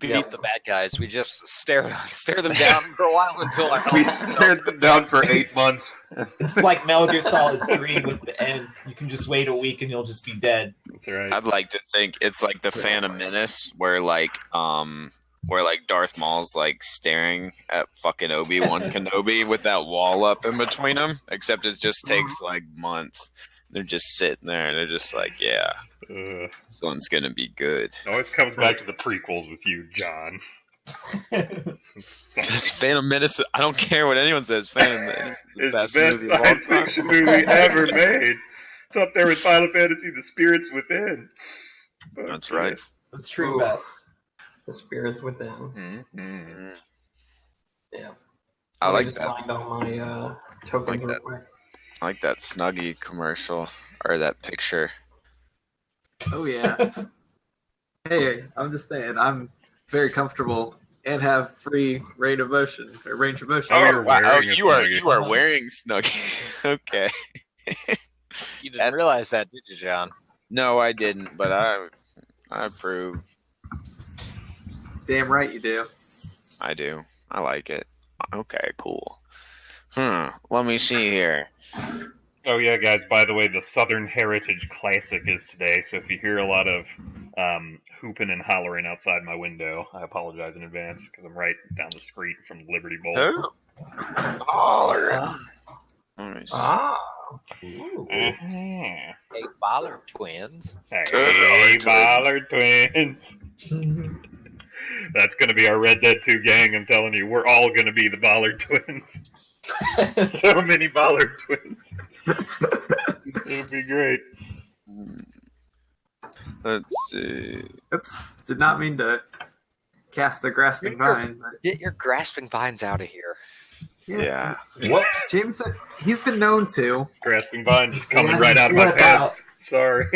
beat the bad guys. We just stare them down for a while until our We stared them down for 8 months. It's like Metal Gear Solid 3 with the end. You can just wait a week and you'll just be dead. That's right. I'd like to think it's like the Phantom Menace, where Darth Maul's like staring at fucking Obi-Wan Kenobi with that wall up in between them, except it just takes like months. They're just sitting there and they're just like, yeah, this one's gonna be good. It always comes back to the prequels with you, John. Because Phantom Menace, I don't care what anyone says, Phantom Menace is the best best movie of all science time. fiction movie ever made. It's up there with Final Fantasy: The Spirits Within. That's right. The true best. The Spirits Within. Mm-hmm. Yeah. I like just that. find all my tokens Like real quick. I like that Snuggie commercial or that picture. Oh yeah. Hey, I'm just saying, I'm very comfortable and have free range of motion. Oh, Wow, wearing a you are Snuggie. wearing Snuggie. Okay. You didn't realize that, did you, John? No, I didn't, but I approve. Damn right you do. I do. I like it. Okay, cool. Let me see here. Oh yeah, guys, by the way, the Southern Heritage Classic is today, so if you hear a lot of hooping and hollering outside my window, I apologize in advance, because I'm right down the street from Liberty Bowl. Oh, nice. Ooh. Uh-huh. Hey, Baller twins. Hey, Baller Twins! That's going to be our Red Dead 2 gang, I'm telling you. We're all going to be the Baller Twins. So many Baller Twins. It'll be great. Let's see. Oops. Did not mean to cast the grasping vine. But Get your grasping vines out of here. Yeah. Whoops. James said he's been known to. Grasping Vines is coming Yeah, right out of my slip pants. Sorry.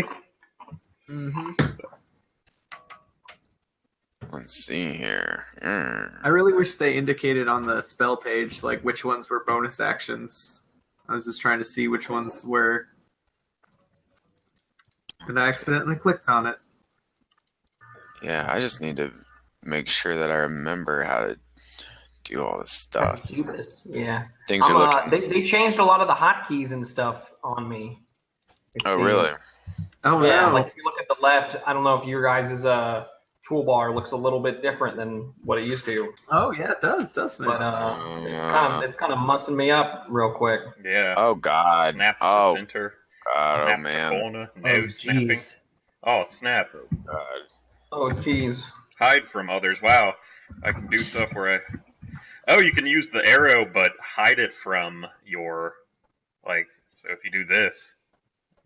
Let's see here. I really wish they indicated on the spell page like which ones were bonus actions. I was just trying to see which ones were. And I accidentally clicked on it. Yeah, I just need to make sure that I remember how to do all this stuff. Do this. Yeah. Things are looking. They changed a lot of the hotkeys and stuff on me. it Oh, seems. really? Oh Yeah, no! like if you look at the left, I don't know if your guys' toolbar looks a little bit different than what it used to. Oh yeah, it does, doesn't it? But it's kind of mussing me up real quick. Yeah. Oh, God. Snap to Oh, center. God. Snap Oh, to man. corner. No Oh, snapping. jeez. Oh, snap. God. Oh, jeez. Hide from others. Wow. I can do stuff where I... Oh, you can use the arrow, but hide it from your... Like, so if you do this,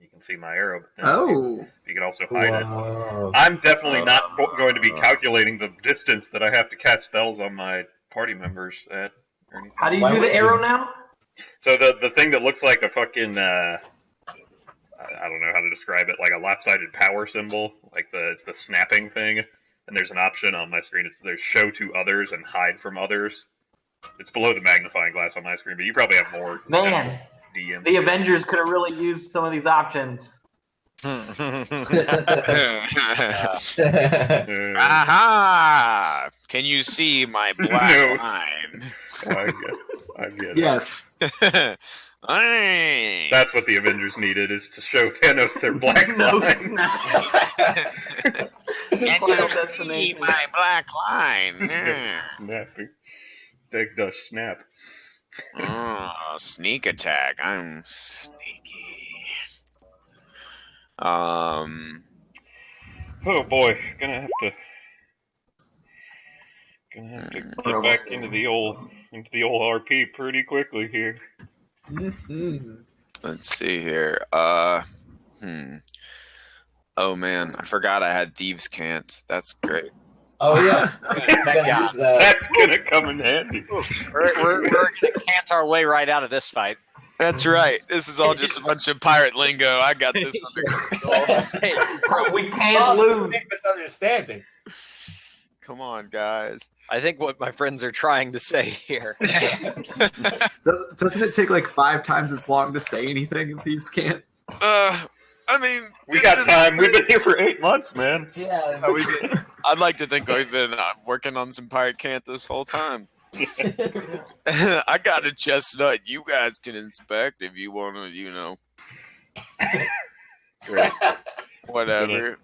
you can see my arrow. But then Oh, you can also hide it. Whoa. I'm definitely not going to be calculating the distance that I have to cast spells on my party members at. Or anything. How do you Why do would the you? arrow now? So the thing that looks like a fucking... I don't know how to describe it, like a lopsided power symbol, like it's the snapping thing, and there's an option on my screen. There's show to others and hide from others. It's below the magnifying glass on my screen, but you probably have more. Man, DM. the Avengers could have really used some of these options. Aha! Can you see my black No. line? I get it. yes. Hey. That's what the Avengers needed, is to show Thanos their black No, line. snap. Can you Final see destination. my black line? Yeah. Snapping. Take the snap. Oh, sneak attack. I'm sneaky. Oh boy, gonna have to get back into the old RP pretty quickly here. Let's see here. Oh man, I forgot I had Thieves' Cant. That's great. Oh yeah. Yeah. Use that. That's gonna come in handy. We're gonna cant our way right out of this fight. That's right. This is all just a bunch of pirate lingo. I got this under control. Hey, We can't Oh, this is a lose. big misunderstanding. Come on, guys. I think what my friends are trying to say here. Doesn't it take like 5 times as long to say anything in Thieves' Cant? I mean, We got time. We've been here for 8 months, man. Yeah. I'd like to think we've been working on some pirate camp this whole time. I got a chestnut you guys can inspect if you want to, whatever.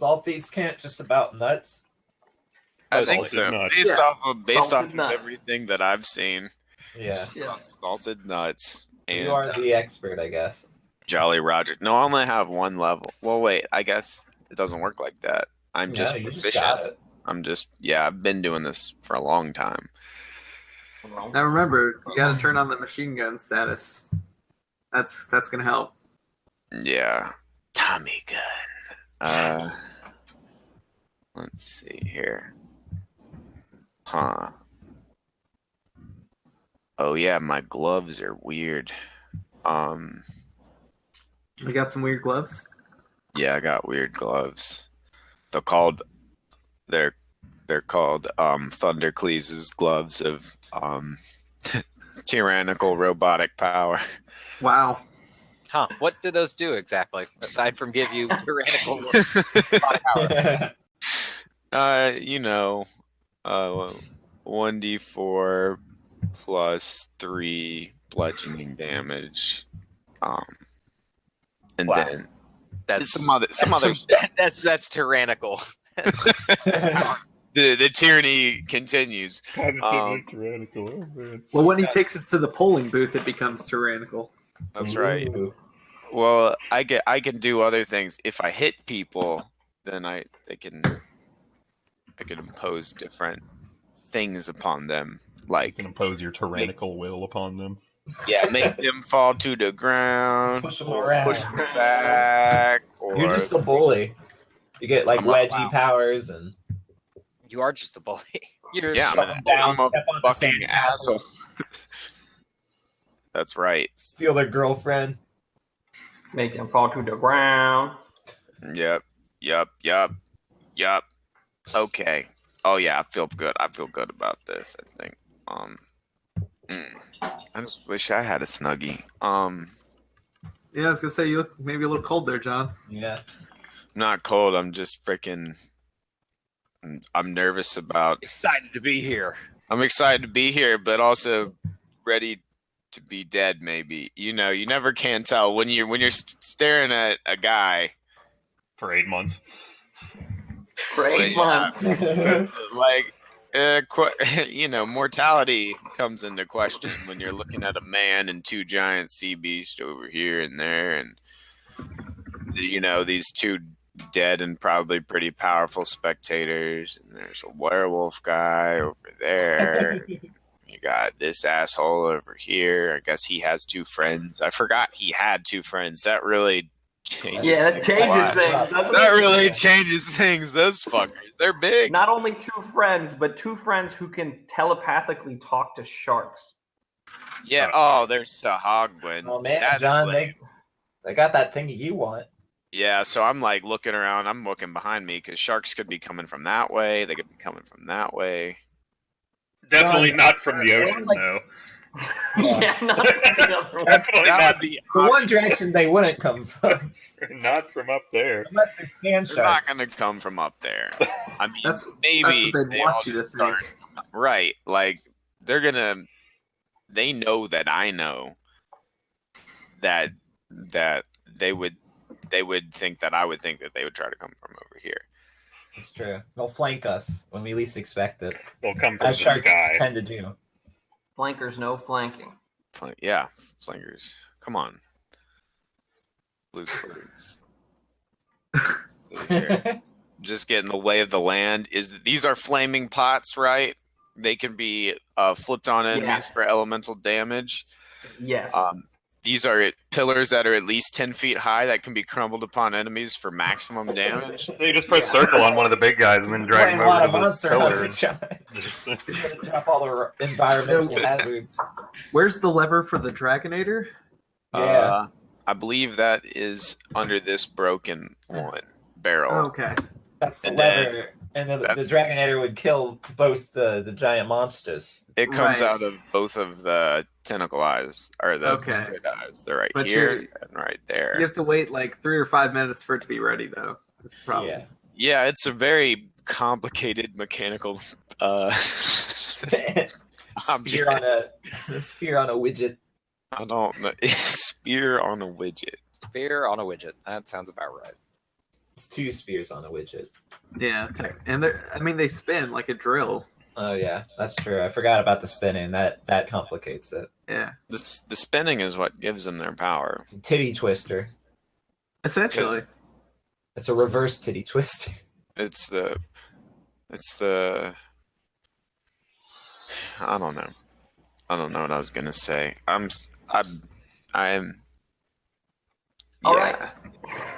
All thieves can't just about nuts. I think Salted so. nuts. Based Yeah. off of Salted nuts. everything that I've seen, Yeah. Yeah. salted nuts and You are the expert, I guess. Jolly Roger. No, I only have one level. Well, wait, I guess it doesn't work like that. I'm just You proficient. just got it. I've been doing this for a long time. Now remember, you got to turn on the machine gun status. That's gonna help. Yeah. Tommy gun. Let's see here. Huh. Oh yeah, my gloves are weird. You got some weird gloves. Yeah, I got weird gloves. They're called Thundercleese's gloves of tyrannical robotic power. Wow. Huh? What do those do exactly? Aside from give you tyrannical power. 1d4 plus 3 bludgeoning damage. And Wow. then That's some other that's tyrannical. the tyranny continues. Positively tyrannical. Oh, man. Well, when he takes it to the polling booth, it becomes tyrannical. That's right. Ooh. Well, I can do other things. If I hit people, then I can impose different things upon them. You Like can impose your tyrannical will upon them. make them fall to the ground, Push them around. push them back, or You're just a bully. You get like I'm a wedgie clown. powers and You are just a bully. You're yeah, shove them down, I'm a step on the fucking sandcastle, asshole. That's right. steal their girlfriend. Make them fall to the ground. Yep. Okay. Oh yeah, I feel good. I feel good about this. I think. I just wish I had a Snuggie. Yeah, I was gonna say you look maybe a little cold there, John. Yeah. I'm not cold. I'm just freaking. I'm nervous about. excited to be here. I'm excited to be here, but also ready to be dead. Maybe you never can tell when you're staring at a guy. For 8 months. For 8 months. Like, mortality comes into question when you're looking at a man and 2 giant sea beasts over here and there, and these 2 dead and probably pretty powerful spectators, and there's a werewolf guy over there. You got this asshole over here. I guess he has 2 friends. I forgot he had 2 friends. That really changes. Yeah, that things a changes lot. things. doesn't That it? really changes things. Those fuckers, they're big. Not only 2 friends, but 2 friends who can telepathically talk to sharks. Yeah. Oh, there's Sahagwin. Oh man, That's John, like- they got that thing you want. Yeah, so I'm like looking around. I'm looking behind me because sharks could be coming from that way. They could be coming from that way. Definitely not from the John, ocean, like- though. Yeah, not the other one. Definitely That not, would be. The one direction they wouldn't come from, not from up there. unless there's sand They're not sharks. going to come from up there. I mean, That's maybe what they'd they want all you to just start- Right, like they're gonna. They know that I know that they would think that I would think that they would try to come from over here. It's true. They'll flank us when we least expect it, They'll come from the as sharks sky. tend to do. Flankers, no flanking. Yeah, slingers. Come on, blue slingers. Just get in the way of the land. These are flaming pots, right? They can be flipped on enemies for elemental damage. Yes. These are pillars that are at least 10 feet high that can be crumbled upon enemies for maximum damage. So you just press circle on one of the big guys and then drag Playing him a lot over of to the Monster Hunter, pillars. John. He's gonna drop all the environmental hazards. Where's the lever for the Dragonator? Yeah. I believe that is under this broken one barrel. Okay. That's the And then- lever And the That's- Dragonator would kill both the giant monsters. It comes Right. out of both of the tentacle eyes, or the Okay. squid eyes. They're right But here you're- and right there. You have to wait like 3 or 5 minutes for it to be ready, though. That's the problem. Yeah. Yeah, it's a very complicated mechanical Spear on a spear on a widget. I don't know. Spear on a widget. Spear on a widget. That sounds about right. It's 2 spears on a widget. Yeah, and they spin like a drill. Oh yeah, that's true. I forgot about the spinning. That complicates it. Yeah, The spinning is what gives them their power. It's a titty twister. essentially. It's a reverse titty twister. It's the I don't know. I don't know what I was gonna say. I'm All right.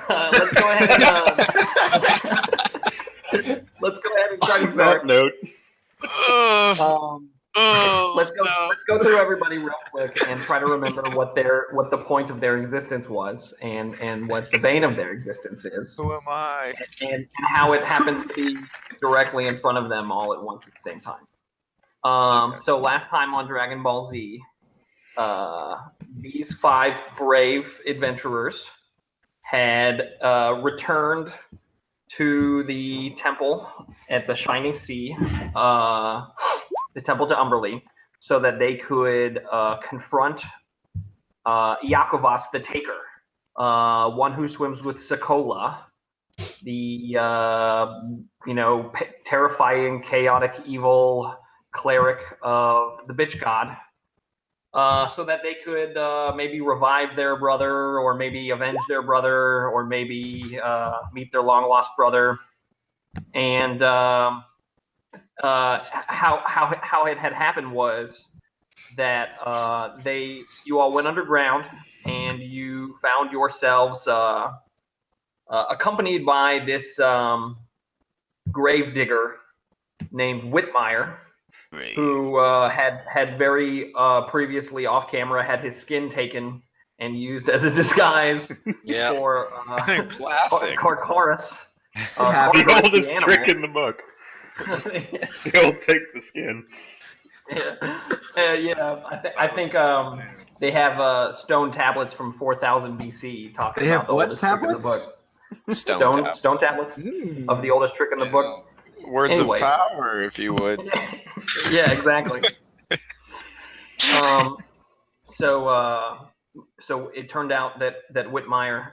Let's go ahead and let's go ahead and try to On that start. note, Let's go through everybody real quick and try to remember what the point of their existence was and what the bane of their existence is Who am I? and how it happens to be directly in front of them all at once at the same time. So last time on Dragon Ball Z, these 5 brave adventurers had returned to the temple at the Shining Sea, the temple to Umberly, so that they could confront Iakovas the Taker, one who swims with Sokola, the terrifying, chaotic, evil cleric of the bitch god, so that they could maybe revive their brother, or maybe avenge their brother, or maybe meet their long lost brother. And how it had happened was that you all went underground and you found yourselves accompanied by this grave digger named Whitmire, who had very previously off camera had his skin taken and used as a disguise Yeah. for Classic. Carcharis. the Carcharis oldest animal. trick in the book. They'll take the skin. I think they have stone tablets from 4000 BC talking They about have the what oldest trick in the book. tablets? Stone tablets of the oldest trick in the book. Words Anyway. of power, if you would. Yeah, exactly. So it turned out that Whitmire,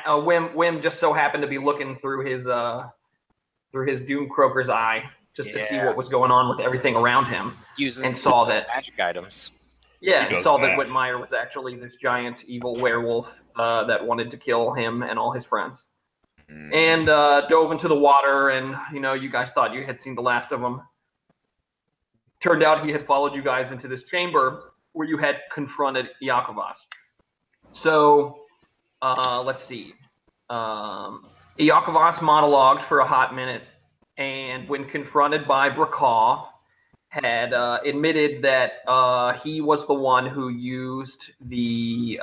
Wim just so happened to be looking through his Doomcroaker's eye just to see Yeah. what was going on with everything around him, Using and saw that. magic items. Yeah, He and does saw that that. Whitmire was actually this giant evil werewolf that wanted to kill him and all his friends. And dove into the water, and you guys thought you had seen the last of him. Turned out he had followed you guys into this chamber where you had confronted Iakovas. So let's see. Iakovas monologued for a hot minute, and when confronted by Brakal, had admitted that he was the one who used the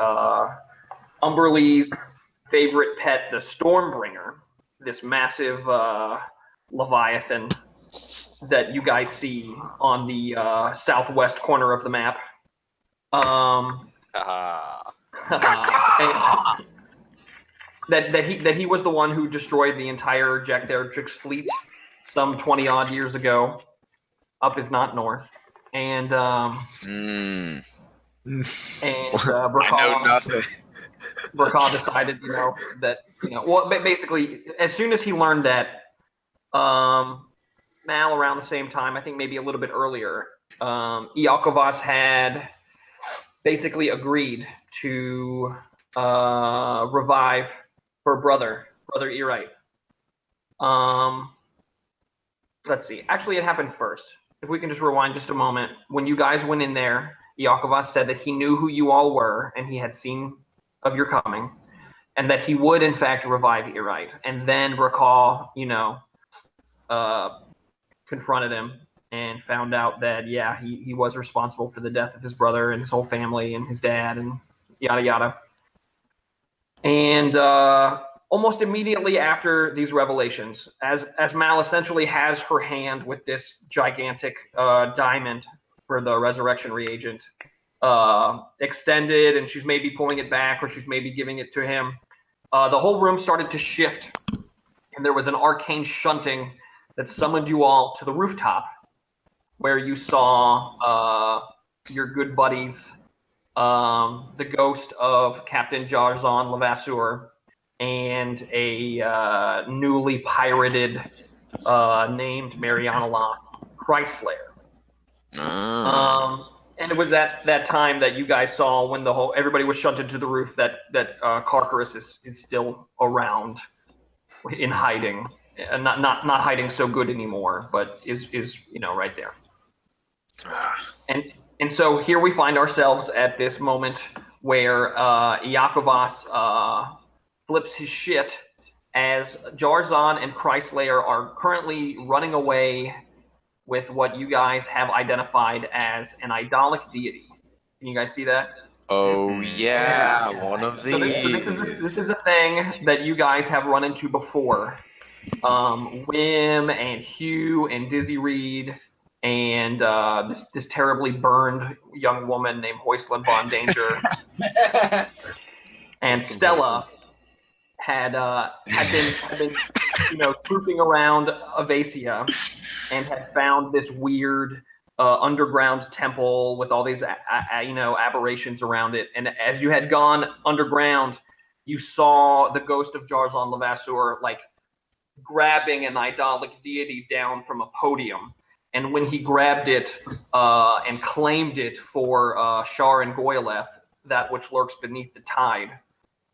Umberly's favorite pet, the Stormbringer, this massive Leviathan that you guys see on the southwest corner of the map. That he was the one who destroyed the entire Jack Theretrix fleet some 20 odd years ago, up is not north, and I know Brakal nothing. decided, basically, as soon as he learned that, Mal, around the same time, I think maybe a little bit earlier, Iakovas had basically agreed to revive her brother Erite. Let's see. Actually, it happened first. If we can just rewind just a moment. When you guys went in there, Iakovas said that he knew who you all were and he had seen of your coming, and that he would, in fact, revive Erite. And then Brakal, confronted him and found out that, yeah, he was responsible for the death of his brother and his whole family and his dad and yada yada. And almost immediately after these revelations, as Mal essentially has her hand with this gigantic diamond for the resurrection reagent extended, and she's maybe pulling it back, or she's maybe giving it to him, the whole room started to shift, and there was an arcane shunting that summoned you all to the rooftop, where you saw your good buddies, the ghost of Captain Jarzon Levasseur, and a newly pirated named Mariana Chrysler. And it was at that time that you guys saw when everybody was shunted to the roof that Carcarus is still around in hiding, not hiding so good anymore, but is right there. And so here we find ourselves at this moment where Iakovas flips his shit as Jarzon and Chrysler are currently running away with what you guys have identified as an idolic deity. Can you guys see that? Oh yeah, one of these. So this is a thing that you guys have run into before. Wim and Hugh and Dizzy Reed and this terribly burned young woman named Hoistlin Von Danger and Stella had been trooping around Avasia and had found this weird underground temple with all these aberrations around it. And as you had gone underground, you saw the ghost of Jarzon Levasseur like grabbing an idolic deity down from a podium. And when he grabbed it and claimed it for Shar and Goyleth, that which lurks beneath the tide,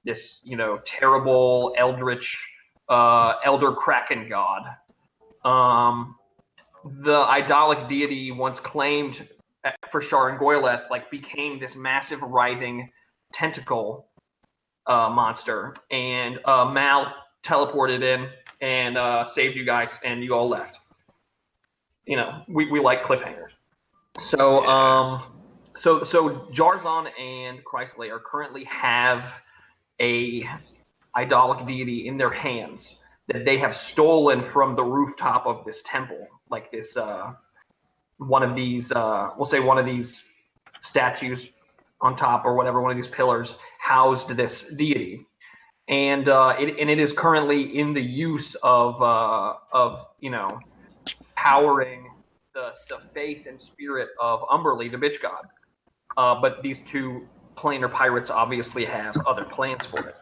this terrible eldritch elder kraken god, the idolic deity once claimed for Shar and Goyleth became this massive writhing tentacle monster, and Mal teleported in and saved you guys, and you all left. We like cliffhangers. So so Jarzon and Chrysler currently have a idolic deity in their hands that they have stolen from the rooftop of this temple, like this one of these we'll say one of these statues on top or whatever, one of these pillars housed this deity, and it is currently in the use of powering the faith and spirit of Umberly, the bitch god. But these two planar pirates obviously have other plans for it.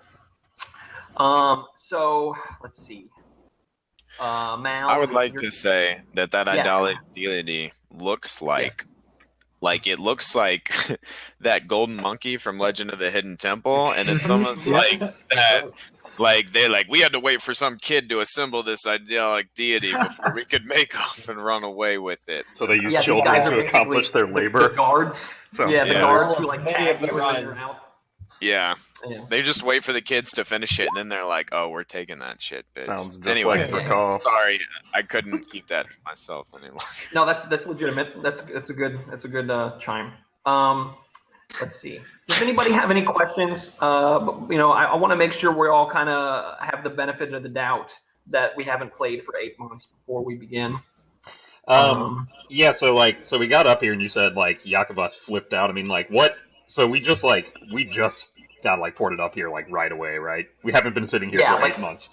So let's see. Mal, I would like to say that idolic deity looks like it looks like that golden monkey from Legend of the Hidden Temple, and it's almost like that. Like they're like, we had to wait for some kid to assemble this idyllic deity before we could make off and run away with it. So they use children to accomplish their labor. The guards. Sounds The guards who tag you runs. when you're out. Yeah. They just wait for the kids to finish it, and then they're like, "Oh, we're taking that shit, bitch." Sounds just anyway, like Bacall. Sorry, I couldn't keep that to myself any longer. No, that's legitimate. That's a good chime. Let's see. Does anybody have any questions? I want to make sure we all kind of have the benefit of the doubt that we haven't played for 8 months before we begin. Yeah. So we got up here and you said Iakovas flipped out. I mean, what? So we just got ported up here right away, right? We haven't been sitting here for 8 months.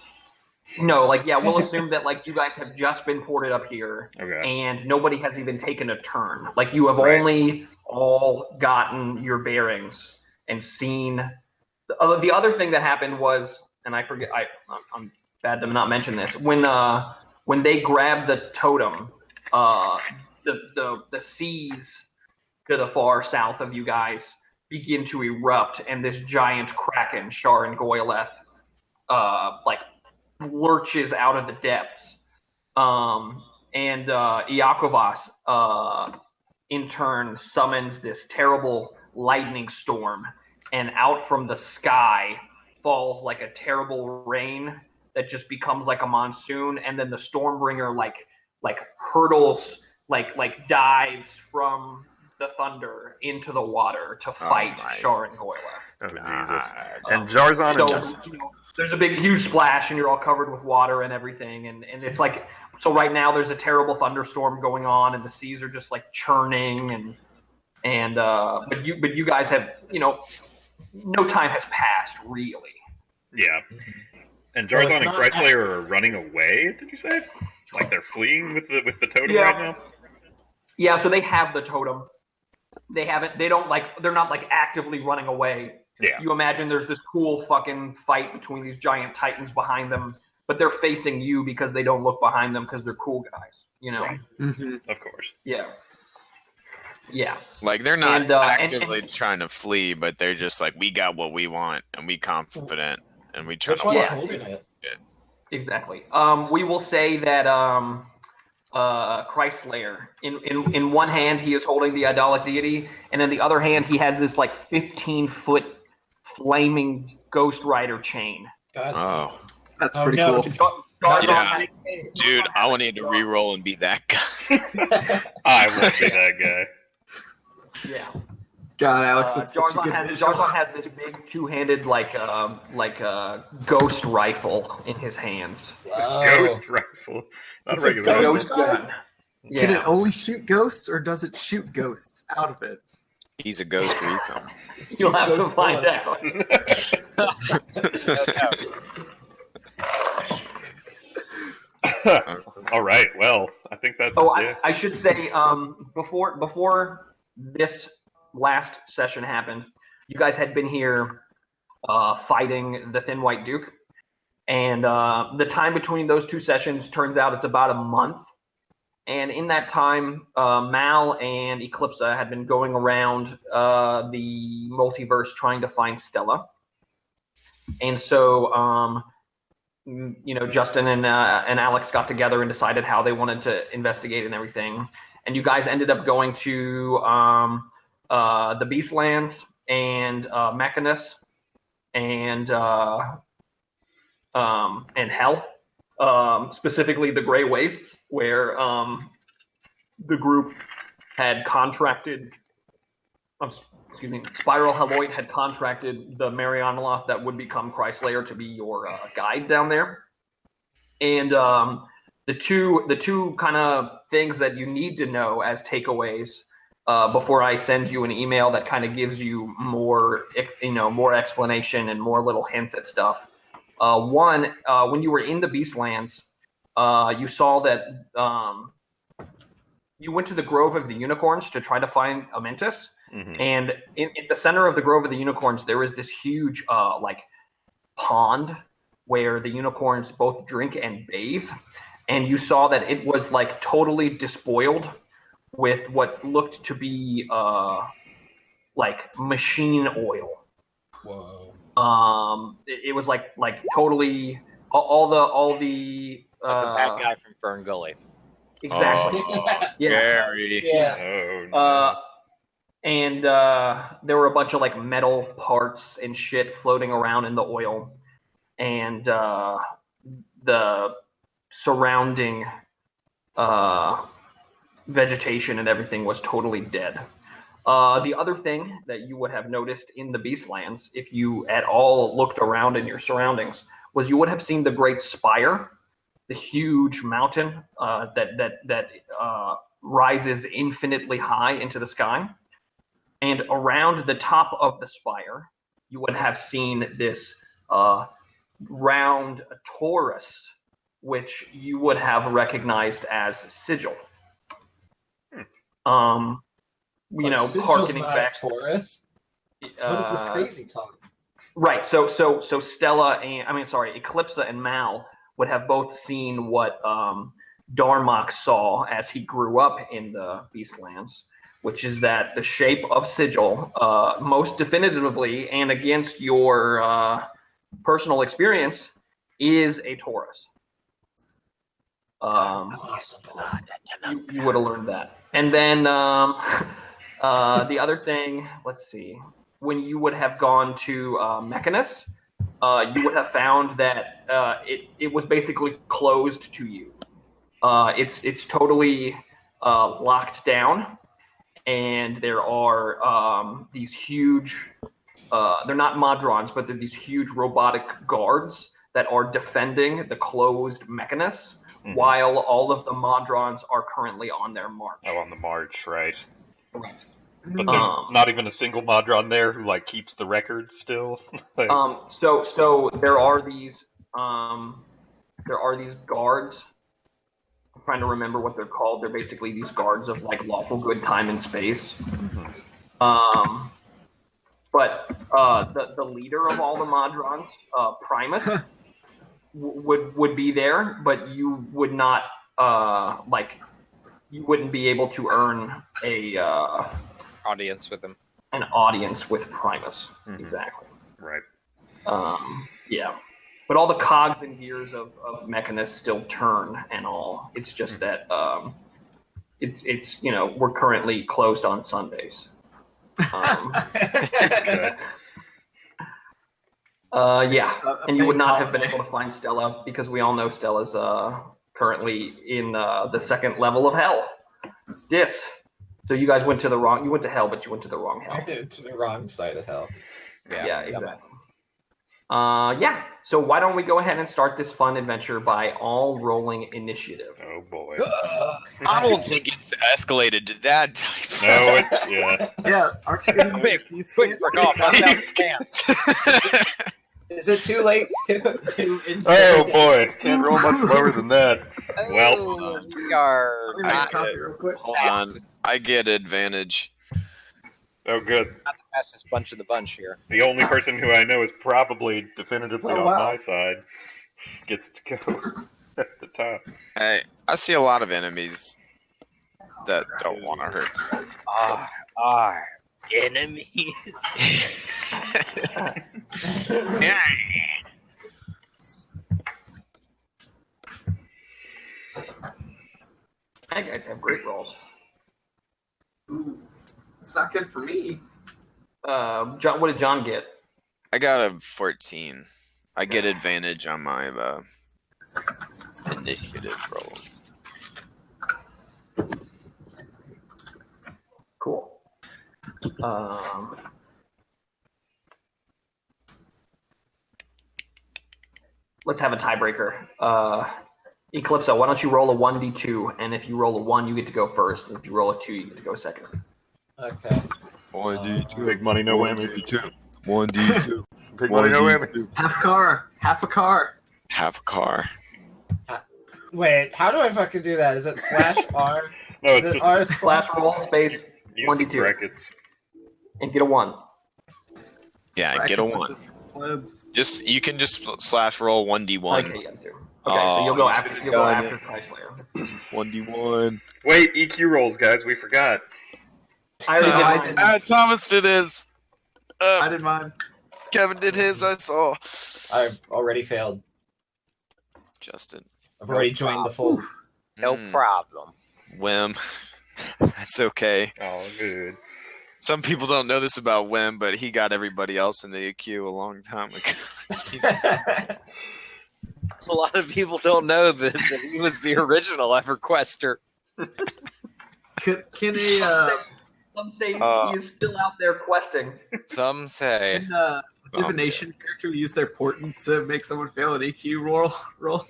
No, we'll assume that you guys have just been ported up here, okay, and nobody has even taken a turn. You have only all gotten your bearings and seen. The other thing that happened was, and I forget, I'm bad to not mention this. When they grabbed the totem, the seas to the far south of you guys begin to erupt, and this giant kraken, Shar and Goyleth, lurches out of the depths. And Iakovas, in turn, summons this terrible lightning storm, and out from the sky falls a terrible rain that just becomes like a monsoon, and then the Stormbringer hurdles, dives from the thunder into the water to fight my Shar and Goyla. Oh Jesus! God. And Jarzon So there's a big, huge splash, and you're all covered with water and everything, and it's like, so right now there's a terrible thunderstorm going on, and the seas are just like churning, but you guys have, no time has passed really. yeah. And So Jarzon it's and not- Chrysler are running away. Did you say? Like they're fleeing with the totem Yeah. right now? Yeah, so they have the totem. They're not like actively running away. Yeah. You imagine there's this cool fucking fight between these giant titans behind them, but they're facing you because they don't look behind them because they're cool guys, Right. Mm-hmm. Of course. Yeah. Yeah. Like they're not And, actively trying to flee, but they're just like, we got what we want, and we confident, and we try Which to one's walk. holding it? Exactly. We will say that Chrysler, in one hand he is holding the idolic deity, and in the other hand he has this like 15-foot flaming Ghost Rider chain. God. Oh, That's Oh, pretty no. cool. Yeah. dude, I want to re-roll and be that guy. I won't be that guy. Yeah. God, Alex, that's such a good visual. Jarzon has this big two-handed like ghost rifle in his hands. Wow. Ghost rifle. Not It's a a regular ghost rifle. gun. Yeah. Can it only shoot ghosts, or does it shoot ghosts out of it? He's a ghost recon. You'll have to Ghost find bullets. out. All right. Well, I think that's. Oh, yeah. I should say, before this last session happened, you guys had been here fighting the Thin White Duke, and the time between those two sessions turns out it's about a month. And in that time, Mal and Eclipsa had been going around the multiverse trying to find Stella. And so, Justin and Alex got together and decided how they wanted to investigate and everything. And you guys ended up going to the Beastlands and Mechanus and Hell. Specifically the Grey Wastes, where the group had contracted, Spiral Heloid had contracted the Marianoloth that would become Chrysler to be your guide down there. And the two kind of things that you need to know as takeaways before I send you an email that kind of gives you more explanation and more little hints at stuff. One, when you were in the Beastlands, you saw that you went to the Grove of the Unicorns to try to find Amentus, and in the center of the Grove of the Unicorns, there is this huge pond where the unicorns both drink and bathe, and you saw that it was like totally despoiled with what looked to be like machine oil. Whoa. It was like totally all the Like the bad guy from Fern Gully. exactly. Oh, Yeah. scary. Yeah. Oh, no. And there were a bunch of like metal parts and shit floating around in the oil, and the surrounding vegetation and everything was totally dead. The other thing that you would have noticed in the Beastlands, if you at all looked around in your surroundings, was you would have seen the Great Spire, the huge mountain that rises infinitely high into the sky. And around the top of the spire, you would have seen this round torus, which you would have recognized as Sigil. Sigil's harkening not back. a Taurus. What is this crazy talk? Right. So Stella Eclipsa and Mal would have both seen what Darmok saw as he grew up in the Beastlands, which is that the shape of Sigil, most definitively and against your personal experience, is a Taurus. Possible. You would have learned that. And then the other thing, let's see, when you would have gone to Mechanus, you would have found that it was basically closed to you. It's totally locked down, and there are these huge. They're not Modrons, but they're these huge robotic guards that are defending the closed Mechanus, while all of the Modrons are currently on their march. Oh, on the march, right? Right. But there's not even a single Modron there who like keeps the record still. Like, So there are these guards. I'm trying to remember what they're called. They're basically these guards of like lawful good, time, and space. But the leader of all the Modrons, Primus, would be there, but you would not you wouldn't be able to earn a Audience with him. an audience with Primus. Exactly. right. Yeah. But all the cogs and gears of Mechanus still turn and all. It's just that it's we're currently closed on Sundays. Yeah, and you would not have been able to find Stella because we all know Stella's currently in the second level of hell. Yes. So you guys went to hell, but you went to the wrong hell. I did it to the wrong side of hell. Yeah, exactly. Yeah. So why don't we go ahead and start this fun adventure by all rolling initiative? Oh boy. I don't think it's escalated to that type. No, it's yeah. Yeah, aren't you gonna Quick, Raquel, bust out the pants. Is it too late to Oh boy, can't roll much lower than that. Well, Oh, we are Let me make a not copy real quick. Hold on. I get advantage. oh good. the fastest bunch of the bunch here. The only person who I know is probably definitively Oh, on wow. my side gets to go at the top. Hey, I see a lot of enemies that don't want to hurt. Our enemies. Yeah. You guys have great rolls. Ooh, it's not good for me. John, what did John get? I got a 14. I get advantage on my initiative rolls. Cool. Let's have a tiebreaker. Eclipso, why don't you roll a 1d2, and if you roll a 1, you get to go first, and if you roll a 2, you get to go second. Okay. 1d2. Big money, no whammies. 1d2. Big money, no whammies. Half a car. Half a car. Have a car. Wait, how do I fucking do that? Is it /R? No, Is it's it just R Slash roll space use 1d2. the brackets. and get a 1. Yeah, get a Brackets of 1. the plebs. You can just slash roll 1d1. Okay, yeah, 2. Okay, so you'll go after Chrysler. 1d1. Wait, EQ rolls, guys. We forgot. I already I did did- mine. Thomas did his. I did mine. Kevin did his. I saw. I've already failed. Justin. I've already joined the fold. No problem. Wim. That's okay. Oh, good. Some people don't know this about Wim, but he got everybody else in the EQ a long time ago. A lot of people don't know that he was the original EverQuester. Can a Some say Uh, he is still out there questing. Some say. can a divination character use their portent to make someone fail an EQ roll?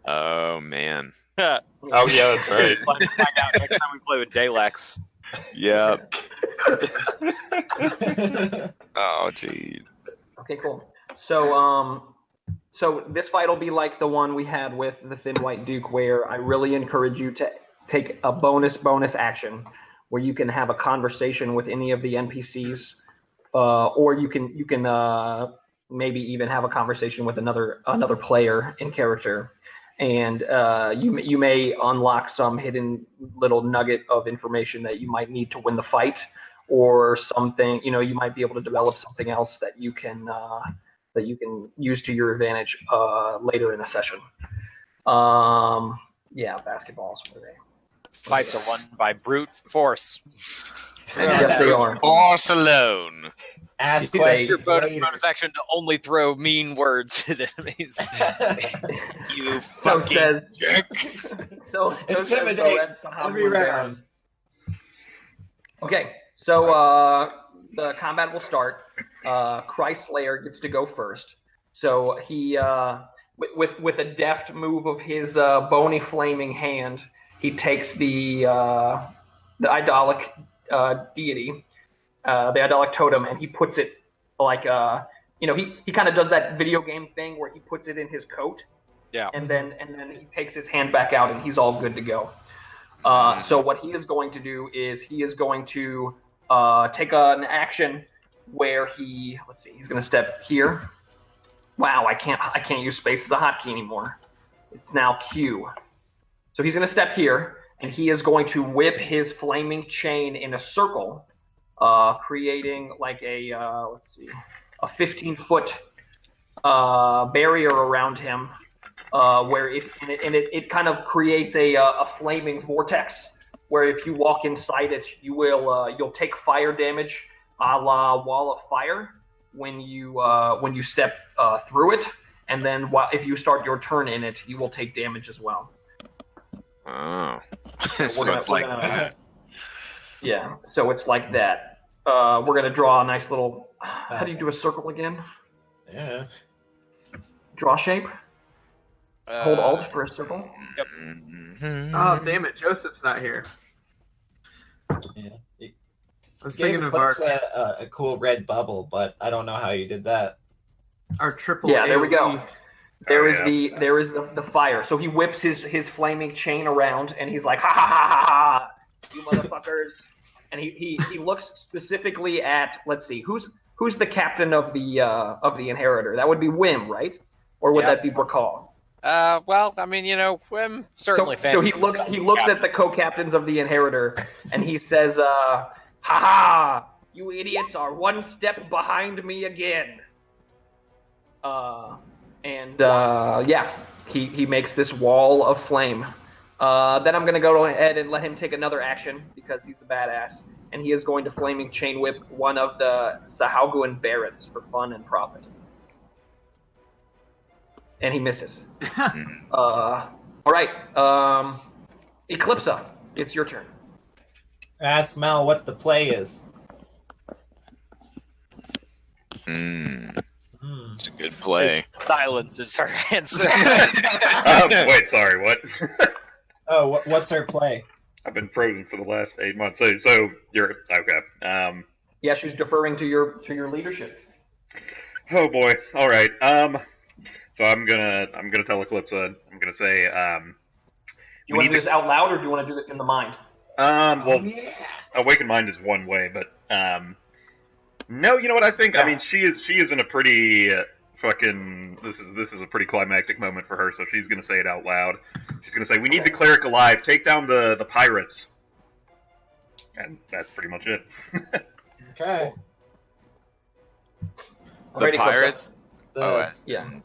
Oh man. Oh yeah, that's right. Find out next time we play with Dalex. Yep. Oh jeez. Okay, cool. So, so this fight will be like the one we had with the Thin White Duke, where I really encourage you to take a bonus action, where you can have a conversation with any of the NPCs, or you can maybe even have a conversation with another player in character, and you may unlock some hidden little nugget of information that you might need to win the fight, or something. You might be able to develop something else that you can use to your advantage later in the session. Yeah, basketballs for they. Fights are won by brute force. Yes, they are. Force alone. Ask Use Use your questions. bonus action to only throw mean words at enemies. You So fucking says jerk. so says Intimidate Lorenzo every Hamlin round. Okay, so the combat will start. Christ Slayer gets to go first. So he, with a deft move of his bony flaming hand, he takes the idolic deity, the idolic totem, and he puts it like he kind of does that video game thing where he puts it in his coat. Yeah. And then he takes his hand back out and he's all good to go. So what he is going to do is he is going to take an action where he's going to step here. Wow, I can't use space as a hotkey anymore. It's now Q. So he's going to step here and he is going to whip his flaming chain in a circle, creating like a 15-foot barrier around him. Where it kind of creates a flaming vortex, where if you walk inside it, you'll take fire damage, a la Wall of Fire, when you step through it, and then if you start your turn in it, you will take damage as well. Oh, So it's like that. Yeah, so it's like that. We're gonna draw a nice little. How do you do a circle again? Yeah. Draw shape. Hold Alt for a circle. Yep. Oh, damn it. Joseph's not here. Yeah. I was Gave thinking of Eclipse a cool red bubble, but I don't know how you did that. our triple Yeah, there we go. AOE. There is the fire. So he whips his flaming chain around, and he's like, ha ha ha ha ha, you motherfuckers! And he looks specifically at, let's see, who's the captain of the Inheritor? That would be Wim, right? Or would that be Brakal? Well, I mean, Wim certainly. So he looks at the co-captains of the Inheritor, and he says, "Ha ha! You idiots are one step behind me again." He makes this wall of flame. Then I'm gonna go ahead and let him take another action because he's a badass, and he is going to flaming chain whip one of the Sahalguin Barons for fun and profit. And he misses. All right, Eclipsa, it's your turn. Ask Mel what the play is. It's a good play. Silence is her answer. Wait, sorry, what? Oh, what's her play? I've been frozen for the last 8 months. So you're okay. Yeah, she's deferring to your leadership. Oh boy. All right. So I'm gonna tell Eclipsa. I'm gonna say. Do you want to do this out loud, or do you want to do this in the mind? Awakened Mind is one way, but no. You know what I think? Yeah. I mean, she is in a pretty fucking. This is a pretty climactic moment for her. So she's gonna say it out loud. She's gonna say, "We need the cleric alive. Take down the pirates." And that's pretty much it. Okay. The Alrighty, pirates? The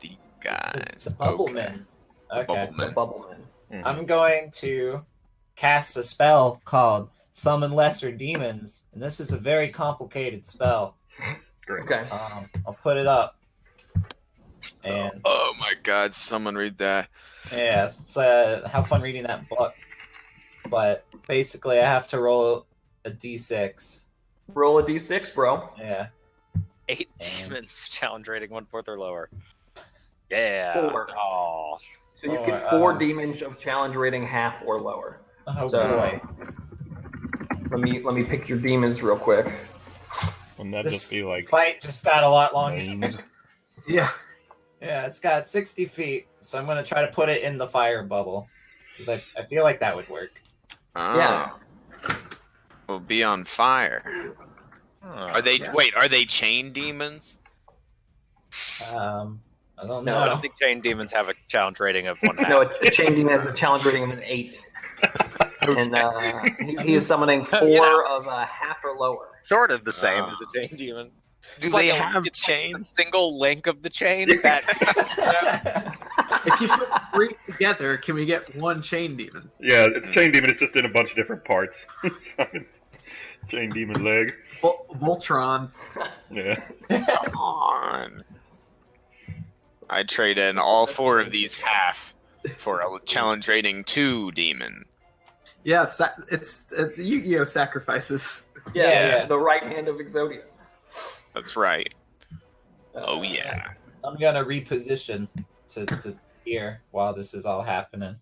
the guys. the bubble Okay. men. Okay. The Bubbleman. I'm going to cast a spell called Summon Lesser Demons, and this is a very complicated spell. Great. Okay. I'll put it up. And Oh my god, someone read that. yes, have fun reading that book. But basically, I have to roll a d6. Roll a d6, bro. Yeah. 8 demons, challenge rating 1/4 or lower. Yeah. 4. Oh. So you get 4 demons of challenge rating half or lower. Oh So- boy. Let me pick your demons real quick. Wouldn't that This just be like fight just got a lot longer. names? Yeah. Yeah, it's got 60 feet, so I'm going to try to put it in the fire bubble. Because I feel like that would work. Oh. Yeah. Will be on fire. Are they are they chain demons? I don't No, know. I don't think chain demons have a challenge rating of 1/2. No, a chain demon has a challenge rating of an 8. And he is summoning 4 of half or lower. Sort of the same as a chain demon. Do It's they like have it's like a chains? single link of the chain. That If you put 3 together, can we get one chain demon? Yeah, it's chain demon. It's just in a bunch of different parts. It's chain demon leg. Voltron. Yeah. Come on. I trade in all 4 of these half for a challenge rating 2 demon. Yeah, it's Yu-Gi-Oh sacrifices. Yeah. The right hand of Exodia. That's right. Oh yeah. I'm gonna reposition to here while this is all happening.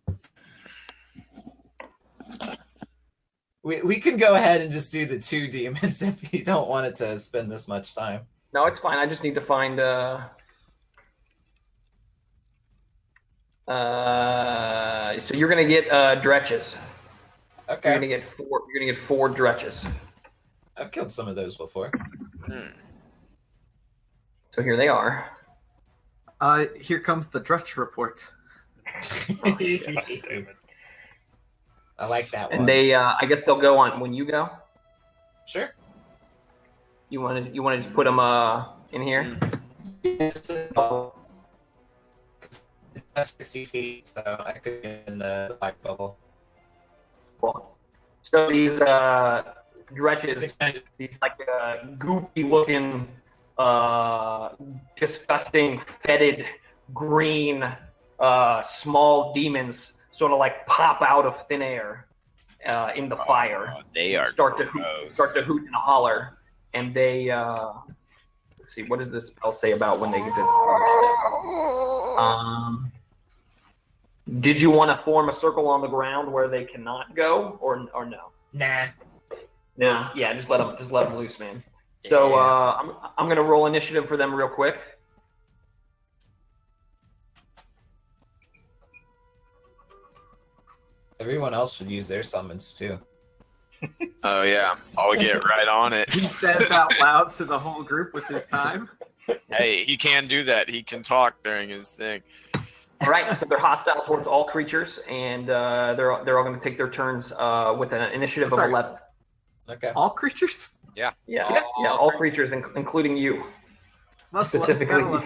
We can go ahead and just do the 2 demons if you don't want it to spend this much time. No, it's fine. I just need to find. So you're gonna get dretches. Okay. You're gonna get 4 dretches. I've killed some of those before. So here they are. Here comes the Drutch report. God damn it. I like that one. And they, I guess they'll go on when you go. Sure. You want to just put them in here? That's 60 feet, so I could get in the black bubble. Cool. So these dretches, these like goopy looking, disgusting, fetid, green, small demons sort of like pop out of thin air in the fire. They are start gross. to hoot and holler, and they let's see, what does this spell say about when they get to did you want to form a circle on the ground where they cannot go, or no? Nah. No, yeah, just let them loose, man. So I'm gonna roll initiative for them real quick. Everyone else should use their summons too. Oh yeah, I'll get right on it. He says out loud to the whole group with his time. Hey, he can do that. He can talk during his thing. All right, so they're hostile towards all creatures, and they're all going to take their turns with an initiative of Sorry. 11. Okay. All creatures? Yeah, all creatures, including you. Specifically.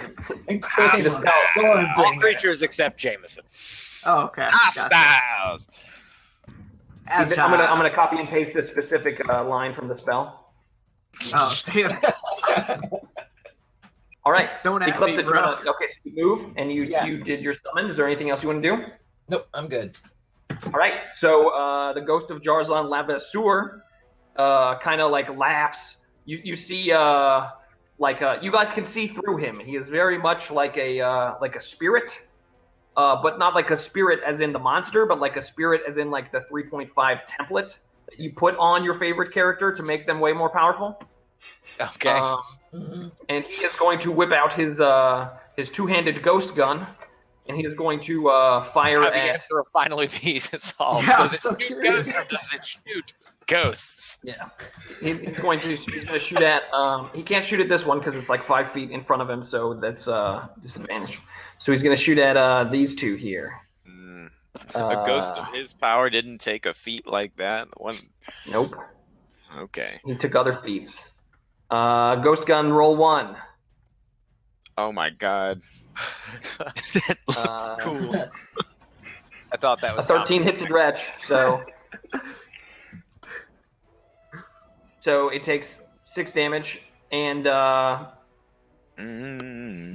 Including the spell. All creatures except Jameson. Oh, okay. Gotcha. Hostiles. I'm gonna copy and paste this specific line from the spell. Oh, damn. All right. Don't at Eclipse me, it, bro. okay, so you move, and you did your summon. Is there anything else you want to do? Nope, I'm good. All right. So the ghost of Jarzon Lavasur kind of like laughs. You see you guys can see through him. He is very much like a spirit, but not like a spirit as in the monster, but like a spirit as in like the 3.5 template that you put on your favorite character to make them way more powerful. Okay. And he is going to whip out his two-handed ghost gun, and he is going to fire The at. answer will finally be solved. Yeah, does I'm it so shoot curious. ghosts or does it shoot ghosts? Yeah, he's going to shoot at. He can't shoot at this one because it's like 5 feet in front of him, so that's disadvantage. So he's going to shoot at these two here. A ghost of his power didn't take a feat like that. One. Nope, Okay. he took other feats. Ghost gun, roll 1. Oh my god. That looks cool. I thought that A was 13 hit to dredge, so it takes 6 damage, and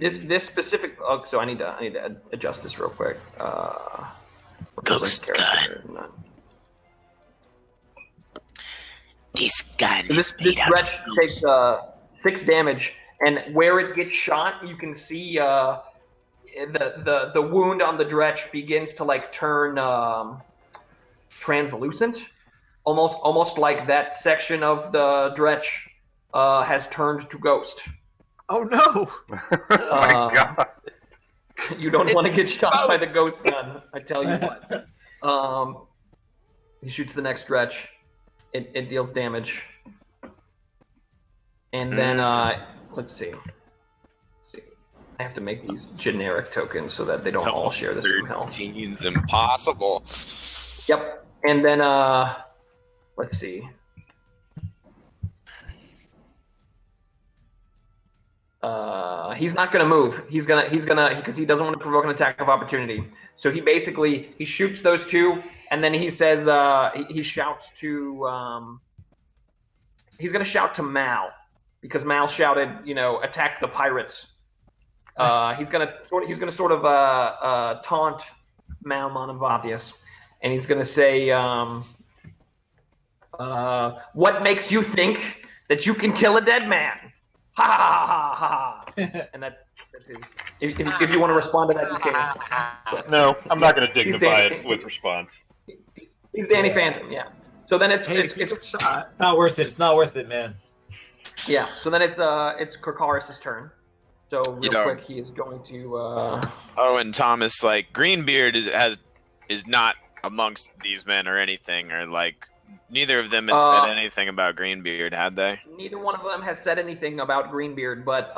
this specific. Oh, so I need to adjust this real quick. Ghost gun. This gun So this dredge takes 6 damage, and where it gets shot, you can see the wound on the dredge begins to like turn translucent, almost like that section of the dredge has turned to ghost. Oh, no. Oh my god. You don't want to get shot by the ghost gun, I tell you what. He shoots the next dredge. It deals damage. And then, let's see. I have to make these generic tokens so that they don't all share the same health. 13's impossible. Yep. And then, let's see. He's not gonna move. He's gonna because he doesn't want to provoke an attack of opportunity. So he shoots those two, and then he says he shouts to he's gonna shout to Mal because Mal shouted, attack the pirates. He's gonna sort of taunt Mal Monovathius, and he's gonna say, "What makes you think that you can kill a dead man?" Ha ha ha ha ha! And that's his. If you want to respond to that, you can. No, I'm not going to dignify Danny. it with response. He's Danny Phantom, yeah. So then it's shot. Not worth it. It's not worth it, man. yeah. So then it's Karkaris' turn. So real know- quick, he is going to. Oh, and Thomas, like, Greenbeard is not amongst these men or anything, or like neither of them had said anything about Greenbeard, had they? Neither one of them has said anything about Greenbeard, but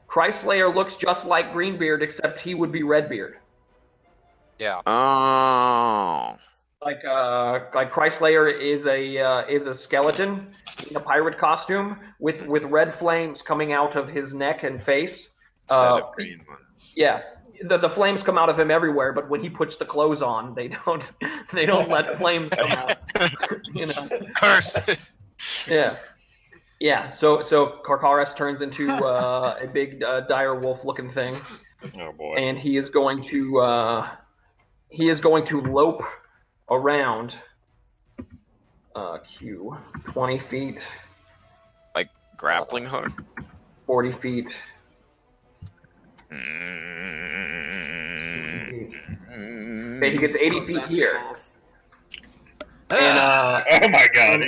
Christslayer looks just like Greenbeard, except he would be Redbeard. Yeah. Oh. Like Christslayer is a skeleton in a pirate costume with red flames coming out of his neck and face. Instead of green ones. Yeah, the flames come out of him everywhere, but when he puts the clothes on, they don't let the flames come out. You know. Curses. Yeah. Yeah. So Karkaris turns into a big dire wolf looking thing, Oh boy. and he is going to lope around Q 20 feet, Like grappling hook. 40 feet. Okay, he gets 80 feet here, and Oh my god.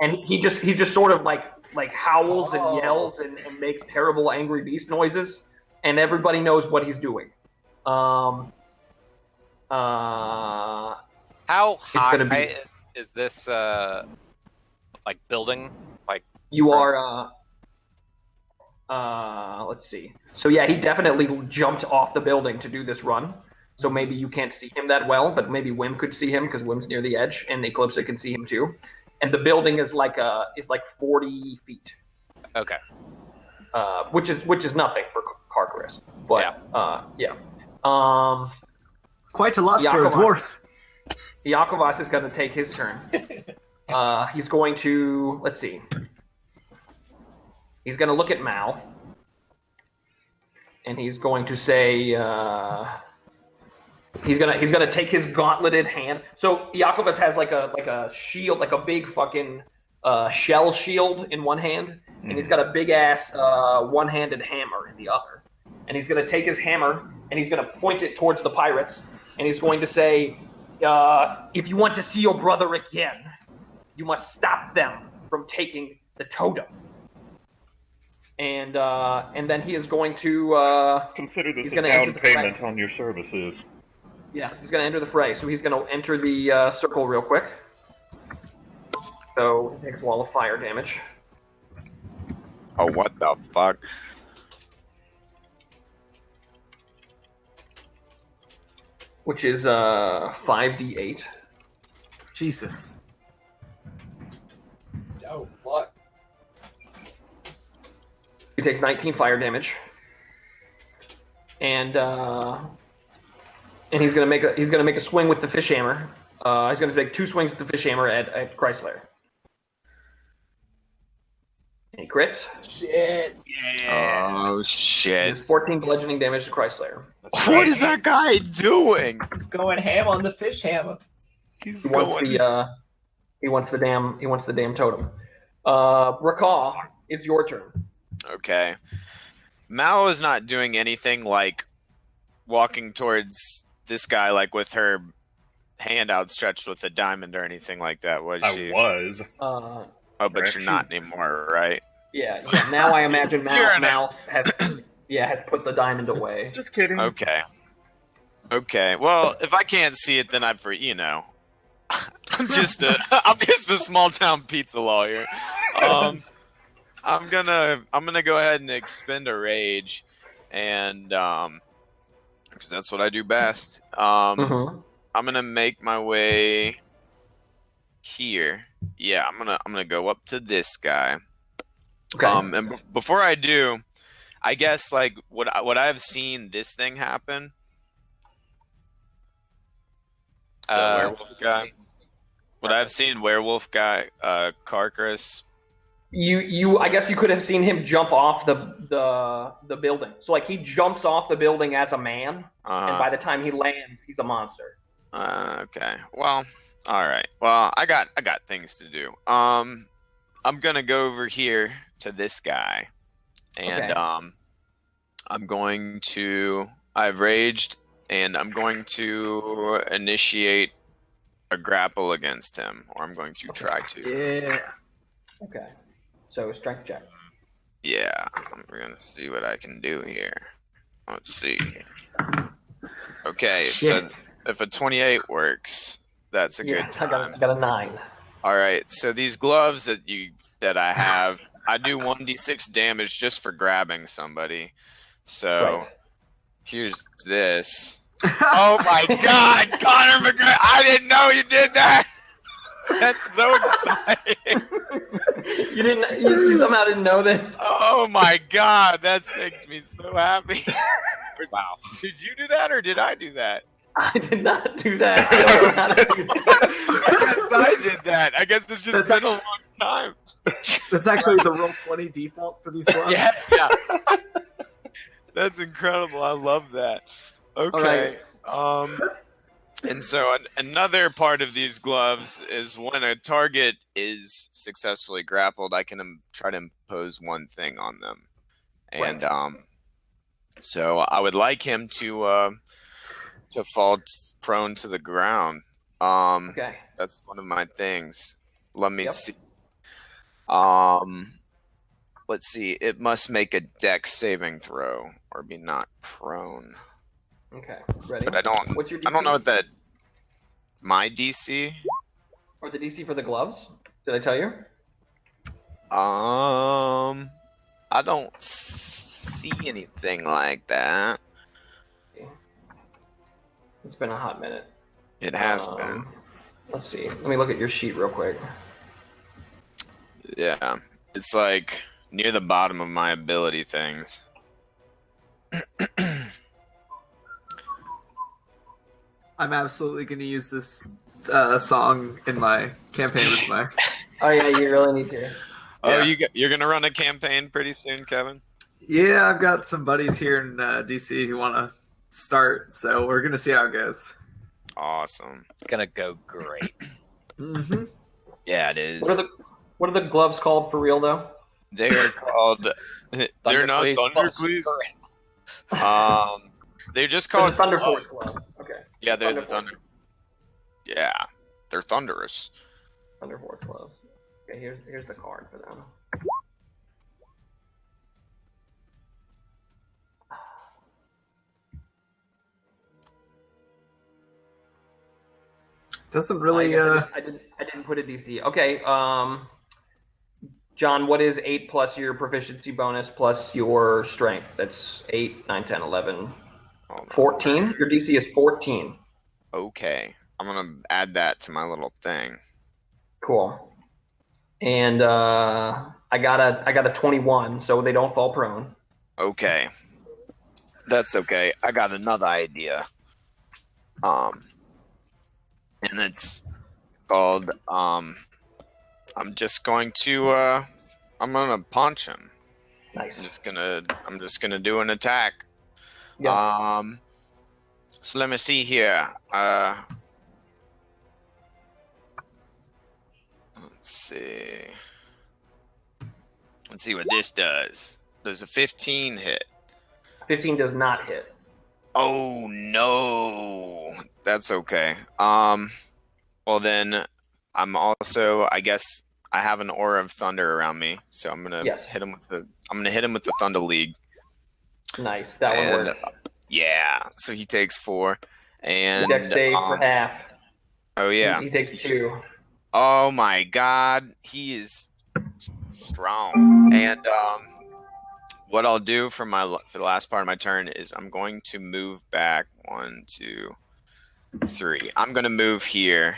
and he just sort of like howls and yells and makes terrible angry beast noises, and everybody knows what he's doing. How gonna be- high is this like building? Like You are let's see. So yeah, he definitely jumped off the building to do this run. So maybe you can't see him that well, but maybe Wim could see him because Wim's near the edge, and Eclipse can see him too. And the building is like 40 feet, okay. which is nothing for Karkaris. But yeah. Quite a lot for a Yakovas. dwarf. Yakovas is going to take his turn. He's going to, let's see. He's going to look at Mal, and he's going to say, he's gonna take his gauntleted hand. So Yakovas has like a shield, like a big fucking shell shield in one hand, and he's got a big ass one-handed hammer in the other. And he's gonna take his hammer and he's gonna point it towards the pirates, and he's going to say, "If you want to see your brother again, you must stop them from taking the totem." And then he is going to Consider this he's a gonna enter down the fray. payment on your services. Yeah, he's going to enter the fray. So he's going to enter the circle real quick. So he takes a wall of fire damage. Oh, what the fuck? Which is 5d8. Jesus. Oh, fuck. He takes 19 fire damage. And he's gonna make a swing with the fish hammer. He's gonna make 2 swings with the fish hammer at Chrysler. And he crits. Shit. Oh He shit! does 14 bludgeoning damage to Chrysler. What is that guy doing? He's going ham on the fish hammer. He's He wants the damn totem. Rakah, it's your turn. Okay. Mal is not doing anything like walking towards this guy like with her hand outstretched with a diamond or anything like that, was she? I was. Uh, Oh, but you're not anymore, right? yeah. Now I imagine You're an- Mal has put the diamond away. Just kidding. Okay. Okay. Well, if I can't see it, then I'm I'm just a small town pizza lawyer. I'm gonna go ahead and expend a rage, and because that's what I do best. Mm-hmm. I'm gonna make my way here. Yeah, I'm gonna go up to this guy. Okay. And before I do, I guess like would I have seen this thing happen? The werewolf guy. Would I have seen werewolf guy, Karkaris? I guess you could have seen him jump off the building. So like he jumps off the building as a man, and by the time he lands, he's a monster. Okay. Well, all right. Well, I got things to do. I'm gonna go over here to this guy, and Okay. I'm going to. I've raged, and I'm going to initiate a grapple against him, or I'm going to try to. Yeah. Okay. So strength check. Yeah, I'm gonna see what I can do here. Let's see. Okay, so Shit. if a 28 works, that's a good Yes, I time. got a 9. All right, so these gloves that I have, I do 1d6 damage just for grabbing somebody. So Right. here's this. Oh my God, Connor McGregor! I didn't know you did that. That's so exciting. You somehow didn't know this? Oh my God, that makes me so happy. Wow. Did you do that or did I do that? I did not do that. I don't know how to do that. I guess I did that. I guess it's just been a long time. That's actually the roll 20 default for these gloves. Yeah. That's incredible. I love that. Okay. And so another part of these gloves is when a target is successfully grappled, I can try to impose one thing on them. And so I would like him to fall prone to the ground. Okay. That's one of my things. Let me Yep. see. Let's see. It must make a dex saving throw or be knocked prone. Okay. Ready? But I don't. What's your DC? I don't know what that. My DC. Or the DC for the gloves? Did I tell you? I don't see anything like that. It's been a hot minute. It has been. Let's see. Let me look at your sheet real quick. Yeah, it's like near the bottom of my ability things. I'm absolutely going to use this song in my campaign with my. Oh yeah, you really need to. Oh, Yeah. you're gonna run a campaign pretty soon, Kevin? Yeah, I've got some buddies here in DC who want to start, so we're going to see how it goes. Awesome. It's gonna go great. Mm-hmm. Yeah, it is. What are the gloves called for real though? They are called. They're not Thundercleave plus Thundercleave. current. They're just They're called the Thunder gloves. Force gloves. Okay. Yeah, they're the Force. Thunder. Yeah, they're thunderous. Thunder Force gloves. Okay, here's the card for them. Doesn't really. I didn't put a DC. Okay. John, what is 8 plus your proficiency bonus plus your strength? That's 8, 9, 10, 11, 14. Your DC is 14. Okay, I'm gonna add that to my little thing. Cool. And I got a 21, so they don't fall prone. Okay, that's okay. I got another idea. And it's called I'm just going to I'm gonna punch him. Nice. I'm just gonna do an attack. Yeah. So let me see here. Let's see what this does. Does a 15 hit? 15 does not hit. Oh no, that's okay. Well then, I guess I have an aura of thunder around me, so I'm gonna hit him with the Thunder League. Nice, that one works. Yeah, so he takes 4, and Dex save for half. Oh yeah, he takes 2. Oh my God, he is strong. And what I'll do for the last part of my turn is I'm going to move back 1, 2, 3. I'm gonna move here.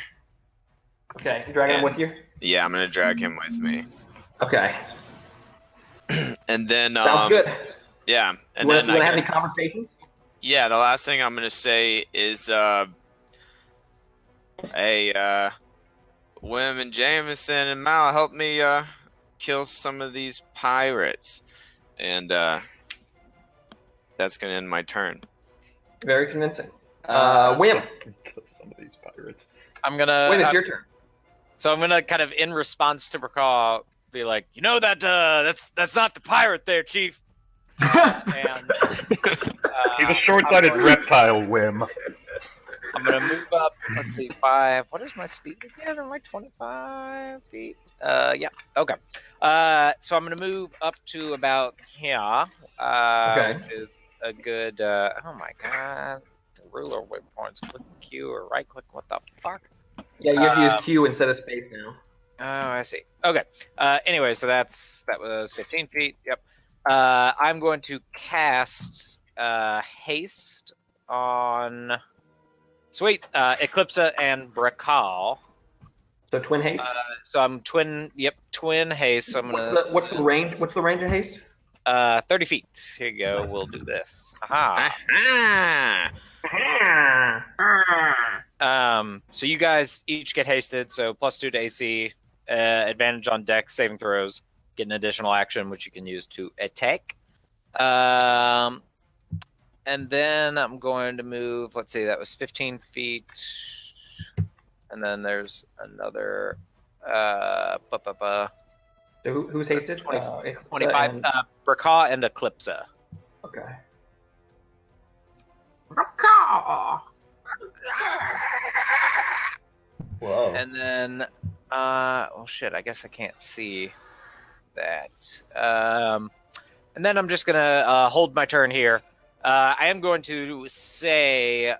Okay, you dragging him with you? Yeah, I'm gonna drag him with me. Okay. And then sounds good. Yeah, and you then wanna have any conversations? Yeah, the last thing I'm gonna say is, hey, Wim and Jameson and Mal, help me kill some of these pirates, and that's gonna end my turn. Very convincing. Wim. Kill some of these pirates. I'm gonna. Wim, it's your turn. So I'm gonna kind of, in response to Brakal, be like, you know that that's not the pirate there, Chief. And He's a short-sighted reptile, Whim. I'm gonna move up. Let's see, 5. What is my speed again? Am I 25 feet? Yeah. Okay. So I'm gonna move up to about here. Okay. Which is a good. Oh my god. Ruler waypoints. Click Q or right click. What the fuck? Yeah, you have to use Q instead of space now. Oh, I see. Okay. Anyway, so that was 15 feet. Yep. I'm going to cast haste on Eclipsa and Brakal. So twin haste. So I'm twin haste. So I'm gonna. What's the range? What's the range of haste? 30 feet. Here you go. We'll do this. Aha. So you guys each get hasted. So +2 to AC, advantage on dex saving throws. Get an additional action which you can use to attack. And then I'm going to move. Let's see, that was 15 feet. And then there's another. So who's hasted? 25. Brakal and Eclipsa. Okay. Whoa. And then, well, shit, I guess I can't see that. And then I'm just going to hold my turn here. I am going to say,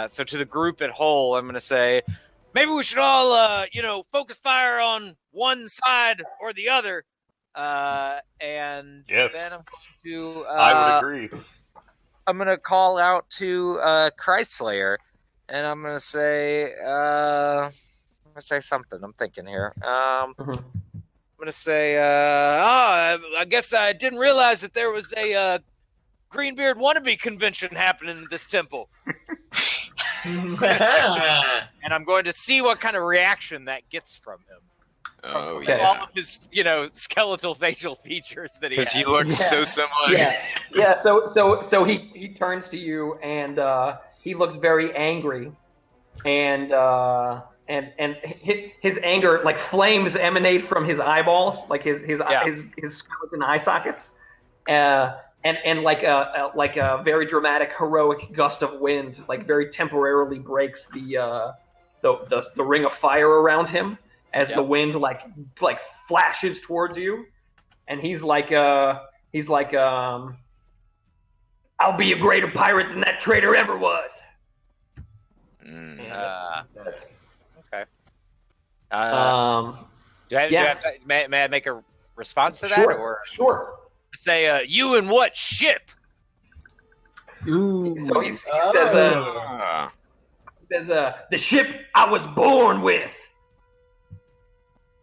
so to the group at whole, I'm going to say, maybe we should all, focus fire on one side or the other. And Yes. then I'm going to... I would agree. I'm going to call out to Christslayer, and I'm going to say... something. I'm thinking here. I'm going to say, I guess I didn't realize that there was a Greenbeard wannabe convention happening in this temple. And I'm going to see what kind of reaction that gets from him. Oh, Okay. All yeah. of his, skeletal facial features that he has. Because he looks so similar. Yeah. So he turns to you and he looks very angry, and his anger, like flames emanate from his eyeballs, like his skeleton eye sockets, and like a very dramatic heroic gust of wind, like very temporarily breaks the ring of fire around him as the wind like flashes towards you, and he's like I'll be a greater pirate than that traitor ever was. Okay. May I make a response to that, Sure. or Sure. say, you in what ship? Ooh. So he Ah. says, the ship I was born with.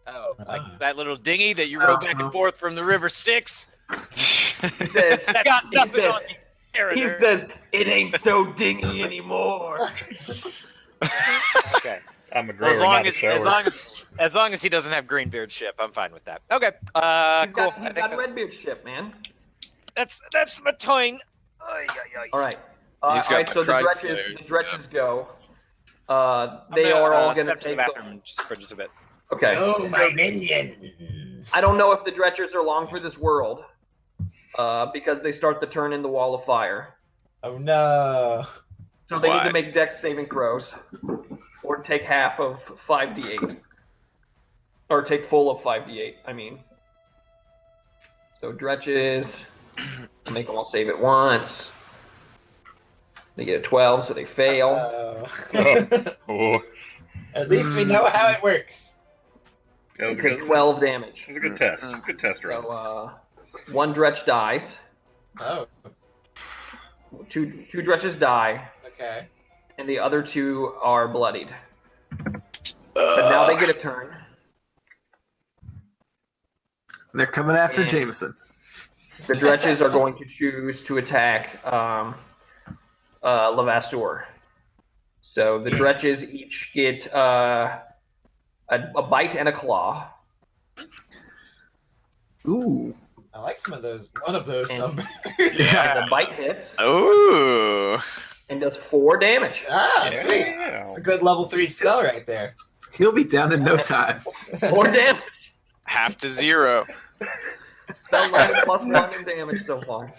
Oh, like that little dinghy that you rode back and forth from the River Styx? He says, That got nothing on you, he character. says, it ain't so dingy anymore. Okay. I'm a grower, not a shower. As long as he doesn't have Greenbeard's ship, I'm fine with that. Okay. He's Cool. got Redbeard's ship, man. That's my time. All right. He's got so the the Chrysler. dredges go. I'm They gonna, are all going to step to the take. bathroom for just a bit. Okay. Oh, my minions. I don't know if the dredgers are long for this world, because they start to turn into wall of fire. Oh, no. So they need to What? make dex saving throws, or take half of 5d8, or take full of 5d8. I mean. So dredges, make them all save at once. They get a 12, so they fail. Oh, At least we know how it works. that was They a take good, 12 damage. that was a good test. Good test run. So one dredge dies. Oh, Two dredges die, okay. and the other two are bloodied. But now they get a turn. They're coming after And- Jameson. The dredges are going to choose to attack Levasseur. So the dredges each get a bite and a claw. Ooh. I like some of those. One of those And- numbers. And the bite hits. Ooh. and does 4 damage. Ah, sweet. Yeah. It's a good level 3 spell right there. He'll be down in no time. 4 damage. Half to 0. Spell level plus 1 in damage so far.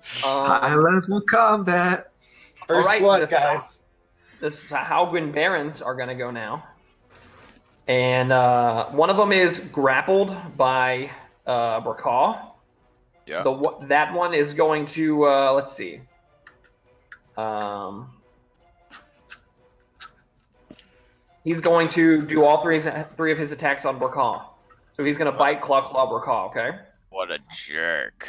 High level combat. First Alright, blood, this- guys. The Sahalgwyn Barons are going to go now. And one of them is grappled by Bracaw. Yeah. That one is going to, let's see. He's going to do all three of his attacks on Bracaw. So he's going to bite, claw, Bracaw, okay? What a jerk.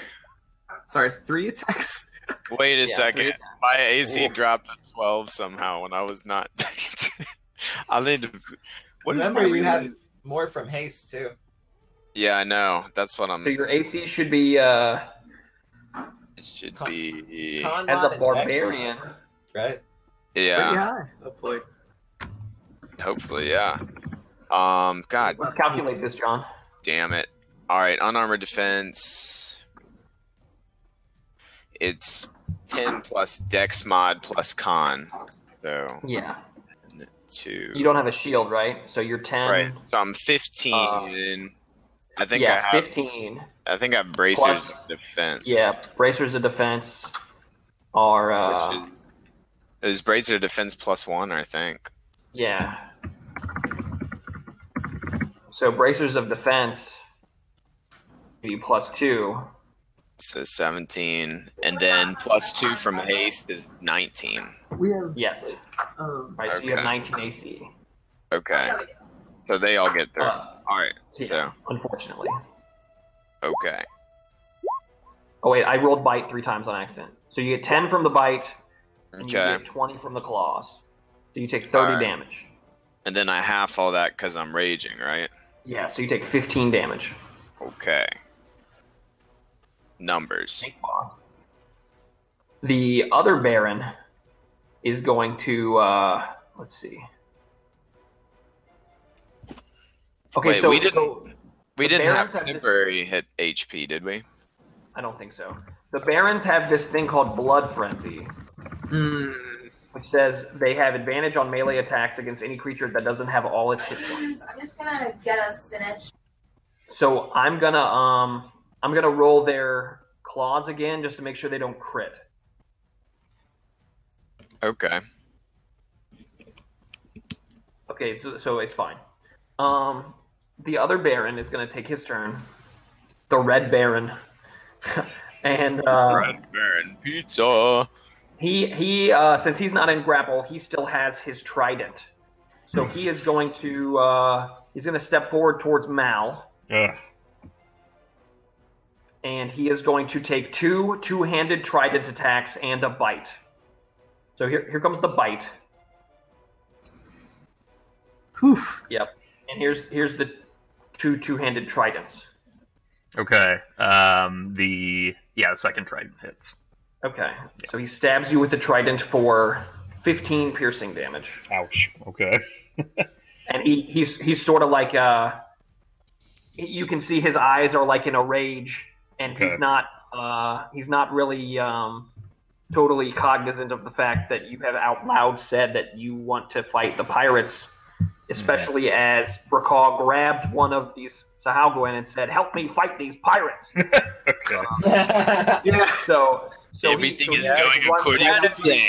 Sorry, 3 attacks? Wait a Yeah, second. My AC Ooh. dropped to 12 somehow when I was not. I need to. What is Remember, my you have relay? more from haste, too. Yeah, I know. That's what I'm. So your AC should be, It should Con- be. Con as mod a and barbarian. Dex mod, right? Pretty Yeah, high, hopefully. hopefully, yeah. God Let's calculate this, John. damn it. All right, unarmored defense. It's 10 plus Dex mod plus Con. So Yeah. 2. You don't have a shield, right? So you're 10. Right. So I'm 15. I think yeah, I have. 15. I think I have bracers Plus- of defense. Yeah, bracers of defense are, Which is bracer of defense plus 1, I think. yeah. So bracers of defense be plus 2. So 17, and then plus 2 from haste is 19. We have, Yes. Right, so you have Okay. 19 AC. Okay. So they all get through. Uh, All right. yeah, So unfortunately. okay. Oh wait, I rolled bite 3 times on accident. So you get 10 from the bite, and you Okay. get 20 from the claws. So you take 30 Alright. damage. And then I half all that because I'm raging, right? Yeah, so you take 15 damage. Okay. Numbers. The other Baron is going to, let's see. Okay, Wait, so we didn't- so We The didn't Barons have have this- temporary hit HP, did we? I don't think so. The Barons have this thing called Blood Frenzy, which says they have advantage on melee attacks against any creature that doesn't have all its hit points. I'm just gonna get us spinach. So I'm gonna roll their claws again just to make sure they don't crit. Okay. Okay, so it's fine. The other Baron is gonna take his turn. The Red Baron, and Red Baron Pizza. he since he's not in grapple, he still has his trident. So he is going to he's gonna step forward towards Mal. Ugh. And he is going to take 2 two-handed trident attacks and a bite. So here comes the bite. Whew. Yep. And here's the 2 two-handed tridents. Okay. The second trident hits. Okay. So he stabs you with the trident for 15 piercing damage. Ouch. Okay. And he's sort of like you can see his eyes are like in a rage, and Okay. he's not really totally cognizant of the fact that you have out loud said that you want to fight the pirates, especially as Bracaw grabbed one of these Sahalgwyn and said, "Help me fight these pirates." Okay. Yeah. So Everything he is going runs according right to up to you.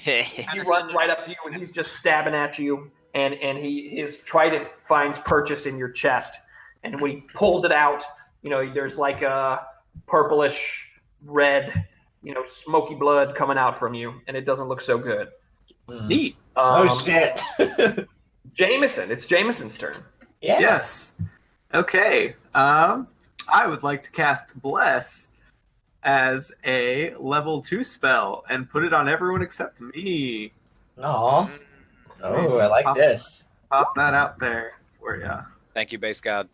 plan. He runs right up to you and he's just stabbing at you, and his trident finds purchase in your chest, and when he pulls it out, there's like a purplish red, smoky blood coming out from you, and it doesn't look so good. Neat. Oh, shit. Jameson, it's Jameson's turn. Yeah. Yes. Okay. I would like to cast Bless as a level 2 spell and put it on everyone except me. Aw. Oh, I like this. Pop that out there for ya. Thank you, base god.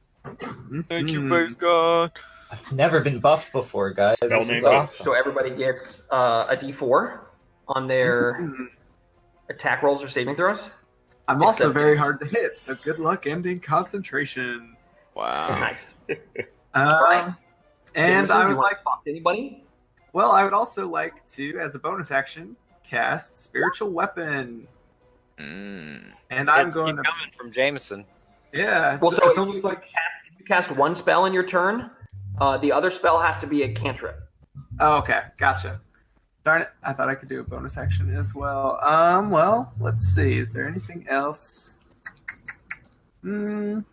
Thank you, Mhm. base god. I've never been buffed before, guys. Spell This is name. awesome. So everybody gets a D4 on their Mhm. attack rolls or saving throws. I'm also very hard to hit, so good luck ending concentration. Wow. Nice. And Jameson, I you would want like, to talk to anybody? well, I would also like to, as a bonus action, cast Spiritual Weapon. Mm. And I'm It's going to... coming from Jameson. Yeah, Well, so it's almost like... If you cast one spell in your turn, the other spell has to be a cantrip. Oh, okay. Gotcha. Darn it. I thought I could do a bonus action as well. Well, let's see. Is there anything else? Well,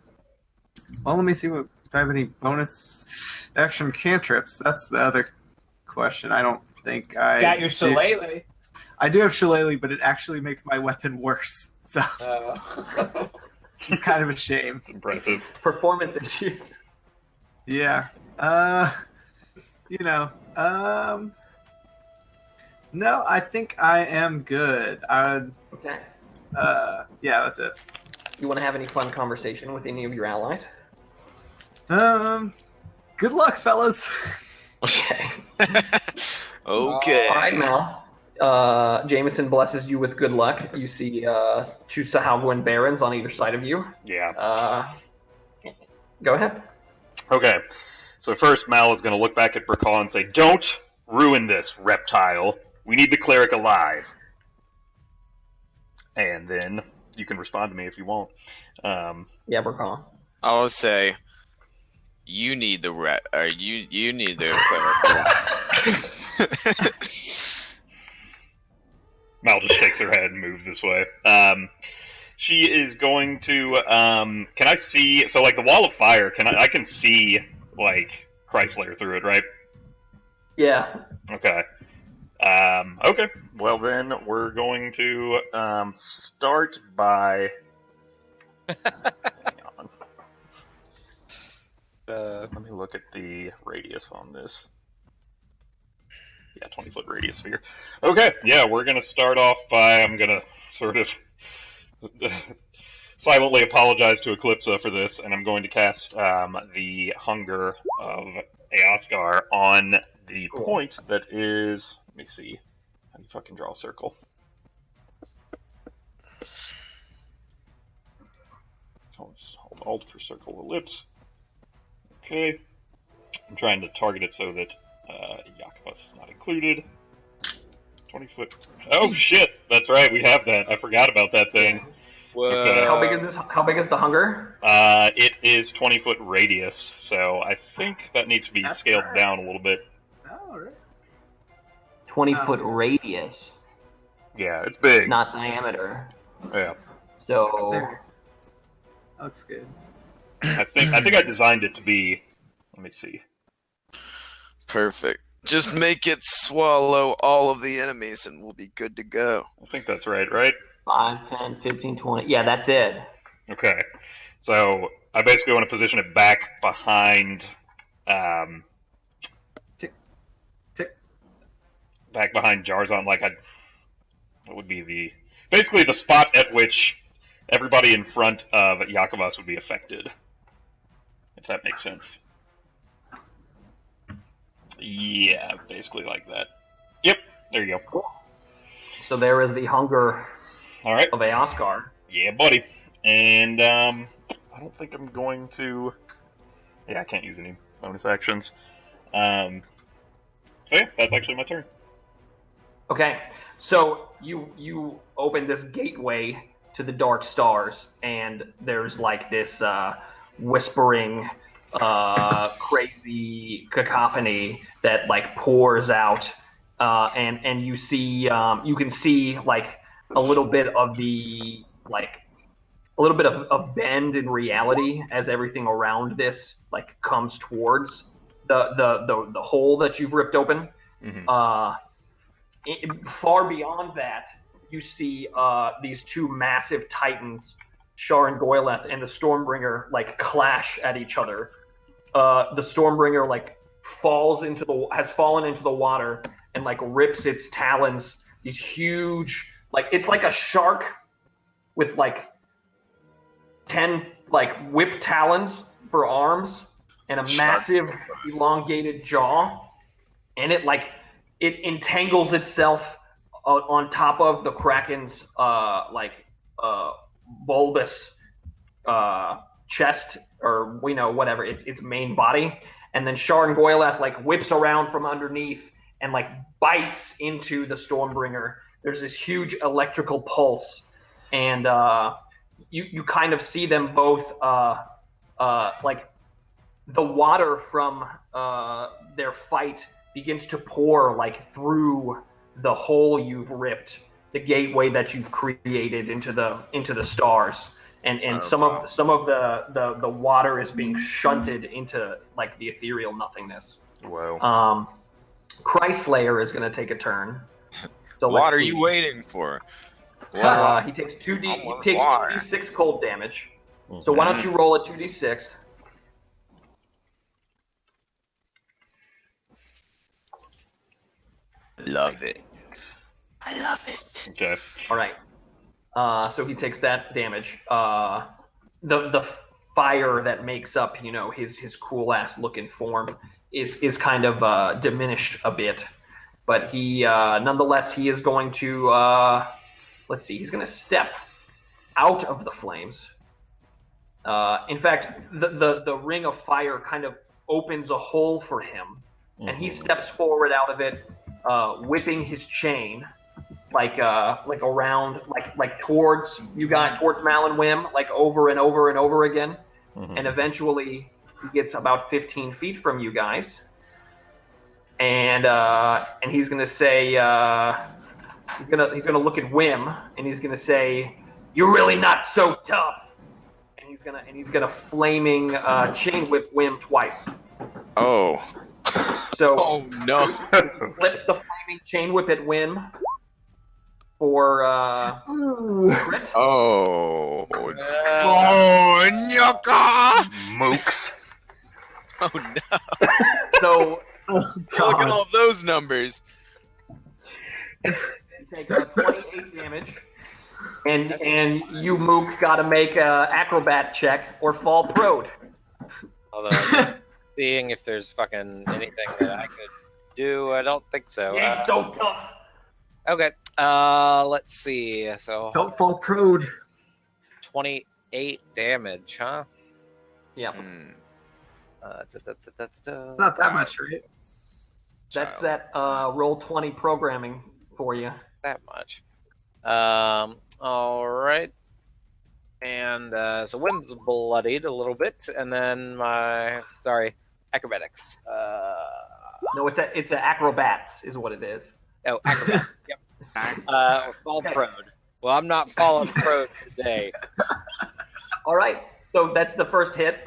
let me see what... Do I have any bonus action cantrips? That's the other question. I don't think I... Got your shillelagh. I do have shillelagh, but it actually makes my weapon worse. So it's kind of a shame. It's impressive. Performance issues. Yeah. No, I think I am good. Okay. Yeah, that's it. You want to have any fun conversation with any of your allies? Good luck, fellas. Okay. Okay. All right, Mal. Jameson blesses you with good luck. You see two Sahalwyn barons on either side of you. Yeah. Go ahead. Okay. So first, Mal is going to look back at Burkall and say, "Don't ruin this, reptile. We need the cleric alive." And then you can respond to me if you want. Yeah, Burkall. I'll say, you need the you need the cleric. Mal just shakes her head and moves this way. She is going to. Can I see? So, like the wall of fire. I can see like Chrysler through it, right? Yeah. Okay. Okay. Well, then we're going to start by. Hang on. Let me look at the radius on this. Yeah, 20-foot radius sphere. Okay, yeah, we're going to start off by, I'm going to sort of silently apologize to Eclipsa for this, and I'm going to cast the Hunger of Eoskar on the point that is, let me see, how do you fucking draw a circle? Hold Alt for circle ellipse. Okay, I'm trying to target it so that Yakavas is not included. 20 foot. Oh shit! That's right, we have that. I forgot about that thing. Okay. How big is this? How big is the hunger? It is 20-foot radius, so I think that needs to be scaled down a little bit. Oh, right. 20-foot radius, Yeah, it's big. not diameter. Yeah, So There. Looks good. I think I designed it to be. Let me see. Perfect. Just make it swallow all of the enemies and we'll be good to go. I think that's right? 5, 10, 15, 20. Yeah, that's it. Okay. So I basically want to position it back behind. Tick. Tick. Back behind Jarzon, like what would be basically the spot at which everybody in front of Yakovas would be affected, if that makes sense. Yeah, basically like that. Yep, there you go. So there is the hunger All right. of Eoskar. Yeah, buddy. And I don't think I'm going to. Yeah, I can't use any bonus actions. So yeah, that's actually my turn. Okay, so you open this gateway to the Dark Stars, and there's like this whispering, crazy cacophony that like pours out, and you see you can see like a little bit of the a little bit of bend in reality as everything around this like comes towards the hole that you've ripped open. Mm-hmm. Far beyond that, you see these two massive titans, Shar and Goyleth, and the Stormbringer like clash at each other. The Stormbringer like has fallen into the water and like rips its talons. These huge, like it's like a shark with like 10 like whip talons for arms and a massive elongated jaw, and it entangles itself on top of the Kraken's bulbous chest, or whatever its main body, and then Shar and Goyleth like whips around from underneath and like bites into the Stormbringer there's this huge electrical pulse, and you kind of see them both like the water from their fight begins to pour like through the hole you've ripped, the gateway that you've created into the stars, and some of the water is being shunted into like the ethereal nothingness. Whoa. Chrysler is going to take a turn. So What let's are see. you waiting for? He takes 2d6 cold damage. So why don't you roll a 2d6? Love it. I love it. Okay. All right. So he takes that damage. The fire that makes up, his cool ass looking form is kind of diminished a bit, but he nonetheless he is going to let's see, he's going to step out of the flames. In fact, the ring of fire kind of opens a hole for him, and he steps forward out of it, whipping his chain like around like towards you guys, towards Mal and Wim, like over and over and over again, and eventually he gets about 15 feet from you guys, and he's gonna say he's gonna look at Wim and he's gonna say, "You're really not so tough," and he's gonna flaming chain whip Wim twice. Oh. So Oh no. flips the flaming chain whip at Wim for crit. Oh. Oh, Nyaka! Mooks. Oh no. So Oh, Look at God. all those numbers. you take 28 damage, and you Mook got to make a acrobat check or fall prone. Although I'm seeing if there's fucking anything that I could do. I don't think so. Yeah, so tough. Okay. Let's see. So Don't fall prone. 28 damage, huh? Yeah, It's not that much, right? that's that roll 20 programming for you. That much. All right. And so Wim's bloodied a little bit, and then acrobatics. No, it's a acrobats is what it is. Oh, acrobatics. Yep. Fall Okay. prone. Well, I'm not falling prone today. All right, so that's the first hit.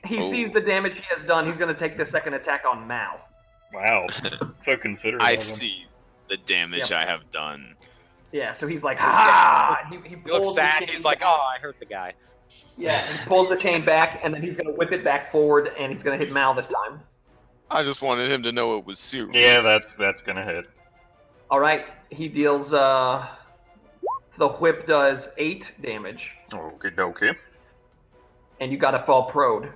He sees the damage he has done. He's going to take the second attack on Mal. Wow. So considerate. I of him. see the damage Yep. I have done. Yeah, so he's like, ha! He He looks pulls the sad. chain He's like, back. oh, I hurt the guy. Yeah, he pulls the chain back, and then he's going to whip it back forward, and he's going to hit Mal this time. I just wanted him to know it was serious. Yeah, that's gonna hit. All right, he deals. The whip does 8 damage, Okay, dokie. and you got to fall prone,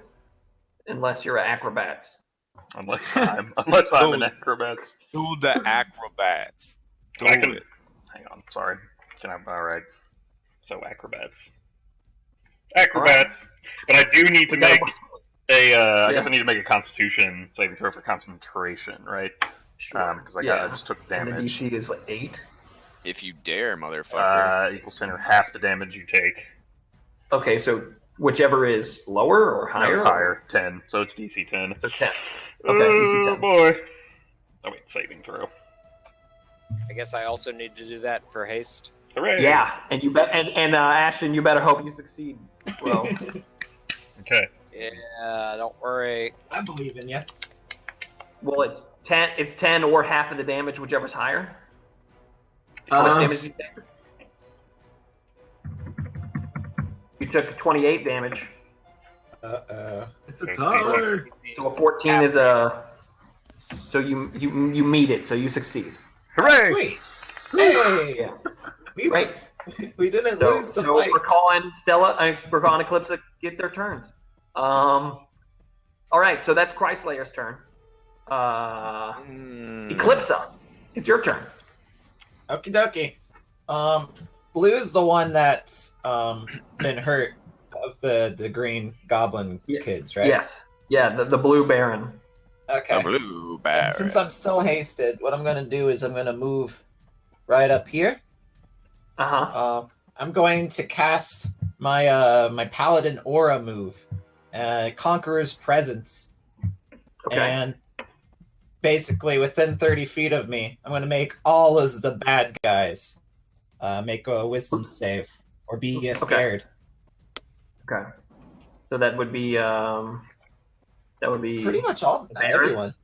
unless you're an acrobats. Unless I'm an acrobat. Do the acrobats. Do I can- it. Hang on, sorry. Alright. So acrobats. Acrobats. But I do need to make I guess I need to make a Constitution saving throw for concentration, right? Because I just took And the damage. DC is like 8. If you dare, motherfucker. Equals 10 or half the damage you take. Okay, so whichever is lower or No, higher? it's higher. 10. So it's DC 10. So 10. Okay, DC 10. Boy. Oh wait, saving throw. I guess I also need to do that for haste. Hooray! Yeah, and you bet, and Ashton, you better hope you succeed. Well, Okay. Yeah, don't worry. I believe in you. well, it's 10. It's 10 or half of the damage, whichever's higher. How much damage did you take? You took 28 damage. It's a dollar. So a 14 is a. So you meet it. So you succeed. Hooray! Sweet. Hey, Yeah. we, Right. we didn't So, lose the so fight. Burkal and Stella, Burkal and Eclipse get their turns. All right, so that's Chrysler's turn. Eclipse, it's your turn. Okie dokie. Blue's the one that's been hurt of the green goblin Yeah. kids, right? Yes. Yeah, the Blue Baron. Okay. A blue And bear. since I'm still hasted, what I'm gonna do is I'm gonna move right up here. Uh-huh. I'm going to cast my my Paladin Aura move, Conqueror's Presence, Okay. and basically within 30 feet of me, I'm going to make all of the bad guys make a Wisdom save or be scared. Okay. So that would be Pretty much all Baron? everyone.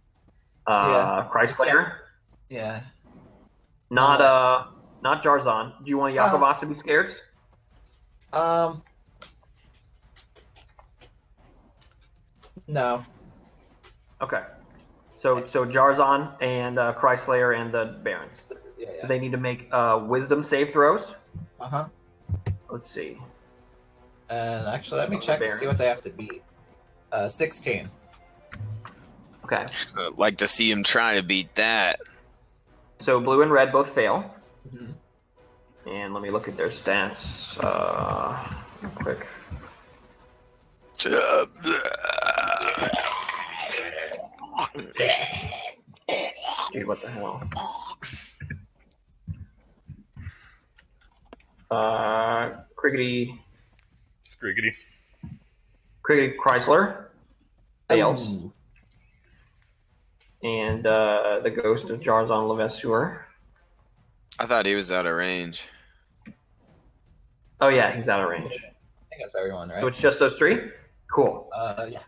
Yeah. Chrysler. Yeah. Not Jarzon. Do you want Yakovas to be scared? No. Okay. So Jarzon and Chrysler and the Barons. Yeah. So they need to make Wisdom save throws. Uh-huh. Let's see. And actually, let me check to see what they have to beat. 16. Okay. Like to see him try to beat that. So blue and red both fail. Mhm. And let me look at their stats real quick. Dude, what the hell? Crickety Chrysler fails. Ooh. And the ghost of Jarzon Levasseur. I thought he was out of range. Oh yeah, he's out of range. I think that's everyone, right? So it's just those three? Cool. Yeah.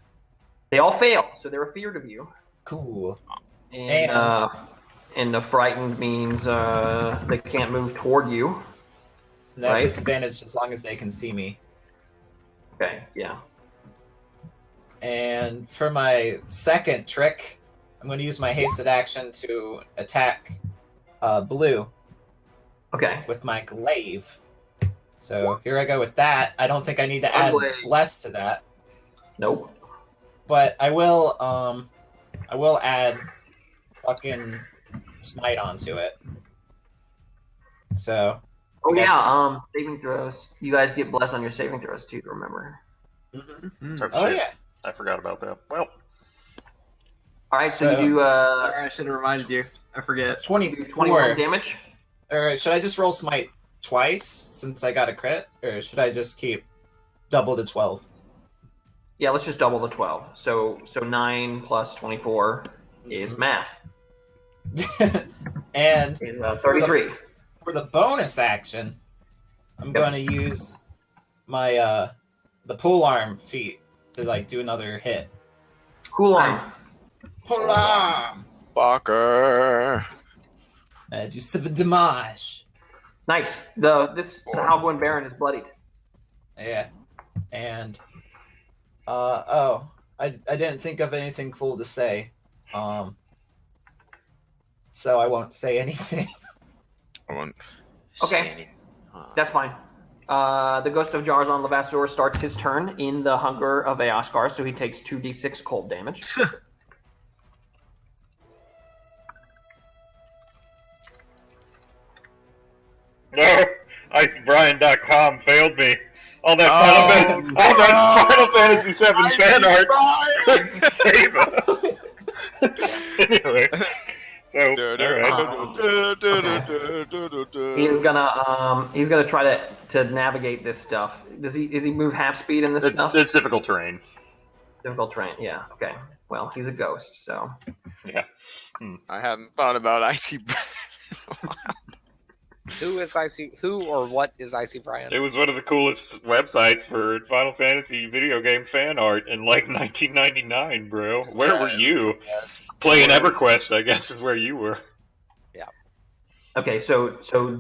They all fail, so they're afeared of you. Cool. And the frightened means they can't move toward you. No Right. disadvantage as long as they can see me. Okay, yeah. And for my second trick, I'm going to use my hasted action to attack blue Okay. with my glaive. So here I go with that. I don't think I need to add Glaive. bless to that, Nope. but I will add fucking smite onto it. So Oh I guess- yeah, saving throws. You guys get blessed on your saving throws too, remember. Oh yeah. I forgot about that. Well, Alright, so So- you do Sorry, I should have reminded you. I forget. It's 20, 21 damage. Or should I just roll smite twice since I got a crit, or should I just keep double to 12? Yeah, let's just double the 12. So 9 plus 24 is math. And Is 33. for the bonus action, I'm Yep. going to use my the pole arm feat to like do another hit. Cool arm. Nice. Pole arm. Fucker. Do 7 damage. Nice. This Sahalbuan Baron is bloodied. Yeah. And I didn't think of anything cool to say. So I won't say anything. I won't Okay. say anything. That's fine. The Ghost of Jarzon Levasseur starts his turn in the Hunger of Eoskar, so he takes 2d6 cold damage. no, IcyBrian.com failed me. All that Final Fantasy VII fan art couldn't save it. Anyway, so alright. He's gonna try to navigate this stuff. Does he move half speed in this stuff? It's difficult terrain. Difficult terrain, yeah. Okay. Well, he's a ghost, so Yeah. I hadn't thought about icy. Who or what is Icy Brian? It was one of the coolest websites for Final Fantasy video game fan art in like 1999, bro. Where were you? Playing EverQuest, I guess, is where you were. okay. So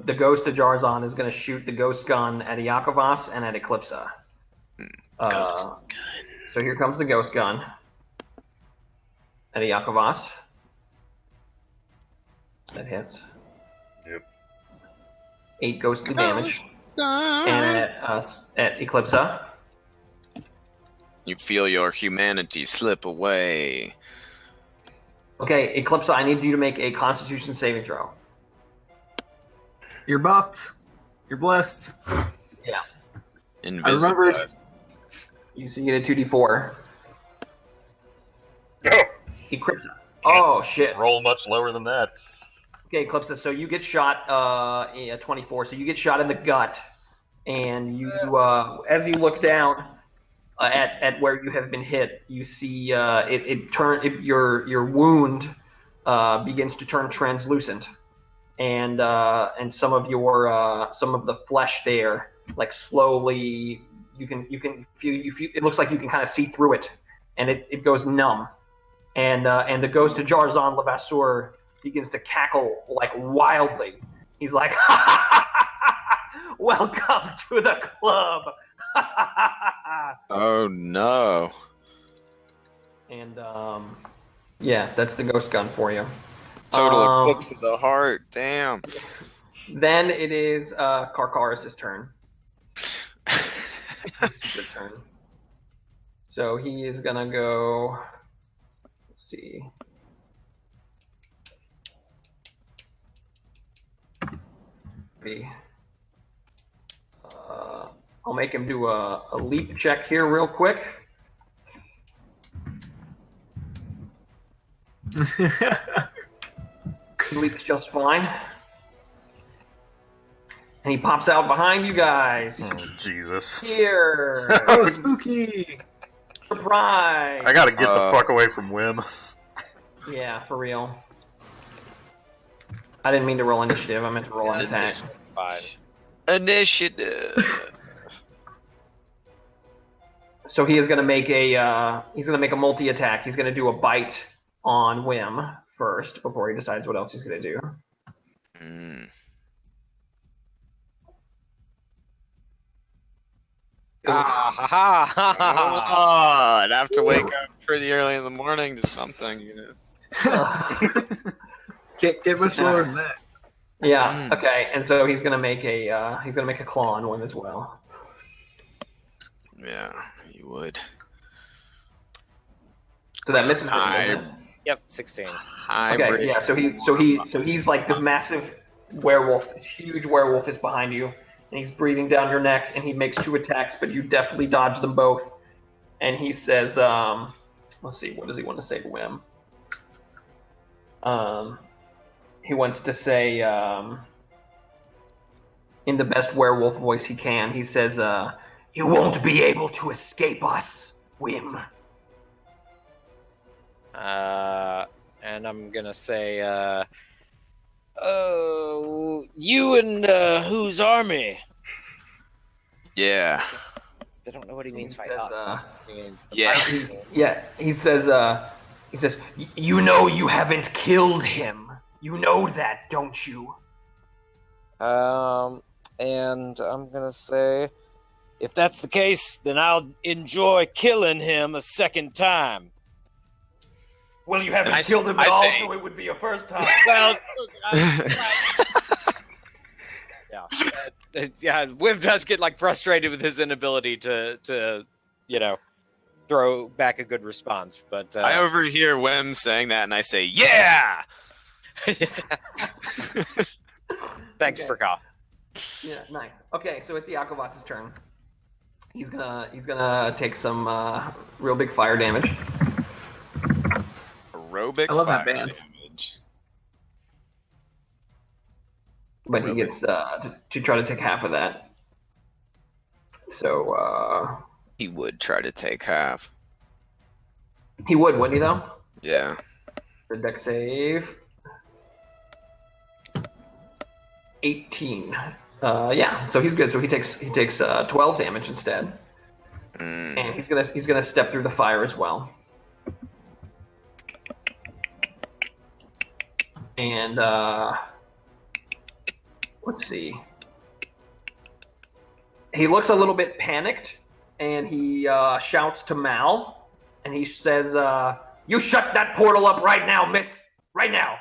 the Ghost of Jarzon is gonna shoot the ghost gun at Iakovas and at Eclipsa. So here comes the ghost gun at Iakovas. That hits. Yep. 8 ghostly damage. And at Eclipsa. You feel your humanity slip away. Okay, Eclipsa, I need you to make a Constitution saving throw. You're buffed. You're blessed. Yeah. Invisible. I remembered. You get a 2d4. No, Eclipsa. Oh shit. roll much lower than that. Okay, Eclipse. So you get shot. 24. So you get shot in the gut, and you, as you look down at where you have been hit, you see your wound begins to turn translucent, and some of the flesh there, like slowly, you can feel. It looks like you can kind of see through it, and it goes numb, and the ghost of Jarzon Levasseur begins to cackle like wildly. He's like, "Welcome to the club." Oh no. And yeah, that's the ghost gun for you. Total eclipse of the heart. Damn. Then it is Karkaris' turn. His turn. So he is gonna go. Let's see. I'll make him do a leap check here real quick. He leaps just fine. And he pops out behind you guys. Oh, Jesus. Here. Oh, spooky! Surprise. I gotta get the fuck away from Wim. Yeah, for real. I didn't mean to roll initiative. I meant to roll an attack. Fine. Initiative. So he is going to make a multi attack. He's going to do a bite on Wim first before he decides what else he's going to do. Mm. Oh, I'd have to wake up pretty early in the morning to something, you know. Can't get much lower than that. Yeah. Okay. And so he's going to make a claw on Wim as well. Yeah, you would. So that misses Wim, doesn't it? Yep, 16. Hybrid. Okay, yeah. So he's like this massive werewolf, this huge werewolf is behind you, and he's breathing down your neck, and he makes 2 attacks, but you definitely dodge them both. And he says, let's see, what does he want to say to Wim? He wants to say, in the best werewolf voice he can, he says, "You won't be able to escape us, Wim." And I'm gonna say, "Oh, you and whose army?" Yeah. I don't know what he means by says, us. He means the Yeah. fighting. Yeah, he says, "You know you haven't killed him. You know that, don't you?" And I'm gonna say, if that's the case, then I'll enjoy killing him a second time. Well, you haven't I killed him I at all, say- so it would be a first time. Well, yeah, Wim does get like frustrated with his inability to throw back a good response. But I overhear Wem saying that, and I say, "Yeah." thanks for call. Yeah, nice. Okay, so it's Yakovas's turn. He's gonna take some real big fire damage. Aerobic I love that fire band. damage. But he gets to try to take half of that. So He would try to take half. he would, wouldn't he? Though Yeah. the deck save 18. Yeah, so he's good. So he takes 12 damage instead, Mm. and he's gonna step through the fire as well. And let's see. He looks a little bit panicked, and he shouts to Mal, and he says, "You shut that portal up right now, miss! Right now!"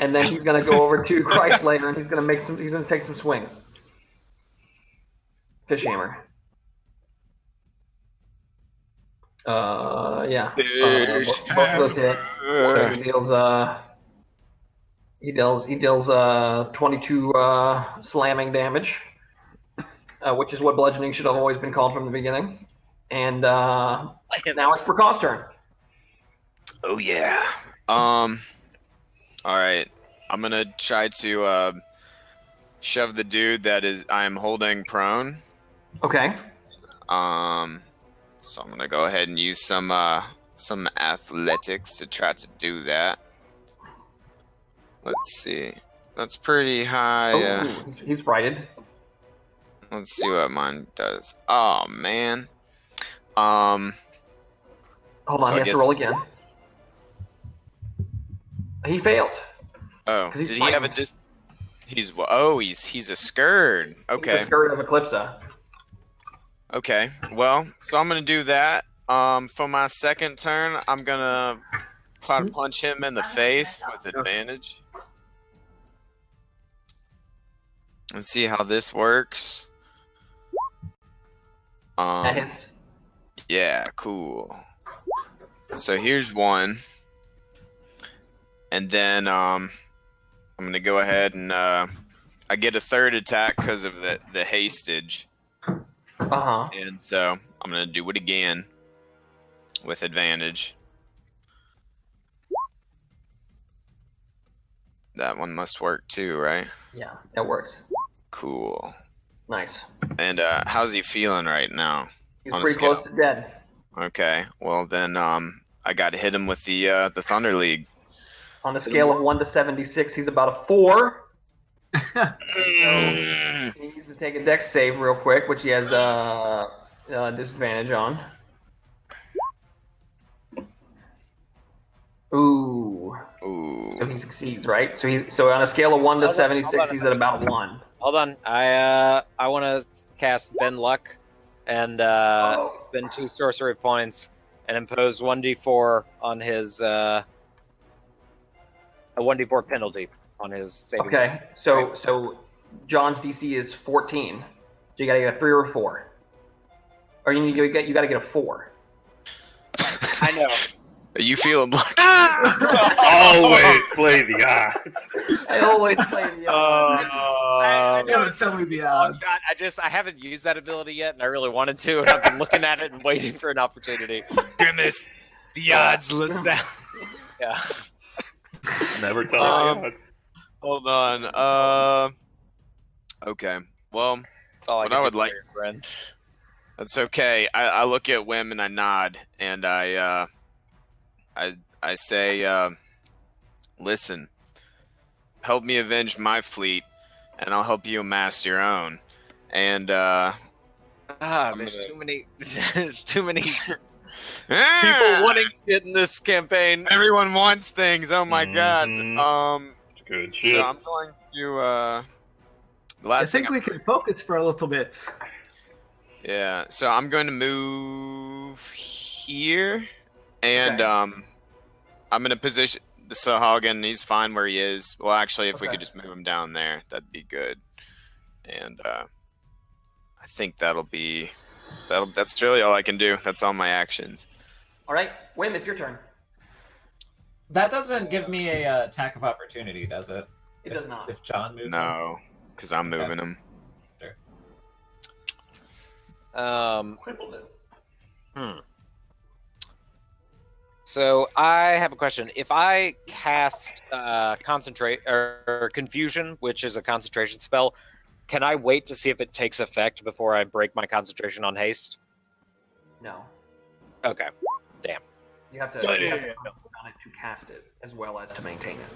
And then he's gonna go over to Chrysler, and he's gonna take some swings. Fish hammer. Yeah. Both of those hit. So he deals 22 slamming damage, which is what bludgeoning should have always been called from the beginning. And now it's Prakash's turn. Oh yeah. All right, I'm gonna try to shove the dude that I am holding prone. Okay. So I'm gonna go ahead and use some athletics to try to do that. Let's see. That's pretty high. Oh, he's righted. Let's see what mine does. Oh man. Hold on, So he I has guess- to roll again. He fails. Oh, 'Cause he's did he have frightened. it just? He's a scourge. He's Okay. the skirt of Eclipsa. Okay. Well, so I'm gonna do that. For my second turn, I'm gonna punch him in the face with advantage. Let's see how this works. That hits. Yeah, cool. So here's one. And then I'm gonna go ahead and I get a third attack because of the hastage. Uh-huh. And so I'm gonna do it again with advantage. That one must work too, right? Yeah, that works. Cool. Nice. And how's he feeling right now? He's On a pretty scale. close to dead. Okay. Well then I gotta hit him with the Thunder League. On a scale of 1 to 76, he's about a 4. Mm. He needs to take a dex save real quick, which he has disadvantage on. Ooh. Ooh. So he succeeds, right? So on a scale of 1 to 76, he's at about 1. Hold on. I want to cast Ben Luck and spend 2 sorcery points and impose 1d4 on his a 1d4 penalty on his saving. Okay. So John's DC is 14. So you gotta get a 3 or a 4. Or you gotta get a 4. I know. Are you feeling like Always play the odds. I always play the I know. Don't tell me the odds. God, I haven't used that ability yet, and I really wanted to, and I've been looking at it and waiting for an opportunity. goodness? The odds list down. Yeah. Never tell the odds. Hold on. Okay. Well, That's all I What can I do would for like- your friend. that's okay. I look at Wim and I nod and I say, listen, help me avenge my fleet, and I'll help you amass your own. And There's gonna- too many. There's too many people people wanting shit in this campaign. Everyone wants things. Oh my Mhm. god. It's good shit. So I'm going to the I last think thing we can focus for a little bit. Yeah, so I'm going to move here, and Okay. I'm gonna position the Sahagin. He's fine where he is. Well, actually, if we Okay. could just move him down there, that'd be good. And I think that's really all I can do. That's all my actions. All right, Wim, it's your turn. That doesn't give me a attack of opportunity, does it? It does not. If John moves. No, because I'm Okay. moving him. Crippled it. So I have a question. If I cast concentrate or confusion, which is a concentration spell, can I wait to see if it takes effect before I break my concentration on haste? No. Okay. You have to, Yeah, you yeah, have to yeah. concentrate on it to cast it, as well as to maintain it.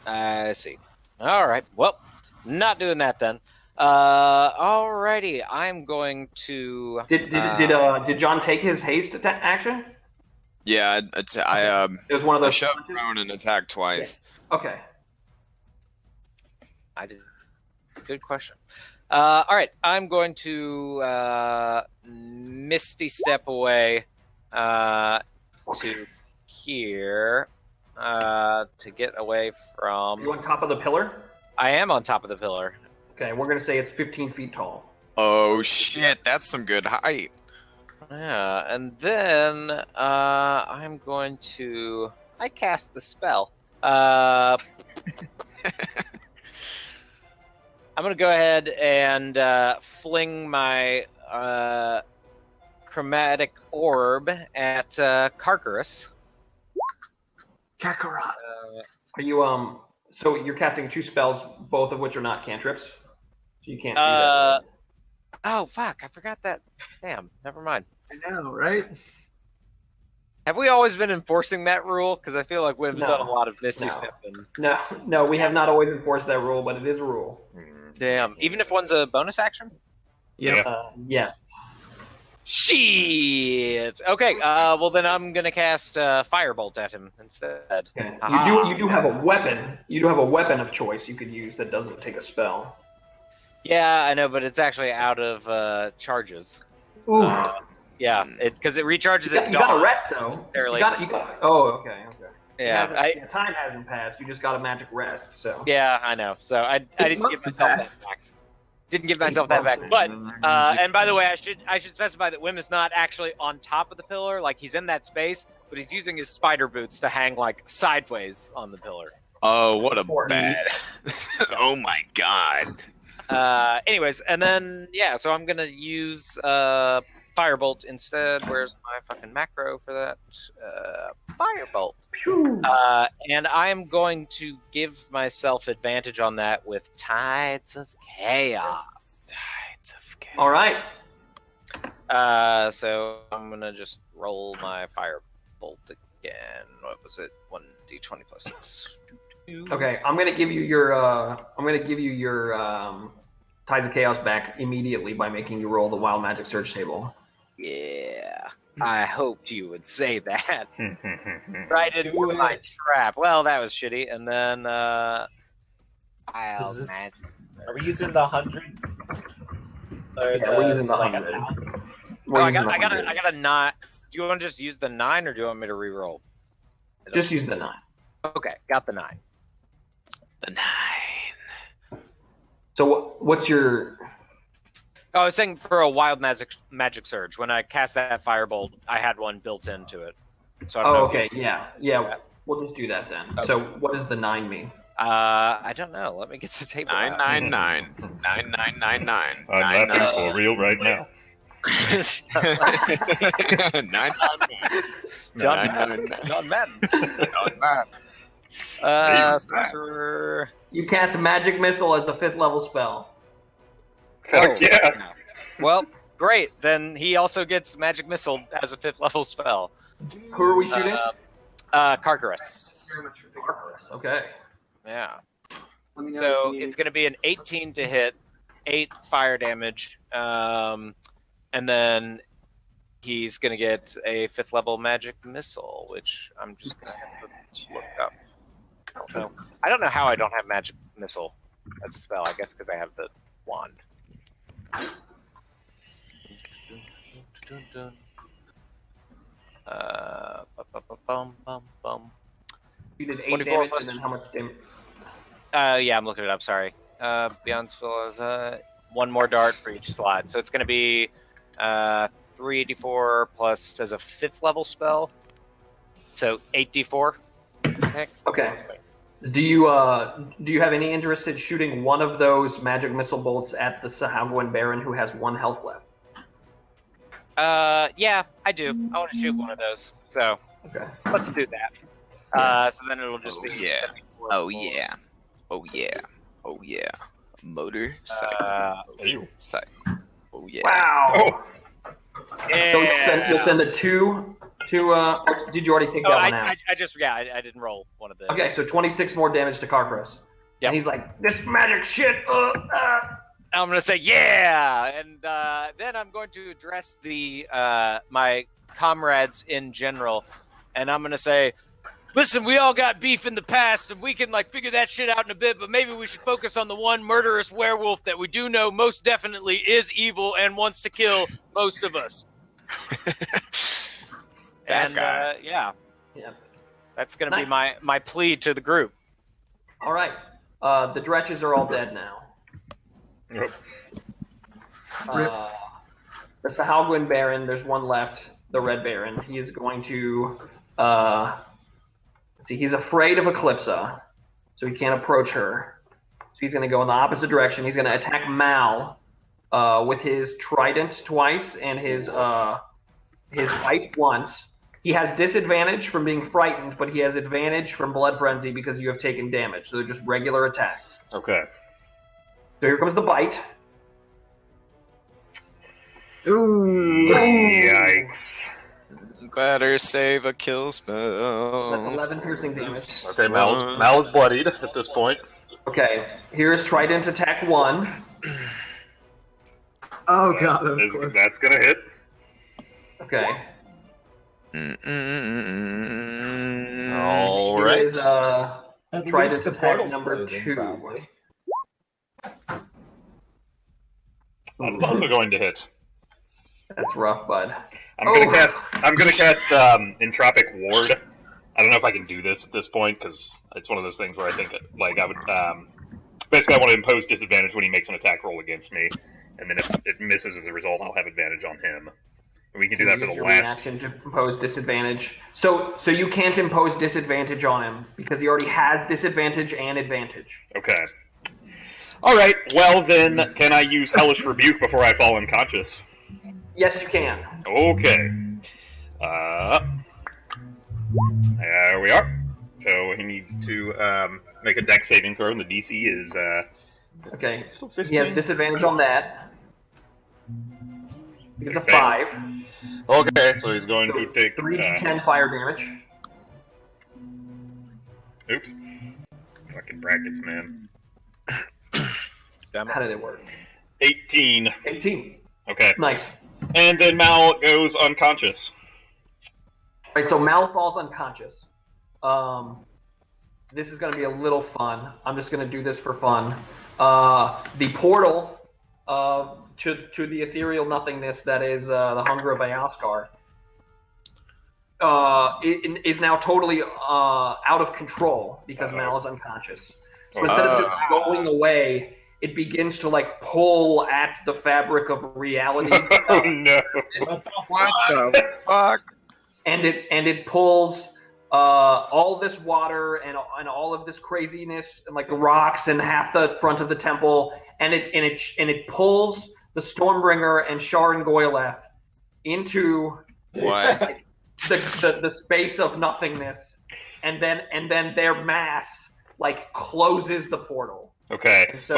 I see. All right. Well, not doing that then. Alrighty. I'm going to. Did John take his haste action? Yeah, I It was one of I those. shoved punches? prone and attacked twice. Okay. I did. Good question. All right. I'm going to misty step away to here to get away Are from. you on top of the pillar? I am on top of the pillar. Okay, we're gonna say it's 15 feet tall. Oh shit, that's some good height. Yeah, and then I'm going to. I cast the spell. I'm going to go ahead and fling my chromatic orb at Karkaros. Kakarot. Are you So you're casting 2 spells, both of which are not cantrips, so you can't do that. Oh fuck! I forgot that. Damn. Never mind. I know, right? Have we always been enforcing that rule? Because I feel like we've No. done a lot of Misty No. stepping. No, we have not always enforced that rule, but it is a rule. Damn. Even if one's a bonus action? Yep. Yes. Shit. Okay. Well, then I'm gonna cast Firebolt at him instead. Okay. Aha. You do have a weapon. You do have a weapon of choice you could use that doesn't take a spell. Yeah, I know, but it's actually out of charges. Ooh. Yeah, because it recharges You at got dawn. to rest though. Necessarily. You got. Oh, okay. Yeah, time hasn't passed. You just got a magic rest. So. Yeah, I know. So I didn't give myself that back. Didn't give myself that back. But and by the way, I should specify that Wim is not actually on top of the pillar. Like he's in that space, but he's using his spider boots to hang like sideways on the pillar. Oh, what a bad! Oh my god. Anyways, and then yeah, so I'm gonna use Firebolt instead. Where's my fucking macro for that? Firebolt. And I'm going to give myself advantage on that with Tides of Chaos. Tides of chaos. All right. So I'm gonna just roll my Firebolt again. What was it? 1d20 plus 6. Okay, I'm gonna give you your Tides of Chaos back immediately by making you roll the Wild Magic Search table. Yeah, I hoped you would say that. Right into my trap. Well, that was shitty. And then Wild Magic. Are we using the 100? Yeah, we're using the 100. Oh, I got a 9. Do you want to just use the 9, or do you want me to re-roll? Just use the 9. Okay, got the 9. The 9. So what's your? Oh, I was saying for a wild magic surge. When I cast that firebolt, I had one built into it. So I don't know Okay, yeah. We'll just do that then. Okay. So what does the 9 mean? I don't know. Let me get the table. 999 9999. I'm laughing for real right now. 999. John Madden. Sorcerer. You cast Magic Missile as a 5th level spell. Fuck yeah. Well, great. Then he also gets Magic Missile as a 5th level spell. Who are we shooting? Karkaros. Okay. Yeah. So it's going to be an 18 to hit, 8 fire damage, and then he's going to get a 5th level magic missile, which I'm just going to have to look up. I don't know how I don't have magic missile as a spell. I guess because I have the wand. You did 8 24 damage, plus- and then how much damage? Yeah, I'm looking it up. Sorry. Beyond spell is 1 more dart for each slot, so it's going to be 3d4 plus as a 5th level spell, so 8d4. Okay. Do you have any interest in shooting one of those magic missile bolts at the Sahuagin Baron who has 1 health left? Yeah, I do. I want to shoot one of those, so Okay. let's do that. So then it'll just be yeah. 74 Oh full. yeah. Oh yeah. Oh yeah. Motor cycle. Ew. Cycle. Oh yeah. Wow. Oh, Yeah. So you'll send the two. Or did you already take that one out? I just I didn't roll one of the. Okay, so 26 more damage to Karkaros. Yep. And he's like, this magic shit. I'm gonna say yeah, and then I'm going to address the my comrades in general, and I'm gonna say, listen, we all got beef in the past, and we can like figure that shit out in a bit, but maybe we should focus on the one murderous werewolf that we do know most definitely is evil and wants to kill most of us. That guy. Yeah, that's gonna be Nice. my plea to the group. All right. The Dretches are all dead now. Yep. The Sahuagin Baron, there's one left, the Red Baron. He is going to, let's see, he's afraid of Eclipsa, so he can't approach her. So he's going to go in the opposite direction. He's going to attack Mal with his trident twice and his bite once. He has disadvantage from being frightened, but he has advantage from Blood Frenzy because you have taken damage. So they're just regular attacks. Okay. So here comes the bite. Ooh. Yikes. Better save a kill That's spell. 11 piercing damage. Okay, Mal is bloodied at this point. Okay, here's Trident attack 1. Oh god, that was close. That's gonna hit. Okay. All Here right. is At Trident least the attack portal's number closing, 2. probably. That's also going to hit. That's rough, bud. I'm gonna Oh. cast Entropic Ward. I don't know if I can do this at this point because it's one of those things where I think like I would basically I want to impose disadvantage when he makes an attack roll against me, and then if it misses as a result, I'll have advantage on him. And we can do that for Use the your last. reaction to impose disadvantage. So you can't impose disadvantage on him because he already has disadvantage and advantage. Okay. All right. Well then, can I use Hellish Rebuke before I fall unconscious? Yes, you can. Okay. There we are. So he needs to make a Dex saving throw, and the DC is Okay. still 15. He has disadvantage on that. It's a Okay. 5. Okay, so he's going to take 3d10 fire damage. Oops. Fucking brackets, man. Damn it. How did it work? 18. 18. Okay. Nice. And then Mal goes unconscious. Right, so Mal falls unconscious. This is going to be a little fun. I'm just going to do this for fun. The portal to the ethereal nothingness that is the hunger of Ayaskar is now totally out of control because Mal is unconscious. So instead of just going away, it begins to like pull at the fabric of reality. Oh no. What the fuck? And it pulls all this water and all of this craziness and like the rocks and half the front of the temple, and it pulls the Stormbringer and Sharon Goyleth into What? the space of nothingness, and then their mass like closes the portal. Okay. And so-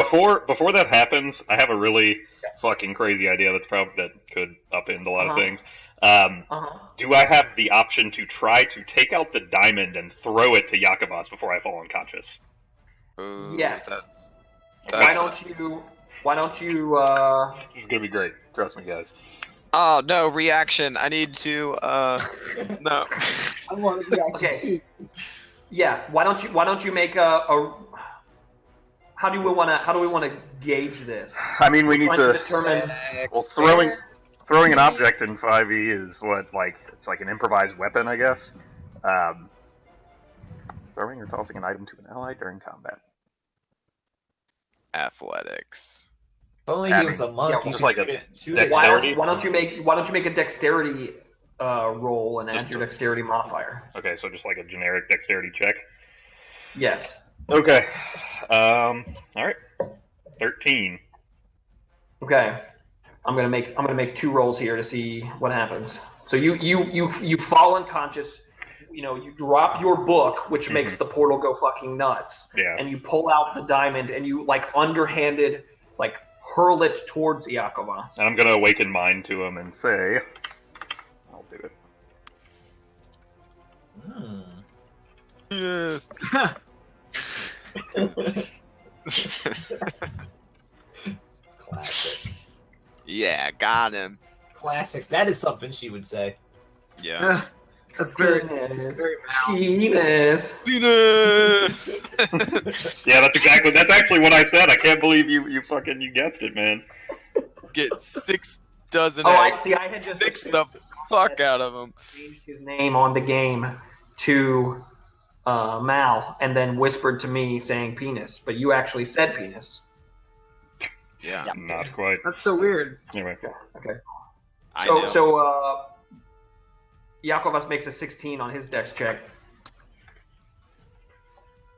Before that happens, I have a really fucking crazy idea that could upend a lot of things. Do I have the option to try to take out the diamond and throw it to Yakavas before I fall unconscious? Ooh, Yes. that's Why don't you? This is gonna be great. Trust me, guys. Oh no, reaction. I need to no. I want to be Okay. Yeah. Why don't you make a how do we want to gauge this? I mean, we need Trying to. determine. Well, throwing an object in 5e is what, like, it's like an improvised weapon, I guess. Throwing or tossing an item to an ally during combat. Athletics. If only he was a monk, Yeah, you just could like shoot a it- shoot it. dexterity. Why don't you make a dexterity roll and add your dexterity modifier? Okay, so just like a generic dexterity check. Yes. Okay. Alright. 13. Okay. I'm gonna make 2 rolls here to see what happens. So you fall unconscious. You know, you drop your book, which makes the portal go fucking nuts. Yeah. And you pull out the diamond and you like underhanded like hurl it towards Iakova. And I'm gonna awaken mind to him and say, I'll do it. Yes. Classic. Yeah, got him. Classic. That is something she would say. Yeah. That's very, Penis. very Mal. Penis. Penis. Yeah, that's actually what I said. I can't believe you guessed it, man. Get 6 dozen Oh, eggs. I had just Fix the fuck out of him. changed his name on the game to Mal, and then whispered to me saying penis, but you actually said penis. Yeah. Not quite. That's so weird. Anyway. Okay. I So know. Yakovas makes a 16 on his dex check.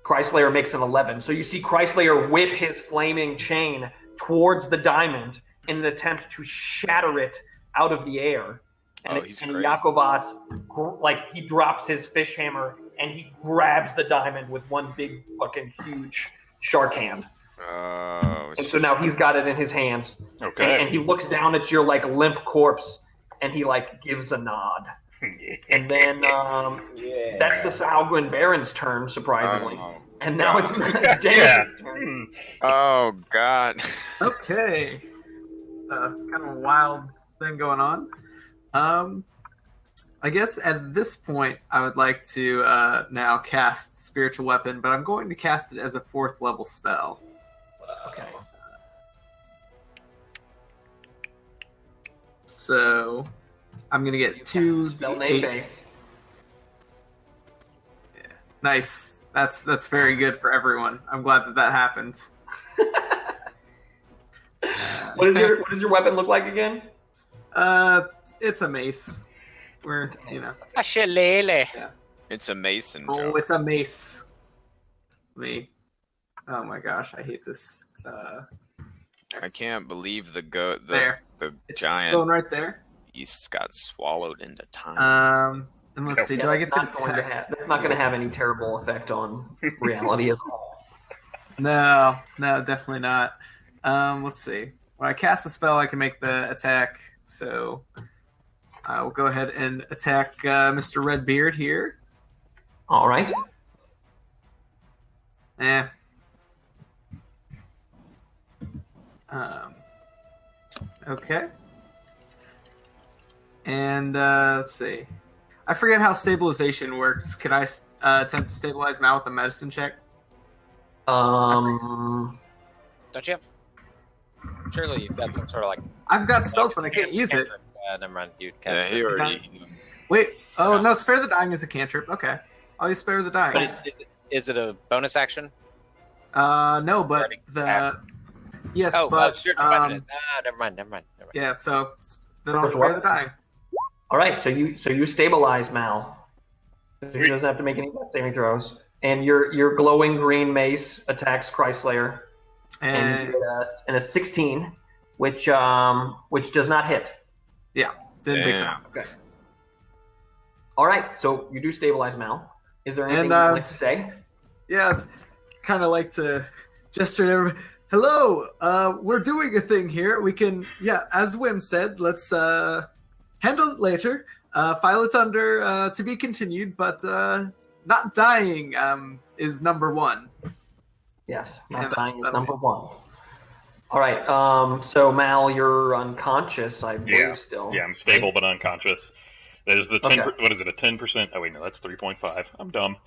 Chrysler makes an 11. So you see Chrysler whip his flaming chain towards the diamond in an attempt to shatter it out of the air. And, he's and crazy. Yakovas, like, he drops his fish hammer and he grabs the diamond with one big fucking huge shark hand. Oh, And so now he's got it in his hands. Okay. And he looks down at your like limp corpse and he like gives a nod. And then Yeah. that's the Sahuagin Baron's turn, surprisingly. Oh, And now it's Yeah. Jameson's turn. oh God. Okay. Kind of a wild thing going on. I guess at this point, I would like to now cast Spiritual Weapon, but I'm going to cast it as a 4th level spell. Okay. So I'm going to get 2 Spell name D8. base. Nice. That's very good for everyone. I'm glad that happened. What does your weapon look like again? It's a mace. We're, A shillelagh. It's a mason. Oh, Joe. it's a mace. Me. Oh my gosh, I hate this. I can't believe the There. the It's giant going right there. beast got swallowed into time. And let's see. Yeah, do I get to that's not going to have any terrible effect on reality at all. No, definitely not. Let's see. When I cast a spell, I can make the attack. So I will go ahead and attack Mr. Redbeard here. All right. Okay. And let's see. I forget how stabilization works. Can I attempt to stabilize Mal with a medicine check? Um, Don't you have? Surely you've got some sort of like. I've got spells, but I can't use it. Never mind, you Yeah, cast. he already. Wait. Oh, no. Spare the Dying is a cantrip. Okay. I'll use Spare the But Dying. is it a bonus action? No, but Already the... have- Yes, Oh, but... you're never mind. yeah, so then I'll Spare the Dying. all right. So you stabilize Mal. So he doesn't have to make any death saving throws. And your glowing green mace attacks Chrysler. And And you get a 16, which does not hit. yeah, didn't think so. Damn. Okay. All right, so you do stabilize Mal. Is there anything And, you'd like to say? Yeah, kind of like to gesture to everybody. Hello, we're doing a thing here. We can, as Wim said, let's handle it later. File it under to be continued, but not dying is number 1. Yes, Yeah, not dying is that'll number 1. All right, so Mal, you're unconscious, I believe, Yeah. still. Yeah, I'm stable but unconscious. There's the 10. Okay. What is it? A 10%? Oh wait, no, that's 3.5. I'm dumb.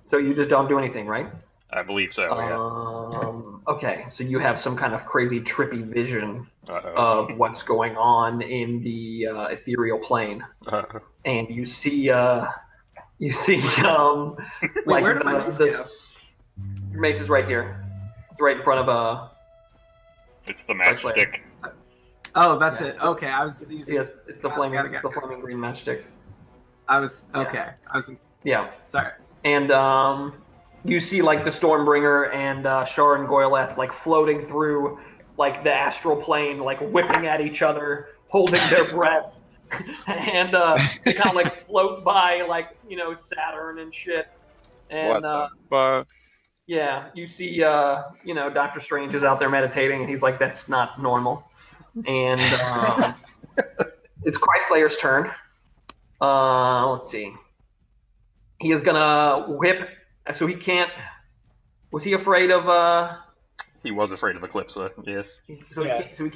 So you just don't do anything, right? I believe so. Yeah. Okay, so you have some kind of crazy trippy vision Uh-oh. of what's going on in the ethereal plane, Uh-oh. and you see like where did my mace go? Your mace is right here. It's right in front of It's the Right way. matchstick. Oh, that's Yeah. it. Okay, I was using. yes, it's the flaming Got it. it's the flaming green matchstick. I was Yeah. okay. I was Yeah. sorry. And you see like the Stormbringer and Shar and Goyleth like floating through like the astral plane, like whipping at each other, holding their breath, and they kind of like float by like Saturn and shit. And What the fuck? yeah, you see Doctor Strange is out there meditating, and he's like, "That's not normal." And it's Chryslayer's turn. Let's see. He is gonna whip. So he can't. Was he afraid of? He was afraid of Eclipsa. Yes. He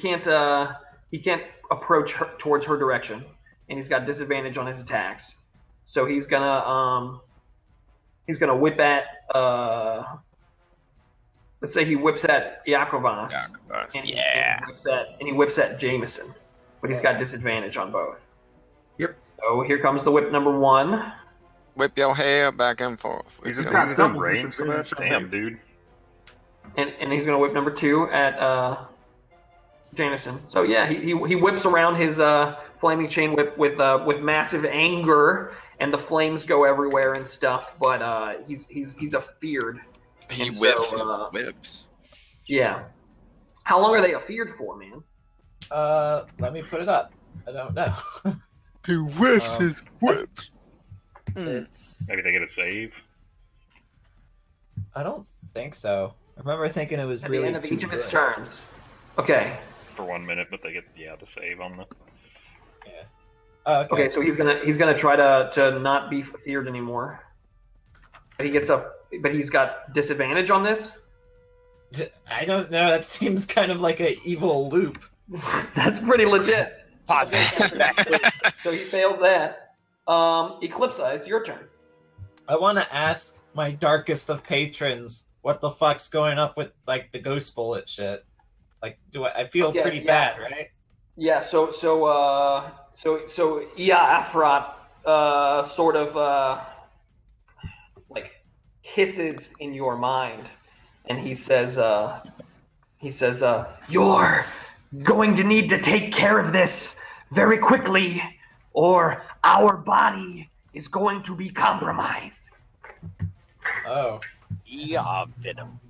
can't approach her towards her direction, and he's got disadvantage on his attacks. So he's gonna whip at. Let's say he whips at Yakovas. And he whips at Jameson, but he's got disadvantage on both. Yep. So here comes the whip number 1. Whip your hair back and forth. He's He's in got double range for that. disadvantage on Damn, him. dude. And he's gonna whip number 2 at Jameson. So yeah, he whips around his flaming chain whip with massive anger, and the flames go everywhere and stuff. But he's afeared. He And whips so, and whips. Yeah. How long are they afeared for, man? Let me put it up. I don't know. He whips his whips. It's. Maybe they get a save. I don't think so. I remember thinking it was At really the end of too each of its good. turns. Okay. For 1 minute, but they get the save on the. Yeah. Oh, okay. Okay, so he's gonna try to not be feared anymore. But he's got disadvantage on this. I don't know. That seems kind of like an evil loop. That's pretty legit. Positive. So he failed that. Eclipsa, it's your turn. I want to ask my darkest of patrons what the fuck's going up with like the ghost bullet shit. Like, I feel Okay, pretty yeah. bad, right? Yeah. So Afrat sort of like hisses in your mind, and he says, "You're going to need to take care of this very quickly, or our body is going to be compromised." Oh, Yeah, venom.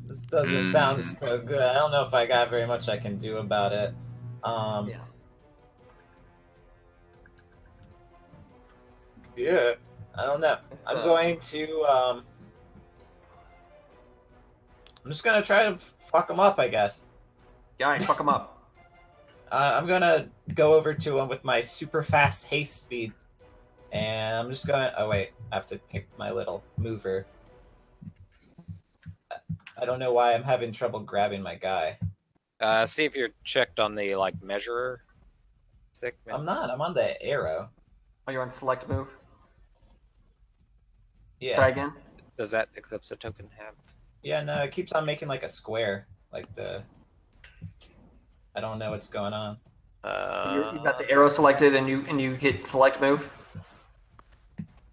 this doesn't sound so good. I don't know if I got very much I can do about it. Yeah. Yeah, I don't know. I'm going to. I'm just gonna try to fuck him up, I guess. Yeah, fuck him up. I'm gonna go over to him with my super fast haste speed, and I'm just gonna. Oh wait, I have to pick my little mover. I don't know why I'm having trouble grabbing my guy. See if you're checked on the like measurer. I'm not. I'm on the arrow. Are you on select move? Yeah. Try again. Does that Eclipsa token have? Yeah. No, it keeps on making like a square, like the. I don't know what's going on. You've got the arrow selected, and you hit select move.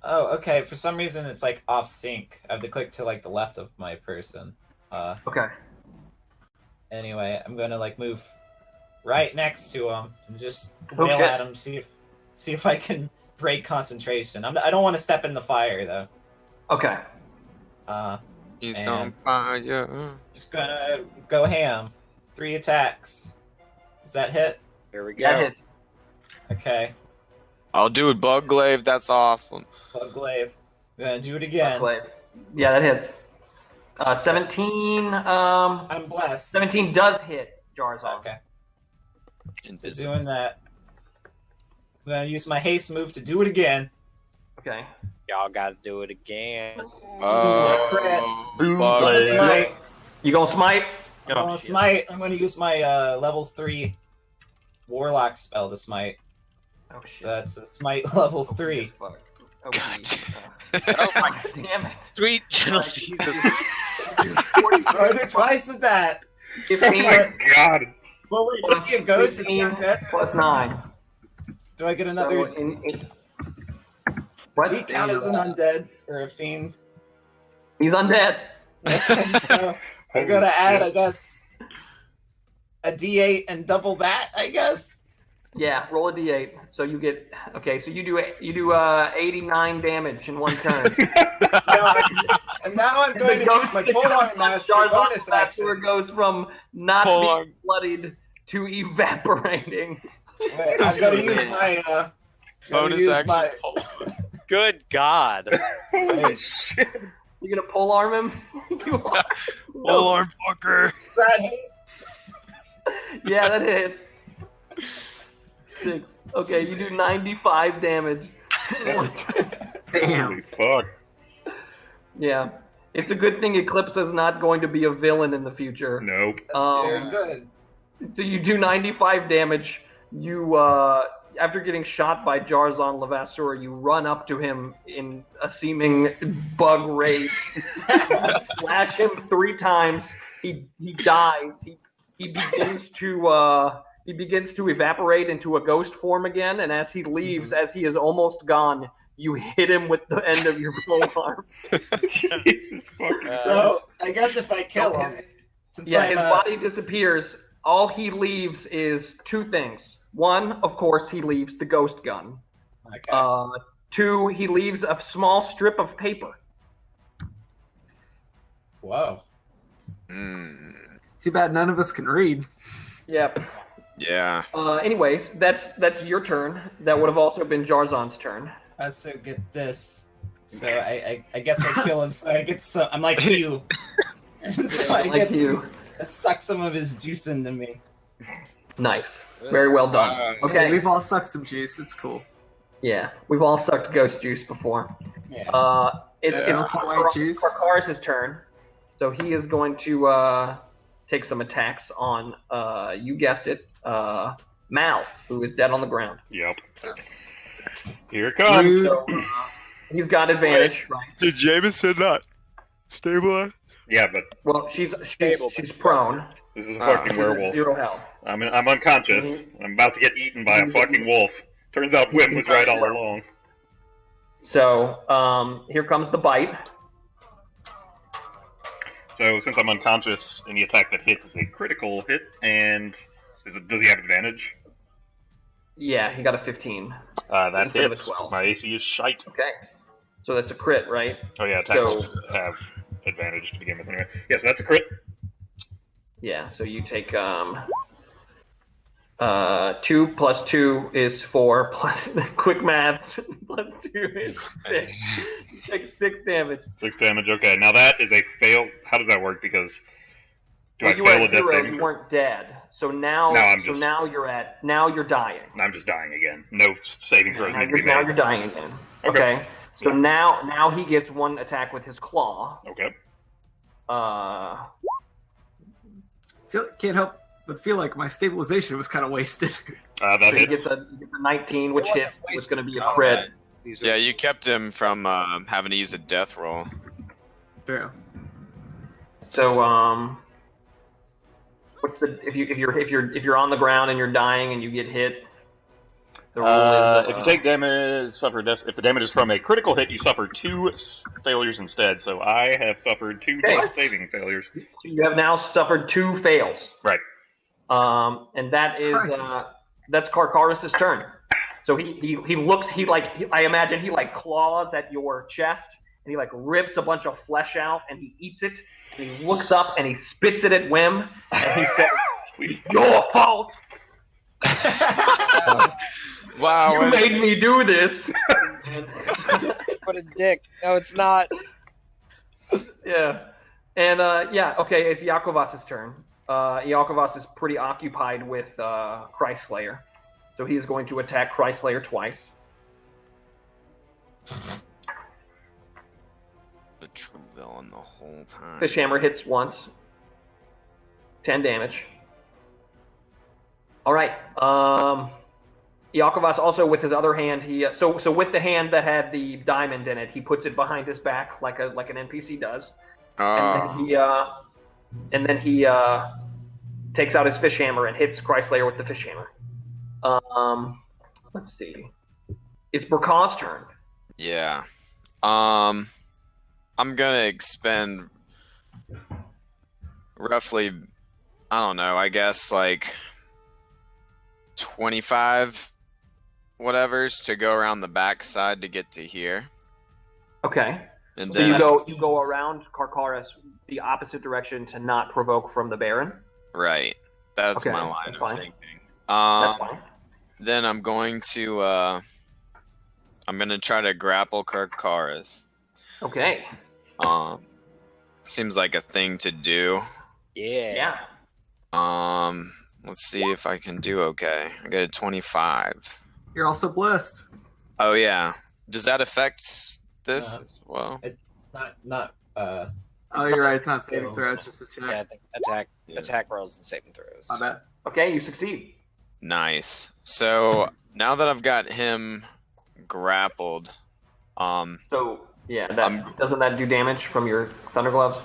Oh, okay. For some reason, it's like off sync. I have to click to like the left of my person. Okay. Anyway, I'm gonna like move right next to him and just Oh, wail shit. at him. See if I can break concentration. I don't want to step in the fire though. Okay. He's And- on fire. Just gonna go ham. 3 attacks. Does that hit? Here we go. That hit. Okay. I'll do it, Bug Glaive. That's awesome. Bug glaive. I'm gonna do it again. Yeah, that hits. 17. I'm blessed. 17 does hit Jarzon. Okay. So Invisible. doing that. I'm gonna use my haste move to do it again. Okay. Y'all gotta do it again. Oh, I'm Bug gonna Glaive. smite. You gonna smite? I'm gonna smite. I'm gonna use my level 3 warlock spell to smite. Oh shit. That's a smite level 3. Fuck. Oh, God. geez. Oh my Damn it. sweet gentle Jesus. So I do twice of that. 15 Oh my god! Well, wait, don't be a ghost. Is he 15 undead? plus 9. Do I get another? So in, Does he count as an undead or a fiend? He's undead. So I'm gonna add, I guess, a D8 and double that. I guess. Yeah, roll a d8. So you get okay. So you do 89 damage in one turn. And now I'm going to use my polearm master bonus action. goes from not Polearm. being bloodied to evaporating. Wait, I'm gonna use my Bonus action. Good God. Holy shit! You're gonna polearm him? You are. Full arm fucker. Yeah, that hits. 6. Okay, you do 95 damage. Damn. Holy fuck! Yeah. It's a good thing Eclipse is not going to be a villain in the future. Nope. That's very good. So you do 95 damage. You, after getting shot by Jarzon Levasseur, you run up to him in a seeming bug rage. Slash him 3 times. He dies. He begins to evaporate into a ghost form again, and as he leaves, as he is almost gone, you hit him with the end of your polearm. Jesus fucking. So I guess if I kill him, since Yeah, I'm, his body disappears. All he leaves is 2 things. 1, of course, he leaves the ghost gun. okay. 2, he leaves a small strip of paper. Whoa. Mm. Too bad none of us can read. Yep. Yeah. Anyways, that's your turn. That would have also been Jarzon's turn. So get this. So I guess I kill him. So I get some. I'm like you. So I Like get you. suck some of his juice into me. Nice. Very well done. Hey, Okay. we've all sucked some juice. It's cool. Yeah, we've all sucked ghost juice before. Yeah. It's White juice. Karkaris' turn, so he is going to take some attacks on, you guessed it, Mal, who is dead on the ground. Yep. Here it comes. Rude. So he's got advantage, right? Did Jameson not stabilize? Yeah, but Well, she's Stable, but she's she's prone. this is a fucking She's at werewolf. 0 health. I'm unconscious. I'm about to get eaten by a fucking wolf. Turns out Wim was right all along. So here comes the bite. So since I'm unconscious, any attack that hits is a critical hit, and does he have advantage? Yeah, he got a 15. That Instead of a hits. 12. My AC is shite. Okay, so that's a crit, right? Oh yeah, attacks So- have advantage to begin with. Anyway, yeah, so that's a crit. Yeah, so you take 2 plus 2 is 4 plus quick maths plus 2 is 6. You take 6 damage. 6 damage. Okay, now that is a fail. How does that work? Because do Well, I you were fail a at death 0, saving you throw? weren't dead. So now No, I'm just- now you're dying. I'm just dying again. No saving throws Now need to be you're, now made. you're dying again. Okay. Okay. So now he gets one attack with his claw. Okay. Can't help but feel like my stabilization was kind of wasted. That So he hits. gets a 19, which It wasn't hits. It's wasted. going to be a Oh, crit. man. These are- Yeah, you kept him from having to use a death roll. True. So what's the if you're on the ground and you're dying and you get hit? The rule is, If you take damage, if the damage is from a critical hit, you suffer 2 failures instead. So I have suffered 2 Okay. death saving failures. you have now suffered 2 fails. Right. And that is Christ. that's Karkaris' turn. So he looks I imagine he claws at your chest and he rips a bunch of flesh out and he eats it and he looks up and he spits it at Wim and he says, "Your fault. Wow. You made me do this." What a dick. No, it's not. Yeah. And okay, it's Yakovas' turn. Yakovas is pretty occupied with Christslayer. So he is going to attack Christslayer twice. The true villain the whole time. Fishhammer hits once. 10 damage. All right. Yakovas also with his other hand, he so with the hand that had the diamond in it, he puts it behind his back like an NPC does. And then he takes out his fish hammer and hits Christslayer with the fish hammer. Let's see. It's Burkaw's turn. Yeah. I'm gonna expend roughly, I don't know, I guess 25 whatevers to go around the backside to get to here. Okay. And So then you go around Karkaris the opposite direction to not provoke from the Baron. right. That's Okay, my line that's of fine. thinking. That's fine. Then I'm going to try to grapple Karkaris. Okay. Seems like a thing to do. Yeah. Yeah. Let's see if I can do okay. I got a 25. You're also blessed. Oh yeah. Does that affect this as well? Not. Oh, you're right. It's not saving throw. It's just a check. Yeah, I think attack rolls and saving throws. My bad. Okay, you succeed. Nice. So now that I've got him grappled, So yeah, I'm- doesn't that do damage from your thunder gloves?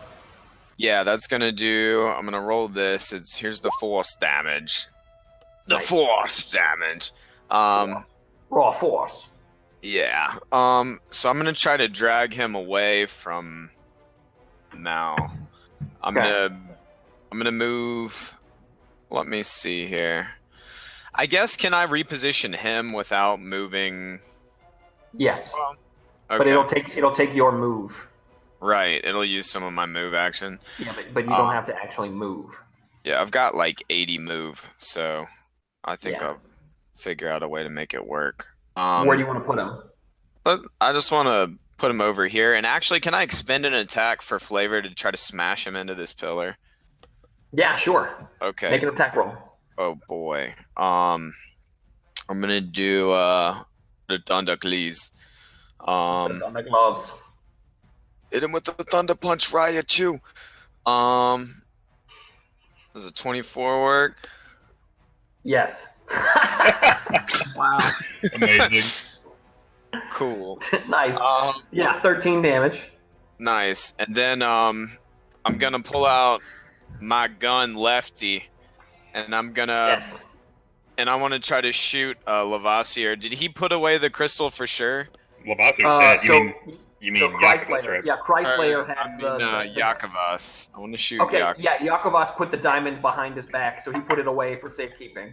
yeah, that's gonna do. I'm gonna roll this. Here's the force damage. The Nice. force damage. Raw force. Yeah. So I'm gonna try to drag him away from Mal. I'm Okay. gonna move. Let me see here. I guess can I reposition him without moving? Yes, Okay. but it'll take your move. Right. It'll use some of my move action. Yeah, but you don't have to actually move. Yeah, I've got 80 move, so I think Yeah. I'll figure out a way to make it work. Where do you want to put him? But I just want to put him over here. And actually, can I expend an attack for flavor to try to smash him into this pillar? Yeah, sure. Okay. Make an attack roll. Oh boy. I'm gonna do the Thundercleese. On the gloves. Hit him with the Thunder Punch right at you. Does a 24 work? Yes. Wow. Amazing. Cool. Nice. Yeah, 13 damage. Nice. And then I'm gonna pull out my gun lefty, and I'm gonna Yes. and I want to try to shoot Lavassier. Did he put away the crystal for sure? Lavassier's dead. You mean so Yakovas, Chrysler, right? yeah, Chrysler I has mean, the Yakovas. I want to shoot Okay, Yakovas. yeah, Yakovas put the diamond behind his back, so he put it away for safekeeping.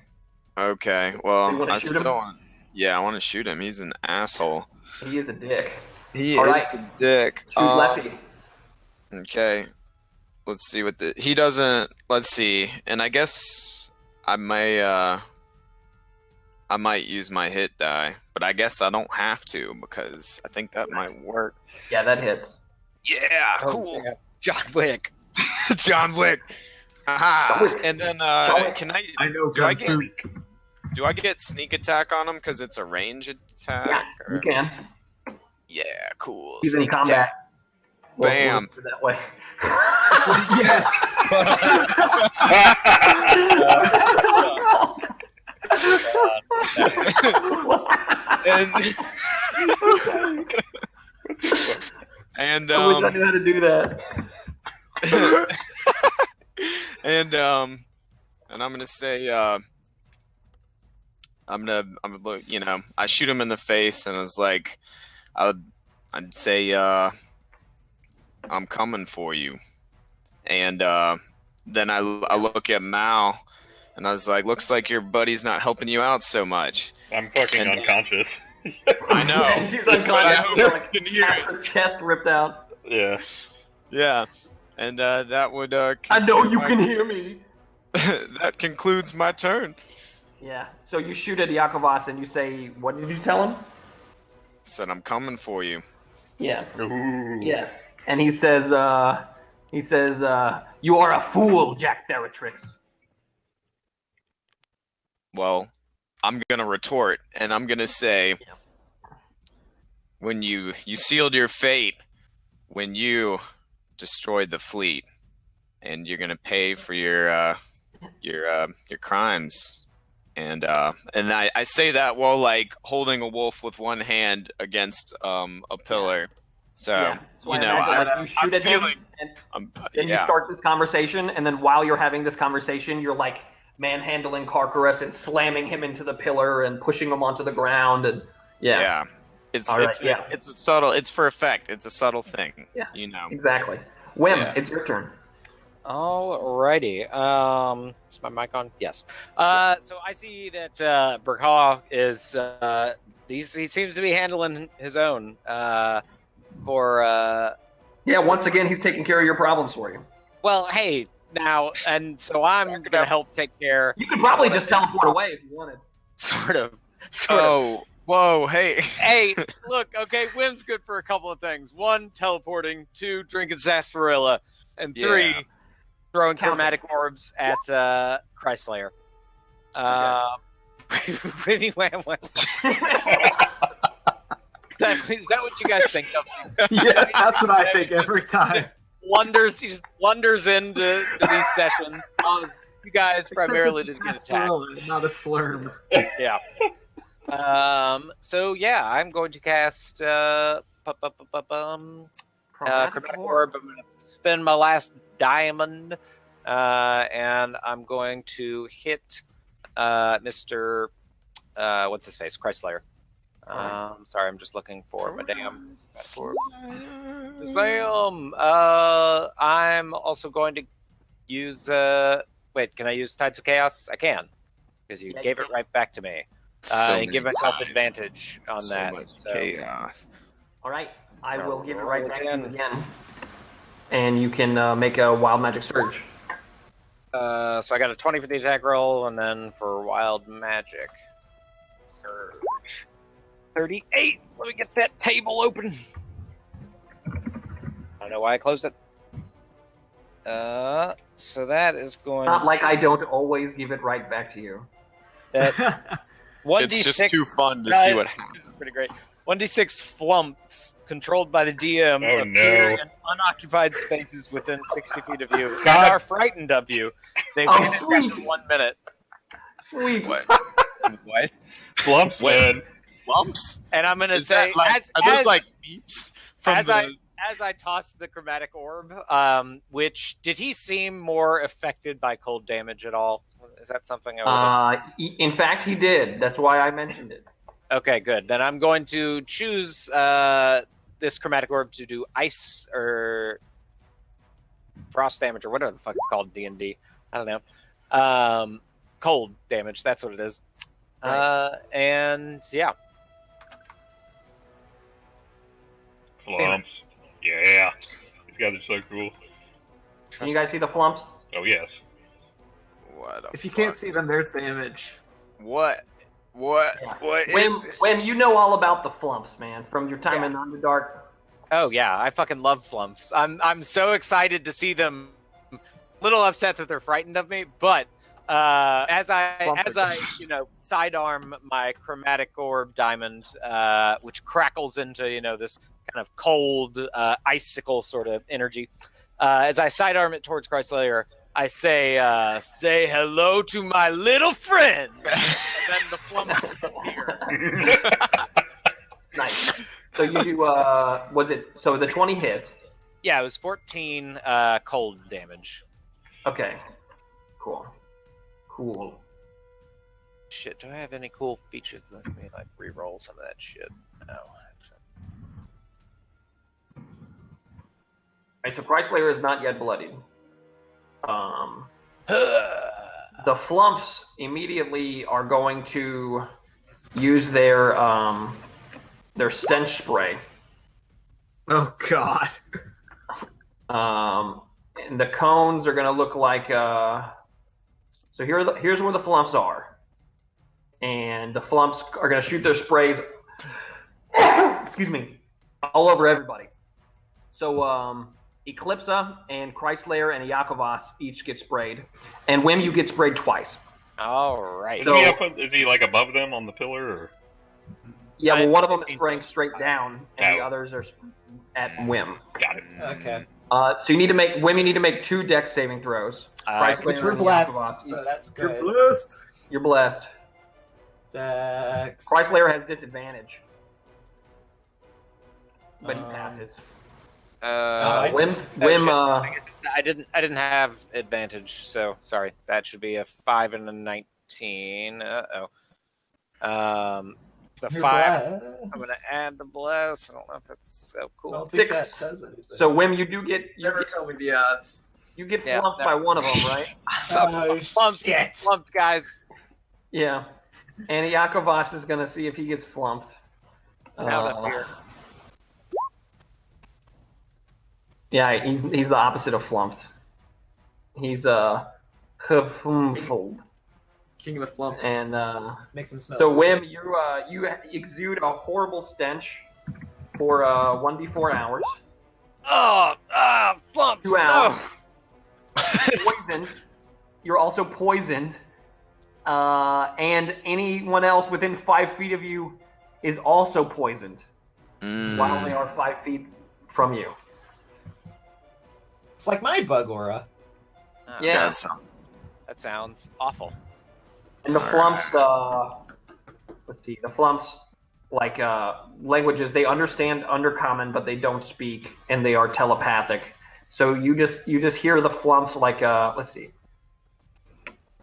Okay, You well, wanna I shoot still him? want. Yeah, I want to shoot him. He's an asshole. He is a dick. He All is right. a dick. Shoot lefty. Okay, let's see what he doesn't. Let's see, and I guess I might use my hit die, but I guess I don't have to because I think that might work. Yeah, that hits. Yeah, Oh, cool. yeah. John Wick. John Wick. Aha. John Wick. And then John Wick. can I I know do I Kung get Fu. do I get sneak attack on him because it's a range attack? Yeah, or- you can. Yeah, cool. He's in Sneak combat. attack. Bam. We'll do it that way. and I wish I knew how to do that. and I'm gonna say I'm gonna look, I shoot him in the face and it's like I'd say I'm coming for you, and then I look at Mal and I was like, looks like your buddy's not helping you out so much. I'm fucking And- unconscious. I know. She's But I unconscious. hope with, you like, can hear half it. her chest ripped out. Yeah. Yeah, and that would I know conclude you my- can hear me. that concludes my turn. Yeah. So you shoot at Yakovas and you say, what did you tell him? Said I'm coming for you. Yeah. Ooh. Yeah. And he says, you are a fool, Jack Theratrix. Well, I'm gonna retort, and I'm gonna say, when you sealed your fate, when you destroyed the fleet, and you're gonna pay for your crimes, and I say that while like holding a wolf with one hand against a pillar. So Yeah. So I you know, imagine, like, you shoot I'm at him, feeling. and then you Yeah. start this conversation, and then while you're having this conversation, you're like manhandling Carcarus and slamming him into the pillar and pushing him onto the ground, and Yeah. It's All right, it's yeah. it's a subtle. It's for effect. It's a subtle thing. Yeah. You know. exactly. Wim, Yeah. it's your turn. Alrighty. Is my mic on? Yes. So I see that Burkhaw is he seems to be handling his own for Yeah, once again, he's taking care of your problems for you. well, hey, now and so I'm gonna help take care You could probably just teleport away if you wanted. sort of. Oh, whoa, hey. Hey, look, okay, Wim's good for a couple of things. One, teleporting. Two, drinking sarsaparilla. And three, Yeah. throwing Count chromatic orbs at Chrysler. Wimmy Wham Wham. Is that what you guys think of? Yeah, that's what I think every time. He just blunders into these sessions. You guys primarily didn't get attacked. Sarsaparilla, not a slurm. Yeah. So yeah, I'm going to cast Chromatic Orb. I'm going to spend my last diamond, and I'm going to hit Mr. What's his face? Chrysler. Sorry, I'm just looking for my damn password. Sam. I'm also going to use. Wait, can I use Tides of Chaos? I can, because you Yeah, gave you it can. right back to me. So And many give myself times. advantage on So that. much So, chaos. All right, I will give it Roll right back to you again. again. And you can make a wild magic surge. So I got a 20 for the attack roll, and then for wild magic, surge. 38. Let me get that table open. I don't know why I closed it. So that is going. Not like I don't always give it right back to you. That It's just 1d6 too fun to see what This happens. is pretty great. 1d6 flumps controlled by the DM Oh, appear no. in unoccupied spaces within 60 feet of you God. and are frightened of you. They Oh, vanish sweet. after 1 minute. Sweet. What? What? Flumps, When- man. Lumps? And I'm gonna Is say, that like, are those like beeps from as the? as I toss the chromatic orb, which did he seem more affected by cold damage at all? Is that something I would? In fact, he did. That's why I mentioned it. Okay, good. Then I'm going to choose this chromatic orb to do ice or frost damage or whatever the fuck it's called in D&D. I don't know. Cold damage. That's what it is. Right. And yeah. Flumps. Yeah. These guys are so cool. Can you guys see the flumps? Oh, yes. What the If you fuck? can't see them, there's the image. What? What? Yeah. What When, is it? when you know all about the flumps, man, from your time Yeah. in Underdark. Oh yeah, I fucking love flumps. I'm so excited to see them. A little upset that they're frightened of me, but as I sidearm my chromatic orb diamond, which crackles into this kind of cold icicle sort of energy, as I sidearm it towards Chrysler, I say hello to my little friend, and then the flumps appear. Nice. So you do, so the 20 hits. Yeah, it was 14 cold damage. Okay. Cool. Shit, do I have any cool features that let me like re-roll some of that shit? No. Alright, so Chrysler is not yet bloodied. The flumps immediately are going to use their stench spray. Oh God. And the cones are going to look like. So here's where the flumps are, and the flumps are going to shoot their sprays. Excuse me, all over everybody. So Eclipsa and Chrysler and Yakovas each get sprayed, and Wim, you get sprayed twice. All right. Is he like above them on the pillar? Or? Yeah, well, one of them is spraying straight down, and the Oh. others are at Wim. Got it. Okay. So you need to make 2 dex saving throws. Chrysler Which we're and blessed, Yakovas. so that's You're good. blessed. You're blessed. Dex. Chrysler has disadvantage, but he Um, passes. I guess I didn't have advantage, so sorry. That should be a 5 and a 19. The You're 5. blessed. I'm gonna add the bless. I don't know if it's so I cool. don't think 6. that does anything. So Wim, you do get Never tell me the odds. you get Yeah, flumped no. by one of them, right? Oh, shit. Slumped, guys. Yeah. And Yakovas is gonna see if he gets flumped. Out up here. Yeah, he's the opposite of flumped. He's huffumful. King of the flumps. And Makes him smell. so good. Wim, you exude a horrible stench for 1d4 hours. Flumps. 2 hours. Poisoned. You're also poisoned. And anyone else within 5 feet of you is also poisoned while they are 5 feet from you. It's like my bug aura. Yeah. That sounds awful. And the flumps, let's see, the flumps, like languages, they understand Undercommon, but they don't speak, and they are telepathic. So you just hear the flumps like, let's see.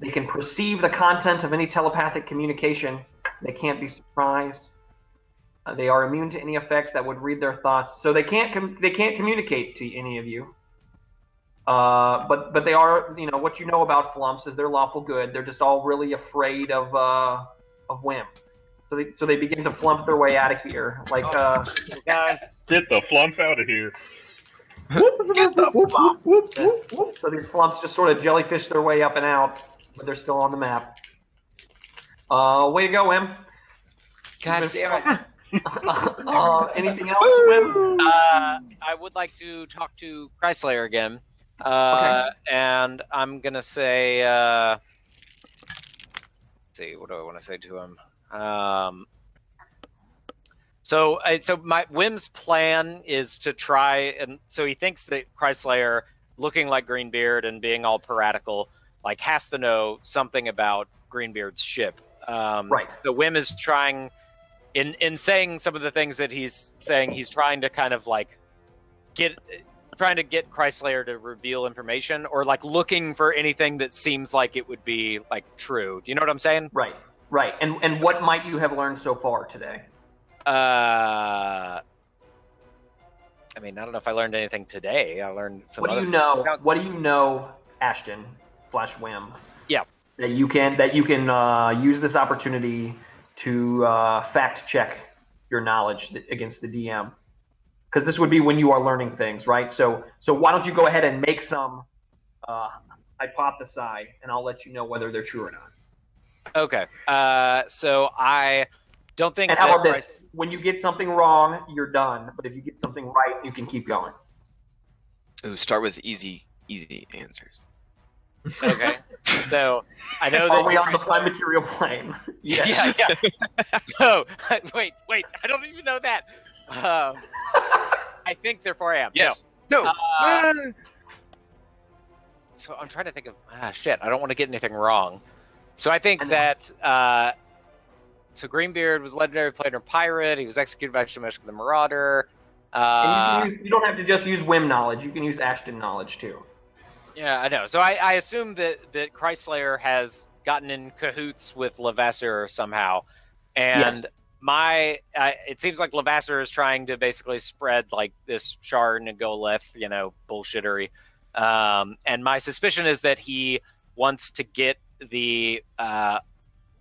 They can perceive the content of any telepathic communication. They can't be surprised. They are immune to any effects that would read their thoughts. So they can't communicate to any of you. But they are, what you know about flumps is they're lawful good. They're just all really afraid of Wim. So they begin to flump their way out of here. Like, Guys, Get the flump out of here. Get the flump. So these flumps just sort of jellyfish their way up and out, but they're still on the map. Way to go, Wim. God damn it. Anything else, Wim? I would like to talk to Chrysler again. Okay. And I'm going to say, let's see, what do I want to say to him? So my Wim's plan is to try, and so he thinks that Chrysler, looking like Greenbeard and being all piratical, like has to know something about Greenbeard's ship. Right. So Wim is trying, in saying some of the things that he's saying, he's trying to kind of like trying to get Chrysler to reveal information, or like looking for anything that seems like it would be like true. Do you know what I'm saying? Right. And what might you have learned so far today? I mean, I don't know if I learned anything today. I learned some. What do you know? What do you know, Ashton / Wim? Yeah. That you can use this opportunity to fact check your knowledge against the DM, because this would be when you are learning things, right? So why don't you go ahead and make some hypothesize, and I'll let you know whether they're true or not. Okay. So I don't think. And how about this? When you get something wrong, you're done. But if you get something right, you can keep going. Ooh, start with easy answers. Okay. So I know that. Are we on the prime material plane? Yes. Yeah. No. Wait. I don't even know that. I think, therefore I am. Yes. No. So I'm trying to think of. Shit. I don't want to get anything wrong. So I think that. So Greenbeard was legendary player pirate. He was executed by Shemeshka the Marauder. And you don't have to just use Wim knowledge. You can use Ashton knowledge too. Yeah, I know. So I assume that Chrysler has gotten in cahoots with Levasseur somehow, and it seems like Levasseur is trying to basically spread like this Shard and Goleth, bullshittery. And my suspicion is that he wants to get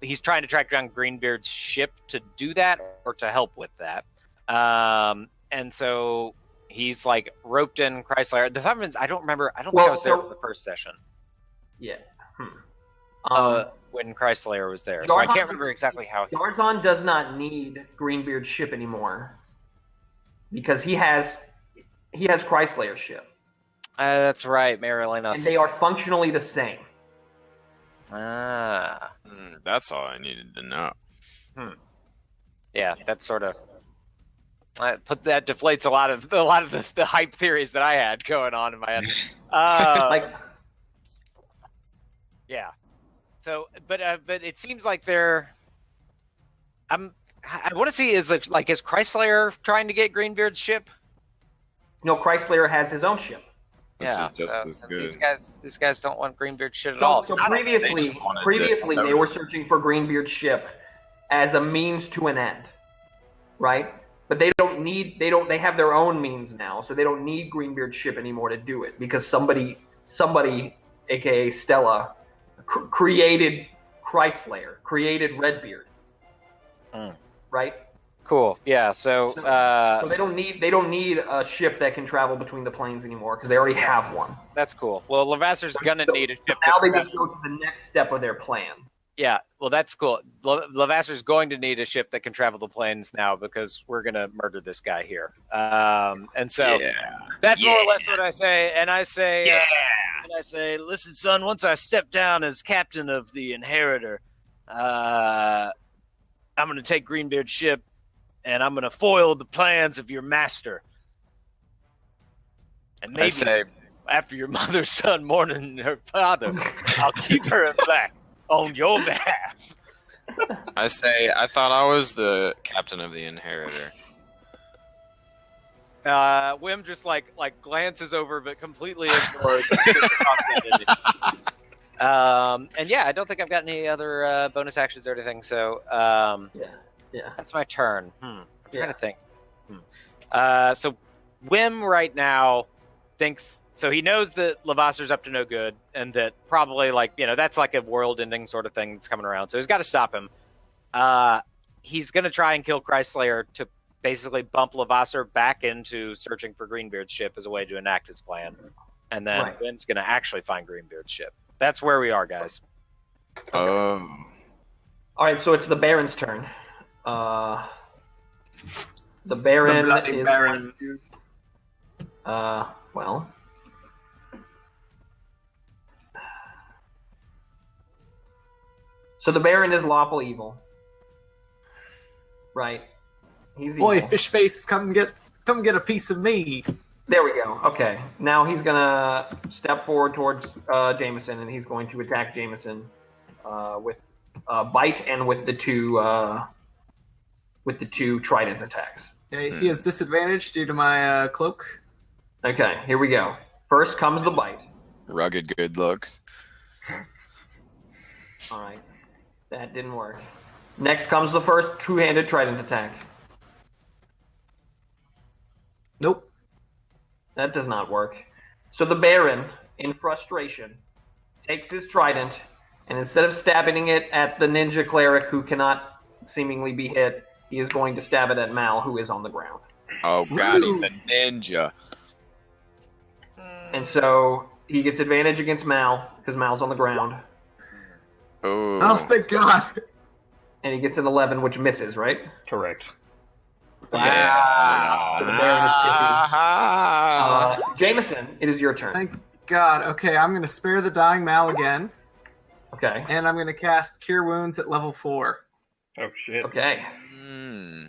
he's trying to track down Greenbeard's ship to do that, or to help with that. And so he's like roped in Chrysler. The problem is, I don't remember. I don't think I was there for the first session. Yeah. When Chrysler was there, so I can't remember exactly how. Jarzon does not need Greenbeard's ship anymore because he has Chrysler's ship. That's right, Marilena. And they are functionally the same. That's all I needed to know. Yeah, that's sort of. That deflates a lot of the hype theories that I had going on in my head. Yeah. So, but it seems like I want to see is Chrysler trying to get Greenbeard's ship? No, Chrysler has his own ship. This is just as good. These guys don't want Greenbeard's ship at all. So previously they were searching for Greenbeard's ship as a means to an end, right? But they have their own means now, so they don't need Greenbeard's ship anymore to do it, because somebody, aka Stella, created Chrysler, created Redbeard, right? Cool. Yeah. So they don't need a ship that can travel between the planes anymore, because they already have one. That's cool. Well, Levasseur's gonna need a ship. Now they just go to the next step of their plan. Yeah, well, that's cool. Levasseur's going to need a ship that can travel the plains now, because we're going to murder this guy here. And so that's more or less what I say. And I say, listen, son, once I step down as captain of the Inheritor, I'm going to take Greenbeard's ship, and I'm going to foil the plans of your master. And maybe after your mother's son mourning her father, I'll keep her in black. On your behalf. I thought I was the captain of the Inheritor. Wim just like glances over, but completely ignores. And yeah, I don't think I've got any other bonus actions or anything. So that's my turn. I'm trying to think. So Wim right now thinks, so he knows that Levasseur's up to no good, and that probably that's like a world-ending sort of thing that's coming around. So he's got to stop him. He's going to try and kill Chrysler to basically bump Lavasser back into searching for Greenbeard's ship as a way to enact his plan. And then Right. Wim's going to actually find Greenbeard's ship. That's where we are, guys. Oh. All right, so it's the Baron's turn. The Baron The bloody is Baron. well. So the Baron is lawful evil. Right. He's evil. Boy, fish face, come get a piece of me. There we go. Okay. Now he's gonna step forward towards Jameson, and he's going to attack Jameson with bite and with the two trident attacks. Okay, he has disadvantage due to my cloak. Okay, here we go. First comes the bite. Rugged good looks. All right, that didn't work. Next comes the first two-handed trident attack. Nope. That does not work. So the Baron, in frustration, takes his trident, and instead of stabbing it at the ninja cleric who cannot seemingly be hit, he is going to stab it at Mal, who is on the ground. Oh god, he's a ninja. And so he gets advantage against Mal, because Mal's on the ground. Oh, thank God. And he gets an 11, which misses, right? Correct. Wow. So the Baron is Ah. pissy. Jameson, it is your turn. Thank God. Okay, I'm going to spare the dying Mal again, Okay. and I'm going to cast Cure Wounds at level 4. Oh shit. Okay. Hmm.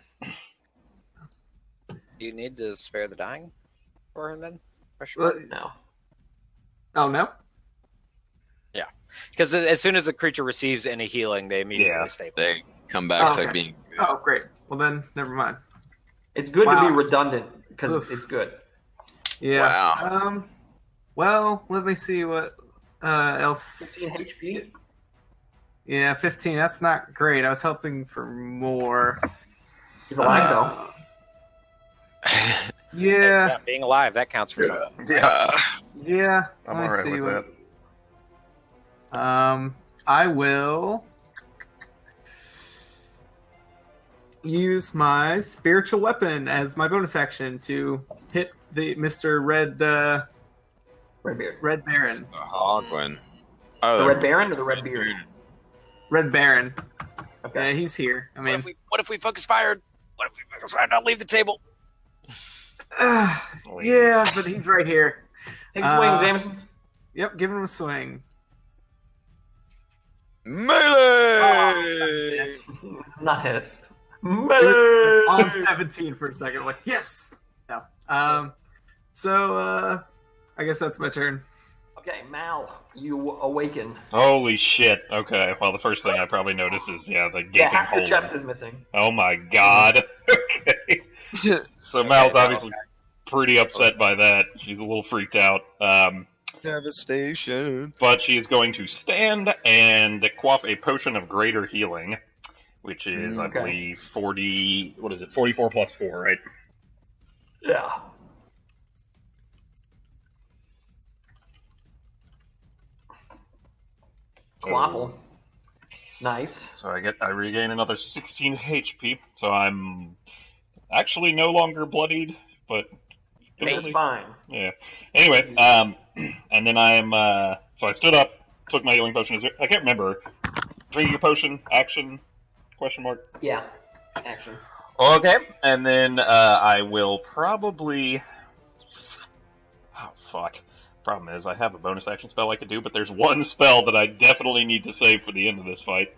Do you need to spare the dying for him then? Well, No. oh, no? Because as soon as a creature receives any healing, they immediately Yeah. stay. They come back Okay. to being good. Oh, great. Well, then, never mind. It's good to Wow. be redundant, because Oof. it's good. Yeah. Wow. Well, let me see what else. 15 HP? Yeah, 15. That's not great. I was hoping for more. He's alive, though. Yeah. Being alive, that counts for something. Yeah. Yeah. I'm Let me alright see with what. that. I will use my spiritual weapon as my bonus action to hit the Mr. Redbeard. Red Baron. Hogwin. The Oh, Red Baron or the Red Beard? Red Baron. Okay. Yeah, he's here. I mean, What if we focus fired? What if we focus fired? Not leave the table. yeah, but he's right here. Take a swing, Jameson. Yep, give him a swing. melee! Not hit. It was on Melee! 17 for a second. I'm like, yes. No. So I guess that's my turn. Okay, Mal, you awaken. Holy shit. Okay. Well, the first thing I probably notice is the Yeah, gaping half hole. your chest is missing. Oh my god. Okay. So Mal's obviously pretty upset by that. She's a little freaked out. Devastation. But she is going to stand and quaff a potion of greater healing, which is, I Okay. believe, 40. What is it? 44 plus 4, right? Yeah. Quaffle. Nice. So I regain another 16 HP. So I'm actually no longer bloodied, but That's fine. yeah. Anyway, and then I am. So I stood up, took my healing potion. I can't remember. Drinking a potion, action? Question mark. Yeah. Action. Okay, and then I will probably. Oh fuck. Problem is, I have a bonus action spell I could do, but there's one spell that I definitely need to save for the end of this fight.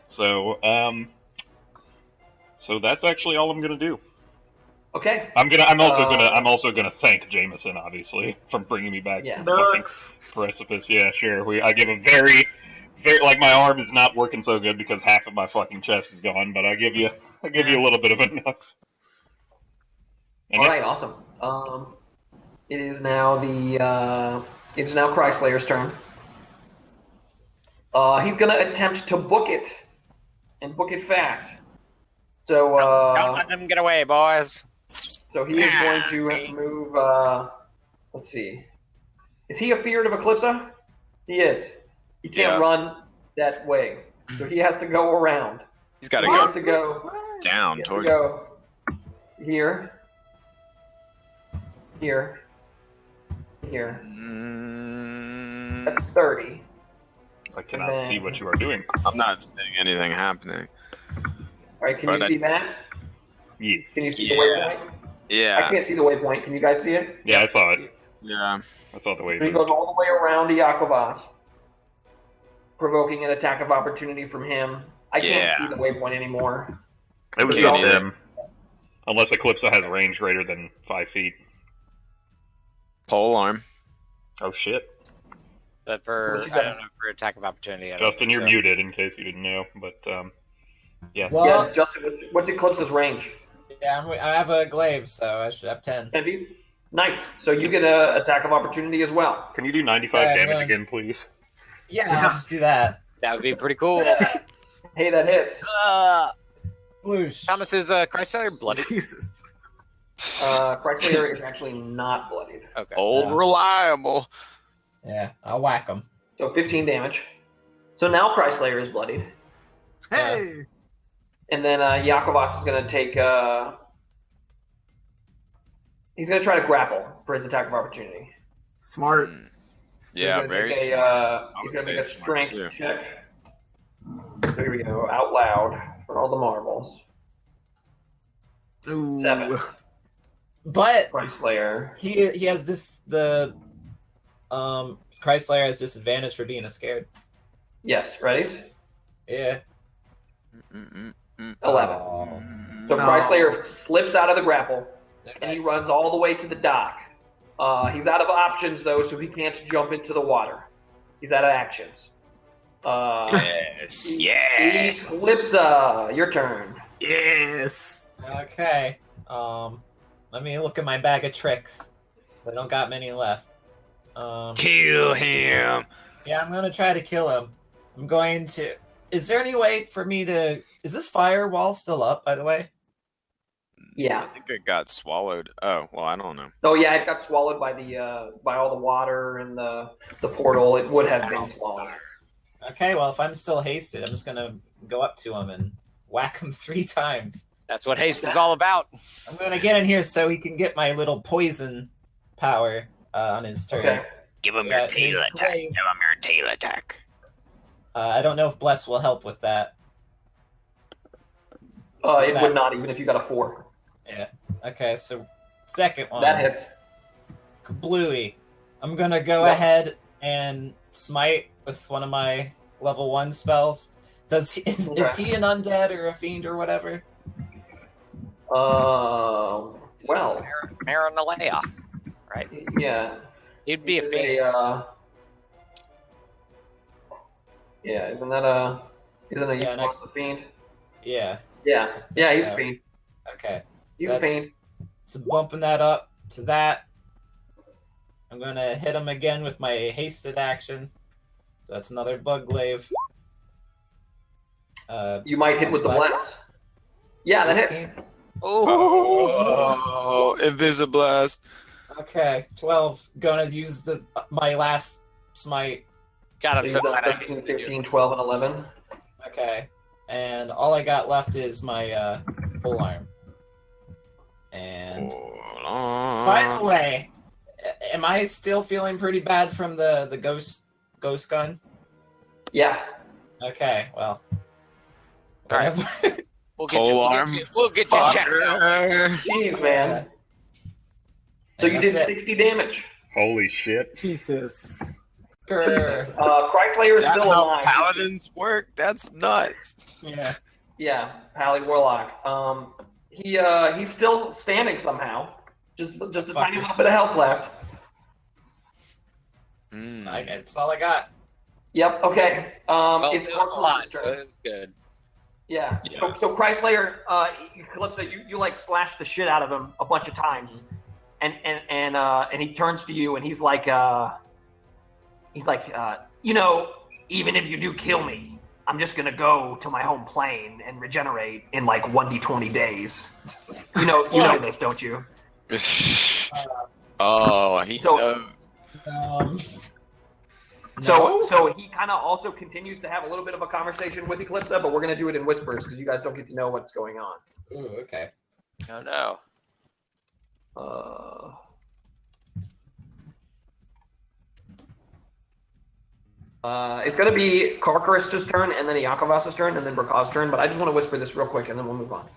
So that's actually all I'm gonna do. Okay. I'm also gonna thank Jameson, obviously, for bringing me back Yeah. from the fucking precipice. Yeah, sure. I give a very, like, my arm is not working so good because half of my fucking chest is gone, but I give you a little bit of a nux. And All right. Awesome. It is now Chryslayer's turn. He's gonna attempt to book it, and book it fast. So Don't let them get away, boys. So he is going to move. Let's see. Is he a feared of Eclipsa? He is. He can't Yeah. run that way, so he has to go around. He's got to He has go to go. down He has to towards. go Here. Here. Here. That's 30. I cannot see what you are doing. I'm not seeing anything happening. Alright, can you see that? Yes. Can you see the Yeah. waypoint? I Yeah. can't see the waypoint. Can you guys see it? Yeah, I saw it. Yeah. I saw the way. So he goes all the way around to Yakovas, provoking an attack of opportunity from him. I can't Yeah. see the waypoint anymore. It was Can't just either. him. Unless Eclipsa has range greater than 5 feet. Pole arm. Oh shit. But for What she I don't does. know, for attack of opportunity. I don't Justin, think you're so. muted in case you didn't know, but yeah. Well, Yeah, Justin, what's Eclipse's range? yeah, I have a glaive, so I should have 10. 10 feet? Nice. So you get an attack of opportunity as well. Can you do 95 Yeah, I'm damage going- again, please? Yeah, I'll just do that. That would be pretty cool. Hey, that hits. Whoosh. Thomas is Chrysler bloody. Jesus. Chrysler is actually not bloodied. Okay. Old reliable. Yeah, I'll whack him. So 15 damage. So now Chrysler is bloodied. Hey. And then Yakovas is going to take... he's going to try to grapple for his attack of opportunity. Smart. Yeah, He's gonna very take smart. he's would going to make a say smart, strength too. check. So here we go, out loud for all the marbles. Ooh. 7. But Chrysler. he has Chrysler has disadvantage for being a scared. Yes, ready? Yeah. 11. Oh. So No. Chrysler slips out of the grapple, and he Nice. runs all the way to the dock. He's out of options, though, so he can't jump into the water. He's out of actions. Yes. Yes. Eclipsa, your turn. Yes. Okay. Let me look at my bag of tricks. So I don't got many left. Kill him. Yeah, I'm gonna try to kill him. I'm going to. Is there any way for me to? Is this firewall still up? By the way. I Yeah. think it got swallowed. Oh, well, I don't know. Oh yeah, it got swallowed by the by all the water and the portal. It would have been swallowed. Okay, well if I'm still hasted, I'm just gonna go up to him and whack him 3 times. That's what haste is all about. I'm gonna get in here so he can get my little poison power on his turn. Okay. Give him Yeah, here's Clay. Give him your tail attack. I don't know if Bless will help with that. It would not, even if you got a 4. Yeah. Okay, so second one. That hits. Bluey. I'm gonna go Yeah. ahead and smite with one of my level 1 spells. Is he an undead or a fiend or whatever? Well, Marinalea, right? yeah. He'd be a He's fiend. Yeah, isn't a Yeah, next- a fiend? Yeah. Yeah, he's Yeah. a fiend. Okay. He's So a fiend. So bumping that up to that. I'm gonna hit him again with my hasted action. That's another bug glaive. You might hit with the Bless. blast. Yeah, that hits. 18. Oh, Invisiblast. Okay, 12. Gonna use my last smite. Got him So so you've got bad. 13, 15, 12, and 11. Okay. And all I got left is my pole arm. And by the way, am I still feeling pretty bad from the ghost gun? Yeah. Okay, well. All right. We'll get Pole you. arm. We'll get you checked out. Jeez, man. So you That's did it. 60 damage. Holy shit. Jesus. Grr. Chrysler is That's still how alive. paladins work. That's nuts. Yeah. Yeah, Pally Warlock. He's still standing somehow. Just a tiny little bit of health left. That's all I got. Yep. Okay. Well, It's it was a lot, Corcoran's so turn. it's good. Yeah. Yeah. So Chrysler, Calypso, you like slash the shit out of him a bunch of times, and he turns to you and he's like, even if you do kill me, I'm just gonna go to my home plane and regenerate in like 1d20 days. You know this, don't you? Oh, he So- knows. So he kind of also continues to have a little bit of a conversation with Eclipsa, but we're gonna do it in whispers because you guys don't get to know what's going on. Ooh, okay. Oh no. It's going to be Karkarist's turn, and then Iakovas's turn, and then Brakav's turn, but I just want to whisper this real quick, and then we'll move on.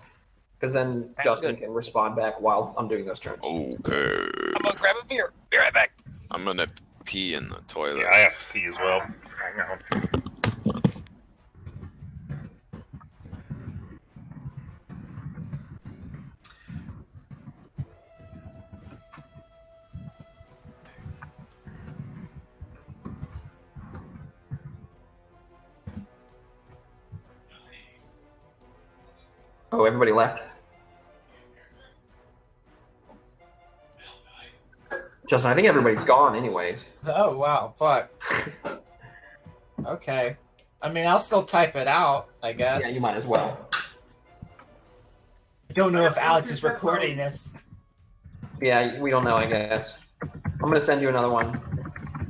Because then Justin can respond back while I'm doing those turns. Okay. I'm gonna grab a beer. Be right back. I'm gonna pee in the toilet. Yeah, I have to pee as well. Hang on. Oh, everybody left? Justin, I think everybody's gone anyways. Oh, wow. Fuck. Okay. I mean, I'll still type it out, I guess. Yeah, you might as well. I don't know if Alex is recording this. Yeah, we don't know, I guess. I'm going to send you another one.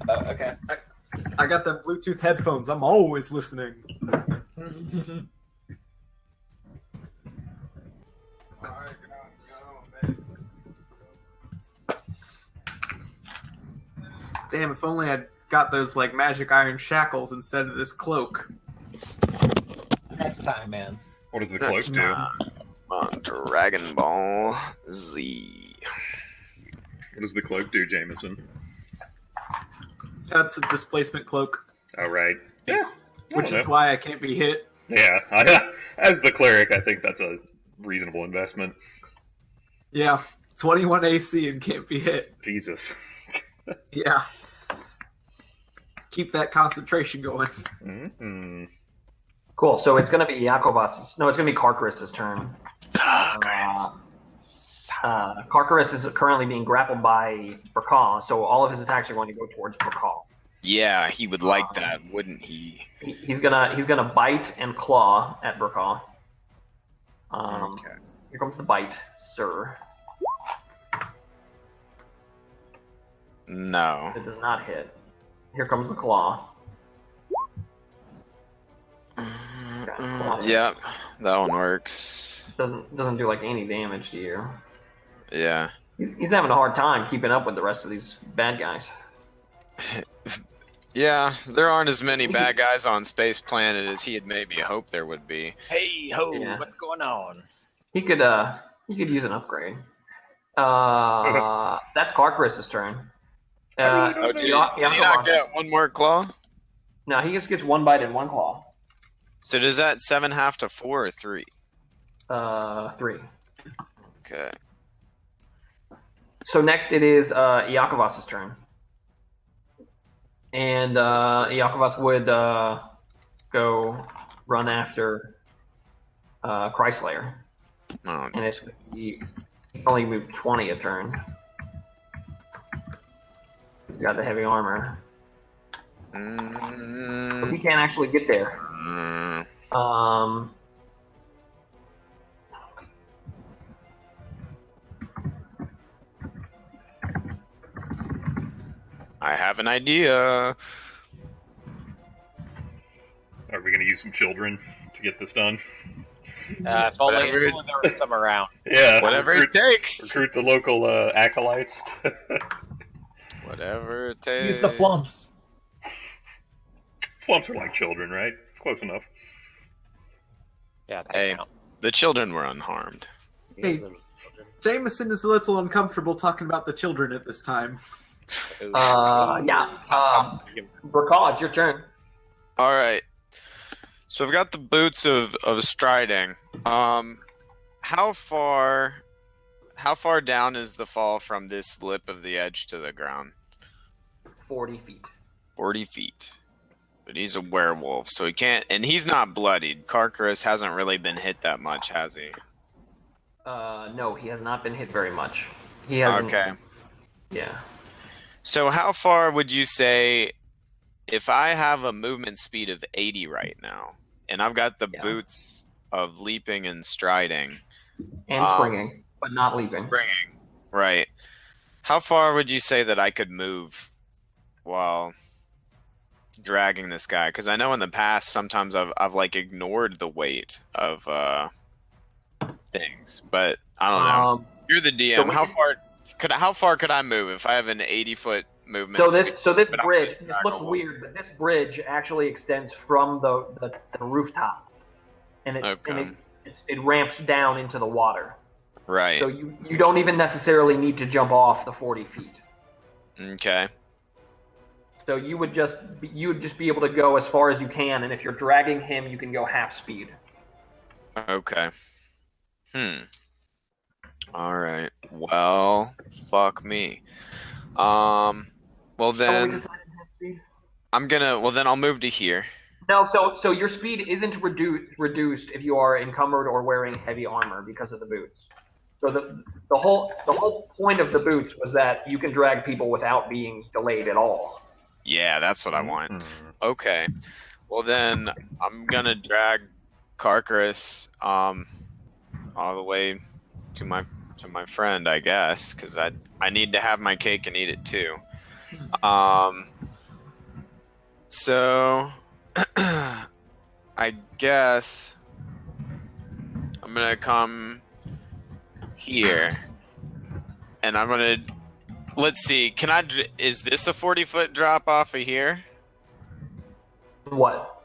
Okay. I got the Bluetooth headphones. I'm always listening. Damn, if only I'd got those like magic iron shackles instead of this cloak. Next time, man. What does the cloak do? On Dragon Ball Z. What does the cloak do, Jameson? That's a displacement cloak, Oh, right. Yeah. which is why I can't be hit. Yeah. As the cleric, I think that's a reasonable investment. Yeah, 21 AC and can't be hit. Jesus. Yeah. Keep that concentration going. Mm-hmm. Cool, so it's going to be Iakovas's. No, it's going to be Karkarist's turn. Karkaris is currently being grappled by Brakaw, so all of his attacks are going to go towards Brakaw. Yeah, he would like that, wouldn't he? He's gonna bite and claw at Brakaw. Okay. Here comes the bite, sir. No. It does not hit. Here comes the claw. Yep, that one works. Doesn't do like any damage to you. Yeah. He's having a hard time keeping up with the rest of these bad guys. Yeah, there aren't as many bad guys on Space Planet as he had maybe hoped there would be. Hey ho, Yeah. what's going on? He could use an upgrade. That's Karkaris' turn. Oh, did he not get one more claw? No, he just gets one bite and one claw. So does that 7 have to 4 or 3? 3. Okay. So next it is Iakovas's turn. And Iakovas would go run after Chrysler. Oh, And he only moved 20 a turn. He's got the heavy armor. So he can't actually get there. I have an idea. Are we going to use some children to get this done? If only there was some around. Yeah. Whatever it takes. Recruit the local acolytes. Whatever it takes. Use the flumps. Flumps are like children, right? Close enough. Yeah, Hey, the children were unharmed. Hey, Jameson is a little uncomfortable talking about the children at this time. Brakaw, it's your turn. All right. So I've got the boots of striding. How far down is the fall from this lip of the edge to the ground? 40 feet. 40 feet. But he's a werewolf, so he can't... And he's not bloodied. Karkaris hasn't really been hit that much, has he? No, he has not been hit very much. He hasn't. Okay. Yeah. So how far would you say... If I have a movement speed of 80 right now, and I've got the boots of leaping and striding... And springing, but not leaping. Springing. Right. How far would you say that I could move while dragging this guy? Because I know in the past sometimes I've like ignored the weight of things, but I don't know. Um, You're the DM. so How far could I move if I have an 80-foot movement? So this but I'm bridge, gonna this looks drag a weird, but this bridge actually extends from the rooftop, and it ramps down into the water. Right. So you don't even necessarily need to jump off the 40 feet. Okay. So you would just be able to go as far as you can, and if you're dragging him, you can go half speed. Okay. All right. Well, fuck me. Well Shall we then, decide on half speed? Well then I'll move to here. No, so your speed isn't reduced if you are encumbered or wearing heavy armor because of the boots. So the whole point of the boots was that you can drag people without being delayed at all. Yeah, that's what I want. Okay. Well then, I'm gonna drag Carcass all the way to my friend, I guess, because I need to have my cake and eat it too. So I guess I'm gonna come here, and I'm gonna. Let's see. Is this a 40-foot drop off of here? What?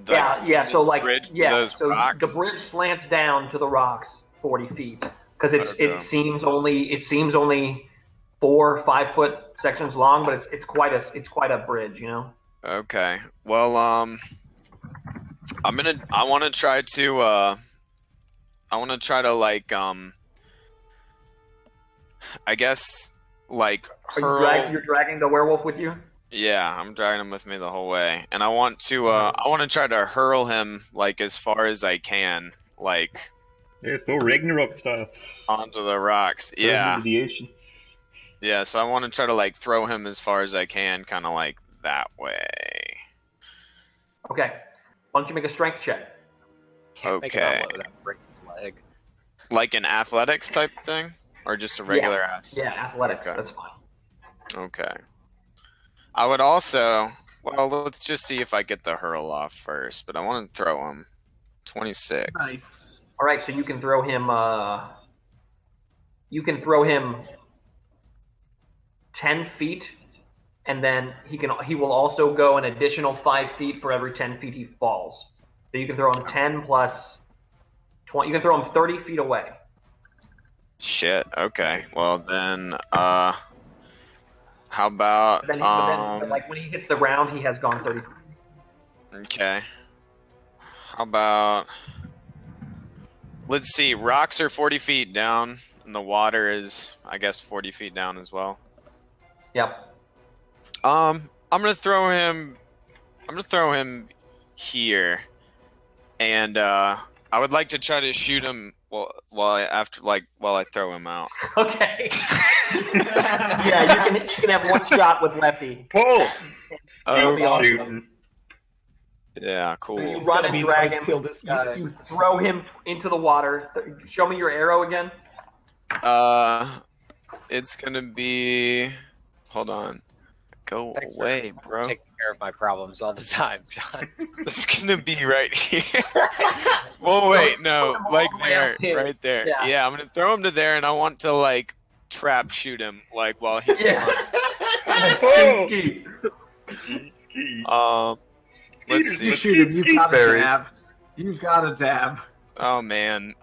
Yeah. So like, bridge to yeah. those So rocks? the bridge slants down to the rocks 40 feet because Okay. it seems only 4 or 5 foot sections long, but it's quite a bridge, you know. Okay. Well, I want to try to like I guess like hurl. You're dragging the werewolf with you? Yeah, I'm dragging him with me the whole way, and I want to try to hurl him like as far as I can, like Yeah, it's go Ragnarok style. onto the rocks. Throw him Yeah, into the ocean. yeah. So I want to try to like throw him as far as I can, kind of like that way. Okay. Why don't you make a strength check? Can't make it Okay. out without breaking the leg. Like an athletics type thing, or just a regular ass? Yeah, athletics. Okay. That's fine. Okay. I would also. Well, let's just see if I get the hurl off first, but I want to throw him. 26. Nice. All right, so you can throw him. You can throw him 10 feet, and then he will also go an additional 5 feet for every 10 feet he falls. So you can throw him 10 plus 20. You can throw him 30 feet away. Shit. Okay. Well then, how about But then, like when he hits the ground, he has gone 30 feet. Okay. How about let's see. Rocks are 40 feet down, and the water is, I guess, 40 feet down as well. Yep. I'm gonna throw him. I'm gonna throw him here, and I would like to try to shoot him while I throw him out. Okay. Yeah, you can have one shot with Lefty. Pull! Oh, be awesome. Shooting. Yeah, You cool. run gonna and be the drag most him. killed guy. You throw him into the water. Show me your arrow again. It's gonna be. Hold on. Go Thanks for away, bro. taking care of my problems all the time, John. It's gonna be right here. Well, wait, no, like all the way there, up here. right there. Yeah. Yeah, I'm gonna throw him to there, and I want to like trap shoot him, like while he's Yeah. Oh! Ski. Ski. Let's see. You shoot him. You've got a Berries. dab. You've got a dab. Oh man,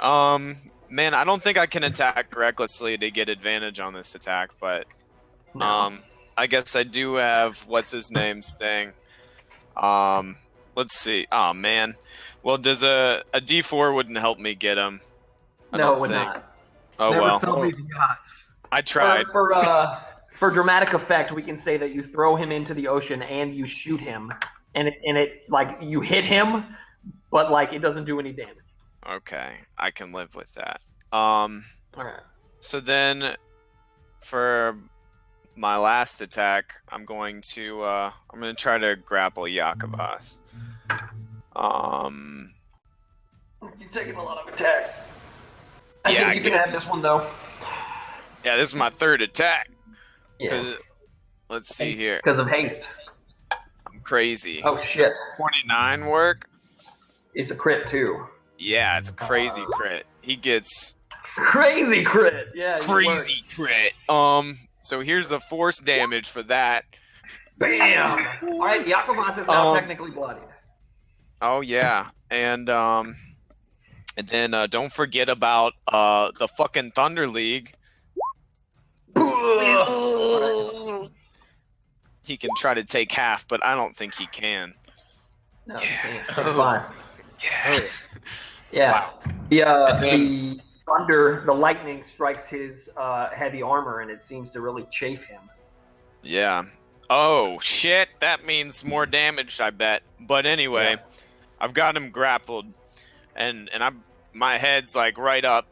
man, I don't think I can attack recklessly to get advantage on this attack, but No. I guess I do have what's his name's thing. Let's see. Oh man. Well, does a D4 wouldn't help me get him? I No, don't it would think. not. Oh Never well. tell me the odds. I tried. For dramatic effect, we can say that you throw him into the ocean and you shoot him, and it like you hit him, but like it doesn't do any damage. Okay, I can live with that. All right. So then, for my last attack, I'm going to try to grapple Yakavas. You're taking a lot of attacks. I Yeah, think you can have this one though. Yeah, this is my third attack. Yeah. 'Cause- Let's see here. Because of haste. I'm crazy. Oh shit! 29 work. It's a crit too. Yeah, it's a crazy crit. He gets Crazy crit. Yeah. it worked. Crazy crit. So here's the force damage for that. Bam. All right, Yakovas is now technically bloodied. Oh yeah, and then don't forget about the fucking Thunder League. He can try to take half, but I don't think he can. No, he can't. It's fine. Yeah. Yeah. Wow. The thunder, the lightning strikes his heavy armor, and it seems to really chafe him. Yeah. Oh shit, that means more damage, I bet. But anyway, Yeah. I've got him grappled, and my head's like right up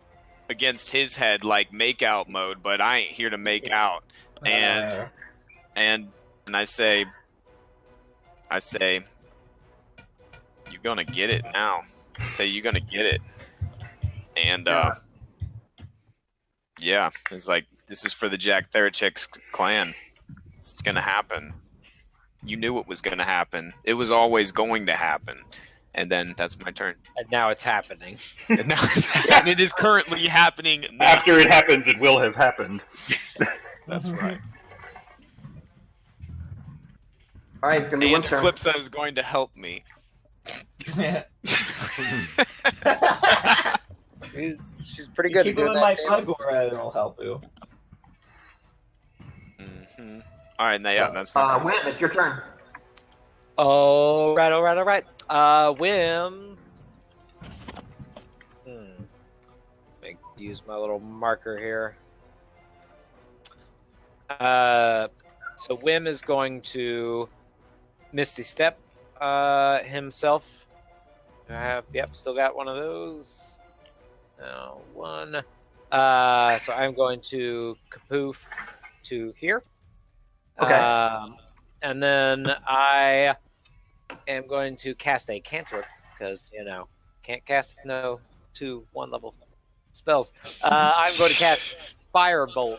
against his head, like make out mode. But I ain't here to make out. And I say, you're gonna get it now. I say you're gonna get it. And yeah, it's like this is for the Jack Therachek's clan. It's gonna happen. You knew it was gonna happen. It was always going to happen. And then that's my turn. And now it's happening. And now and it is currently happening now. After it happens, it will have happened. That's right. All right, it's gonna be one And turn. Eclipsa is going to help me. She's pretty good. Keep at him doing in my that damage. Flugora, it'll help you. Mm-hmm. All right, now yeah, that's my turn. Wim, it's your turn. All right. Wim. Use my little marker here. So Wim is going to Misty Step himself. Do I have? Yep, still got one of those. No, one. So I'm going to Kapoof to here. Okay. And then I am going to cast a cantrip because, can't cast 2 1-level spells. I'm going to cast Firebolt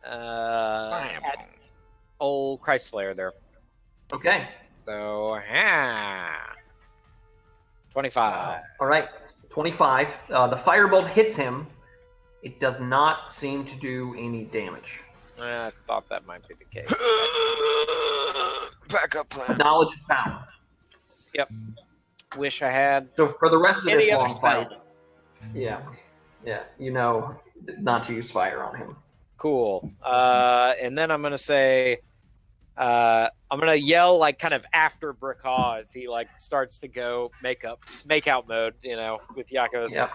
at old Christslayer there. Okay. So, 25. All right. 25. The firebolt hits him. It does not seem to do any damage. I thought that might be the case. Backup plan. Knowledge is power. Yep. Wish I had So for the rest of any this other long spell. fight, not to use fire on him. Cool. And then I'm gonna say, I'm gonna yell like kind of after Bracaw as he like starts to go make out mode, with Yakos. Yep.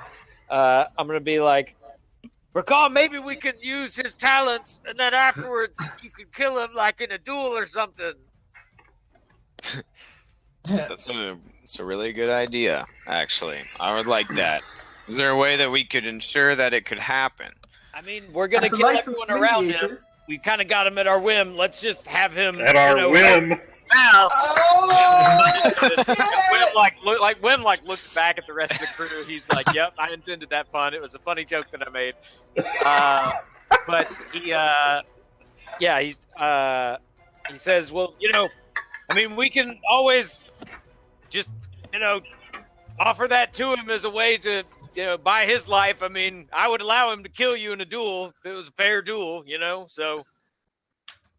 I'm gonna be like, Bracaw, maybe we can use his talents, and then afterwards you could kill him like in a duel or something. That's a really good idea, actually. I would like that. Is there a way that we could ensure that it could happen? I mean, we're gonna As a kill licensed everyone around him. mediator. We kind of got him at our whim. Let's just have him At our whim. Now, Oh! Wim looks back at the rest of the crew. He's like, "Yep, I intended that pun. It was a funny joke that I made." But he says, "Well, I mean, we can always just, offer that to him as a way to, buy his life. I mean, I would allow him to kill you in a duel if it was a fair duel, So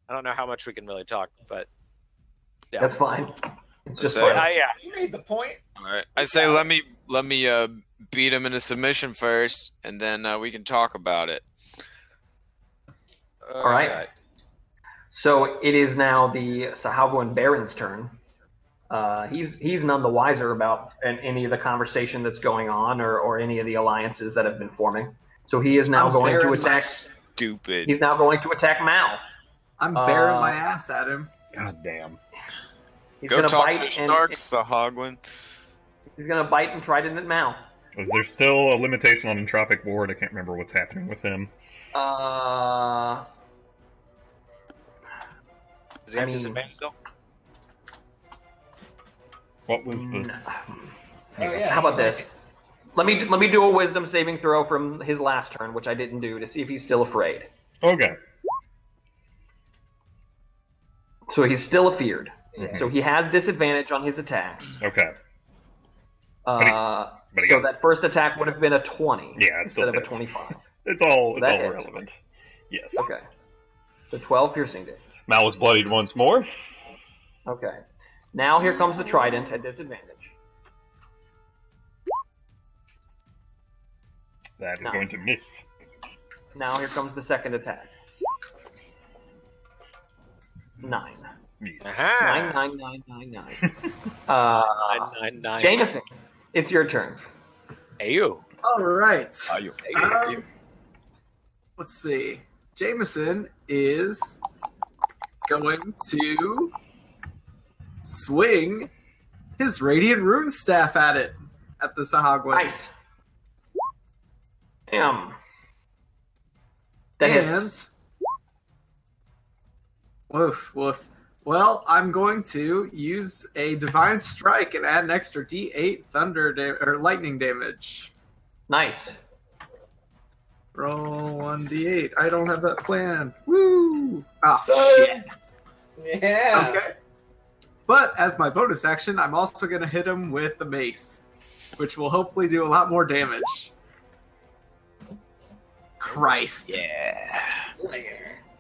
I don't know how much we can really talk, but yeah, That's fine. It's just So- fine. You made the point. All right. I say let me beat him into submission first, and then we can talk about it. All right. So it is now the Sahalvoan Baron's turn. He's none the wiser about any of the conversation that's going on or any of the alliances that have been forming. So he is now I'm going to Baron. attack. Stupid. He's now going to attack Mal. I'm bearing my ass at him. God damn. He's Go going to talk bite to and Snark, Sahaglin. he's going to bite and try to hit Mal. Is there still a limitation on Entropic Ward? I can't remember what's happening with him. Uh, Does he have I mean- disadvantage still? What was the... Yeah. How about this? Let me do a wisdom saving throw from his last turn, which I didn't do, to see if he's still afraid. Okay. So he's still afeared. Mhm. So he has disadvantage on his attacks. Okay. But So that first attack would have been a 20 Yeah, it instead still of a hits. 25. It's all That hits. relevant. Yes. Okay. So 12 piercing damage. Mal was bloodied once more. Okay. Now here comes the trident at disadvantage. That is No. going to miss. Now here comes the second attack. 9. Yes. Aha. 9, 9, 9, 9, 9. 999. Jameson, it's your turn. Hey, you. All right. Hey, you. Let's see. Jameson is going to swing his Radiant Rune Staff at the Sahagwin. Nice. That hits. And woof. Well, I'm going to use a Divine Strike and add an extra D8 lightning damage. Nice. Roll 1d8. I don't have that planned. Woo! Ah, shit. Yeah. Okay. But as my bonus action, I'm also going to hit him with the mace, which will hopefully do a lot more damage. Christ. Yeah.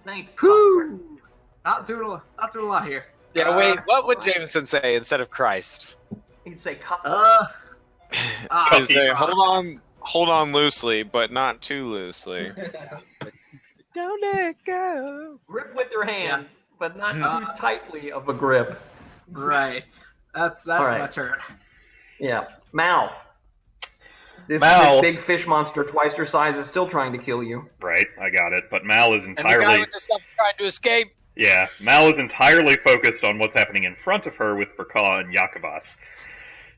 Thank Whew. Not doing a lot here. Yeah, wait, what would Jameson say instead of Christ? You can say cup. Because they hold on loosely, but not too loosely. Don't let go. Grip with your hand, but not Uh, too tightly of a grip. Right. That's right. my turn. Yeah. Mal. This Mal. big fish monster twice your size is still trying to kill you. Right, I got it. But Mal is And the guy entirely... with the stuff trying to escape. Yeah, Mal is entirely focused on what's happening in front of her with Braka and Yakavas.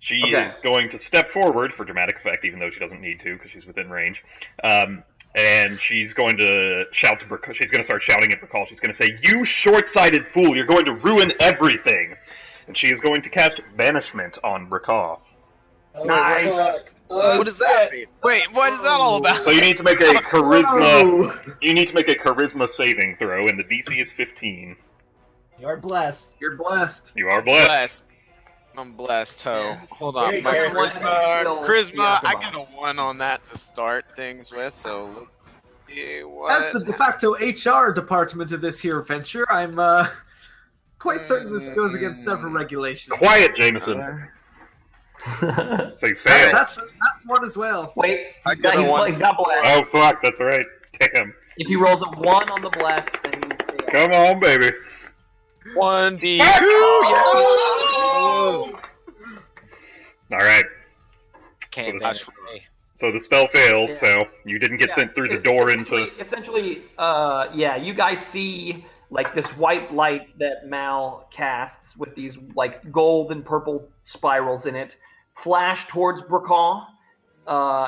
She is going to step forward for dramatic effect, even though she doesn't need to because she's within range. And she's going to shout to Braka. She's going to start shouting at Braka. She's going to say, "You short-sighted fool! You're going to ruin everything!" And she is going to cast Banishment on Braka. Nice. What does that mean? Wait, what is that all about? So you need to make a charisma. Oh. You need to make a charisma saving throw, and the DC is 15. You're blessed. You're blessed. You are blessed. Blessed. I'm blessed, ho. Yeah. Hold on. Very My good. charisma, Yeah, I come get a 1 on that to start things with, so let's see what... As the de facto HR department of this here venture, I'm quite certain this goes against several regulations. Quiet, Jameson. So you fail. That's one as well. Wait, I he's get a got, one. he's got blast. Oh fuck, that's right. Damn. If he rolls a 1 on the blast, then you fail. Come on, baby. 1d2, All right. Can't So vanish from me. So the spell fails. Yeah. So you didn't get sent through the door into. Essentially, you guys see like this white light that Mal casts with these like gold and purple spirals in it flash towards Braka,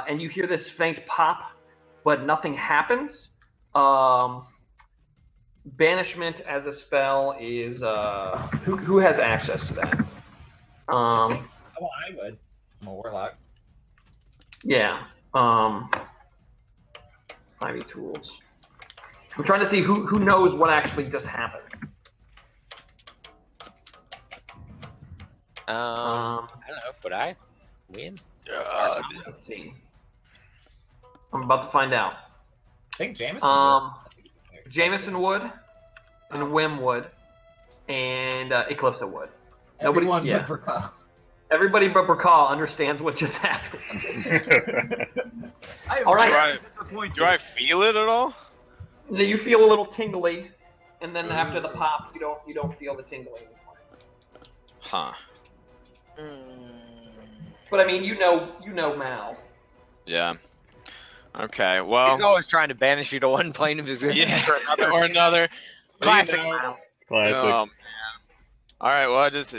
and you hear this faint pop, but nothing happens. Banishment as a spell is who has access to that? Oh, I would. I'm a warlock. Yeah. Ivy tools. I'm trying to see who knows what actually just happened. I don't know, but I win. Let's see. I'm about to find out. I think Jameson would. Jameson would, and Wim would, and Eclipsa would. Nobody, Everyone yeah. but Braka. Everybody but Braka understands what just happened. I am All right. very disappointed. Do I feel it at all? You feel a little tingly, and then after the pop, you don't feel the tingling anymore. Huh. But I mean, you know Mal. Yeah. Okay, well... He's always trying to banish you to one plane of existence Yeah, or another. or another. Classic You know. Mal. Classic. Oh, man. Alright, well, I just,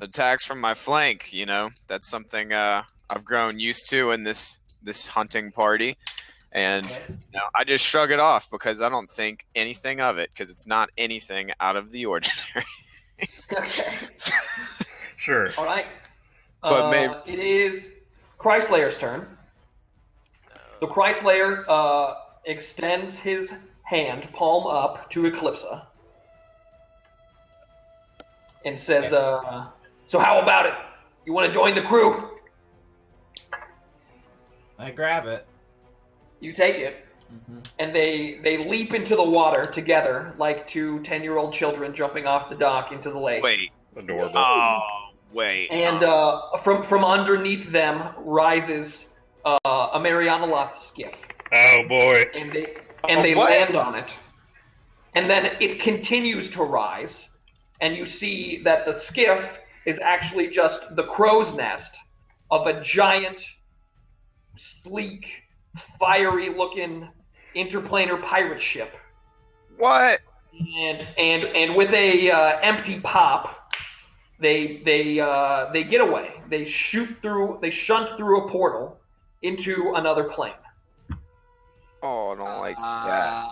attacks from my flank, that's something I've grown used to in this hunting party. And I just shrug it off because I don't think anything of it, because it's not anything out of the ordinary. Okay. Sure. All right. But maybe... It is Chryslayer's turn. So Chrysslayer extends his hand, palm up, to Eclipsa. And says, so how about it? You want to join the crew? I grab it. You take it, and they leap into the water together like two 10-year-old children jumping off the dock into the lake. Wait. Adorable. Oh, wait. And from underneath them rises a Mariana Lots skiff. Oh boy. And they what? land on it. And then it continues to rise, and you see that the skiff is actually just the crow's nest of a giant, sleek, fiery-looking interplanar pirate ship. What? And with a empty pop, they get away. They shunt through a portal into another plane. Oh, I don't like that.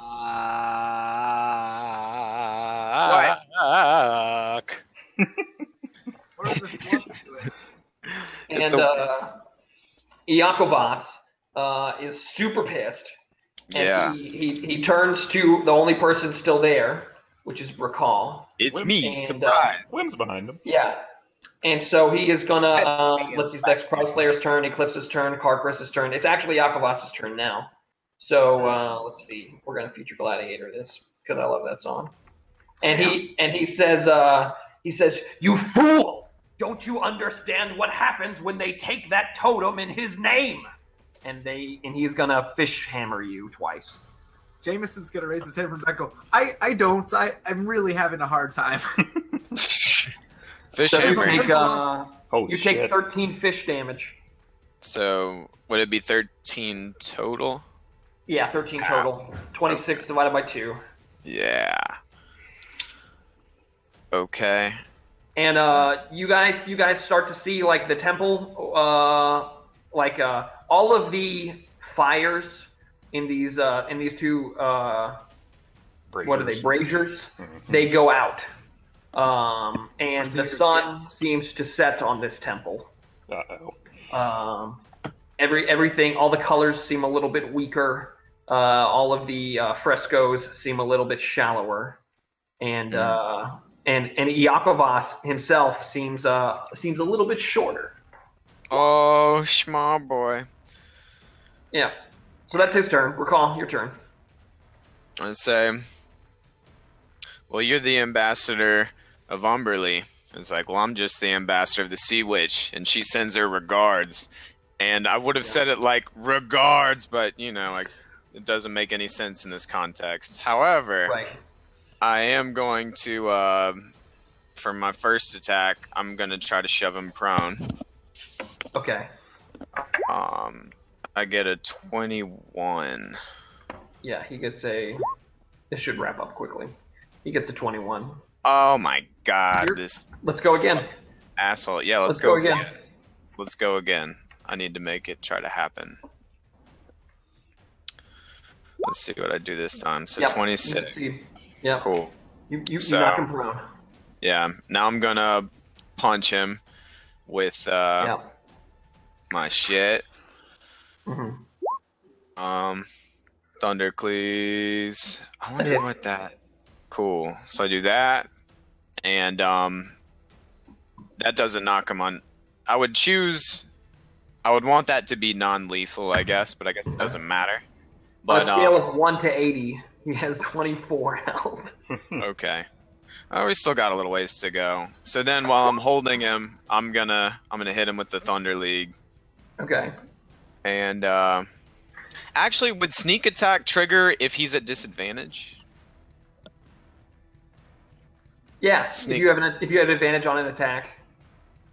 What are the wants to it? And Iacobas is super pissed. And Yeah. he turns to the only person still there, which is Brakal. It's me, And, surprise. Whim's behind him. Yeah. And so he is gonna let's see, next Crossslayer's turn, Eclipse's turn, Carcris's turn. It's actually Iacobas' turn now. So let's see. We're gonna feature Gladiator this because I love that song. And he says, "You fool! Don't you understand what happens when they take that totem in his name?" And he's gonna fish hammer you twice. Jameson's gonna raise his hand from back. Go. I don't. I'm really having a hard time. Fish So you hammer. take, Holy you take shit. 13 fish damage. So, would it be 13 total? Yeah, 13 total. 26 divided by 2. Yeah. Okay. And you guys start to see like the temple, all of the fires in these two what are they, braziers? They go out, and the sun seems to set on this temple. Uh-oh. Everything, all the colors seem a little bit weaker. All of the frescoes seem a little bit shallower, and Iacobas himself seems a little bit shorter. Oh, small boy. Yeah. So that's his turn. Recall, your turn. I'd say, well, you're the ambassador of Umberly. It's like, well, I'm just the ambassador of the Sea Witch, and she sends her regards. And I would have said it like regards, but like it doesn't make any sense in this context. However, Right. I am going to, for my first attack, I'm gonna try to shove him prone. Okay. I get a 21. Yeah, he gets a. This should wrap up quickly. He gets a 21. Oh my god, this Let's go again. asshole. Yeah, let's go again. Let's go again. I need to make it try to happen. Let's see what I do this time. So Yep. 26. Yeah. Cool. You So- knock him prone. Yeah, now I'm gonna punch him with Yeah. my shit. hmm Thundercleese. I wonder hits. what that. Cool. So I do that, and that doesn't knock him on. I would want that to be non-lethal, I guess, but I guess it doesn't matter. On a But scale of 1 to 80, he has 24 health. okay. Oh, we still got a little ways to go. So then, while I'm holding him, I'm gonna hit him with the Thunder League. Okay. And actually, would sneak attack trigger if he's at disadvantage? Yeah. Sneak. If you have advantage on an attack.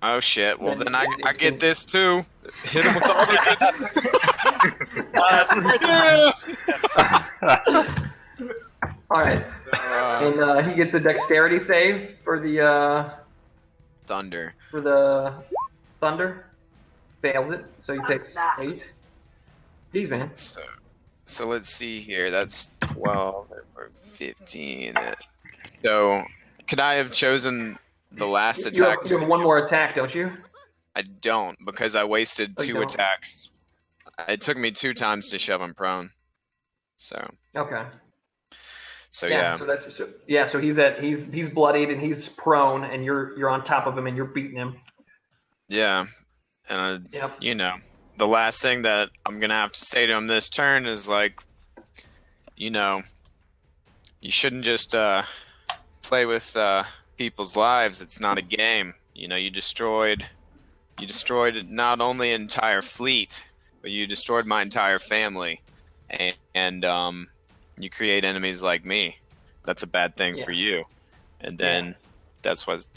Oh shit! Well, then I Then- get this too. Hit him with the other bits. All right. And he gets a dexterity save for the Thunder. thunder. Fails it, so he takes 8. Jeez, man. So let's see here. That's 12 or 15. So could I have chosen the last You attack? have one more attack, don't you? I don't, because I wasted Oh, you 2 don't? attacks. It took me 2 times to shove him prone. So Okay. yeah. So he's bloodied and he's prone, and you're on top of him and you're beating him. Yeah, and Yep. you know, the last thing that I'm gonna have to say to him this turn is like, you know, you shouldn't just play with people's lives. It's not a game. You know, you destroyed not only an entire fleet, but you destroyed my entire family, and you create enemies like me. That's a bad thing for you. And then that's what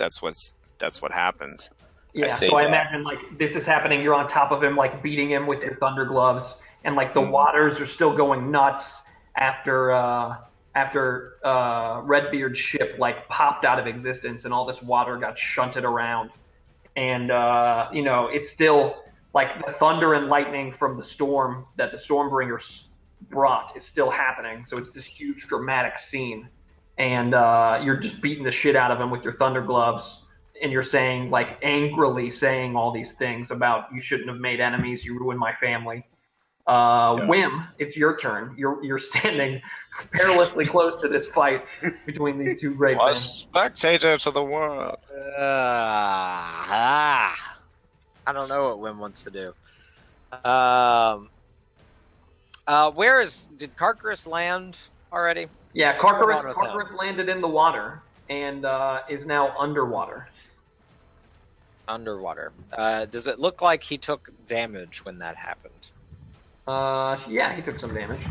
happens. Yeah, so I imagine like this is happening. You're on top of him, like beating him with your thunder gloves, and like the waters are still going nuts after Redbeard's ship like popped out of existence, and all this water got shunted around, and you know it's still like the thunder and lightning from the storm that the Stormbringers brought is still happening. So it's this huge dramatic scene, and you're just beating the shit out of him with your thunder gloves. And you're saying, like, angrily saying all these things about you shouldn't have made enemies, you ruined my family. Whim, it's your turn. You're standing perilously close to this fight between these two great men. Spectator to the world. I don't know what Wim wants to do. Did Carcaris land already? Yeah, Carcaris landed in the water and is now underwater. Underwater. Does it look like he took damage when that happened? Yeah, he took some damage.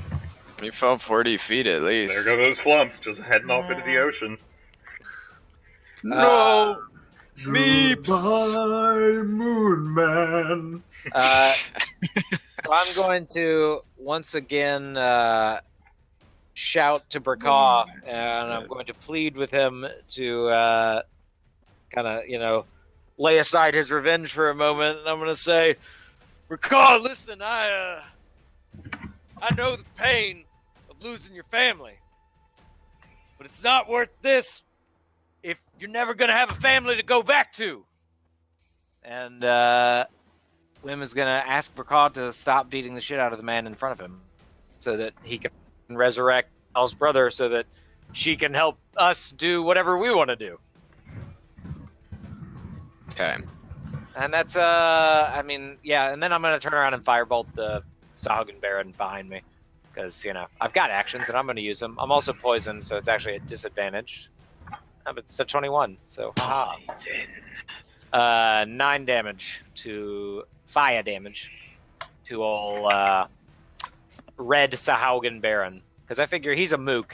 He fell 40 feet at least. There go those flumps, just heading off into the ocean. No! Goodbye, Moon Man. So I'm going to once again shout to Bracaw, and I'm going to plead with him to kind of, lay aside his revenge for a moment, and I'm going to say, Bracaw, listen, I know the pain of losing your family, but it's not worth this if you're never going to have a family to go back to. And Wim is going to ask Bracaw to stop beating the shit out of the man in front of him so that he can resurrect Al's brother so that she can help us do whatever we want to do. Okay. And that's, and then I'm going to turn around and firebolt the Sahagin Baron behind me. Because, I've got actions and I'm going to use them. I'm also poisoned, so it's actually a disadvantage. But it's a 21, so haha. 9 damage to fire damage to all red Sahagin Baron. Because I figure he's a mook,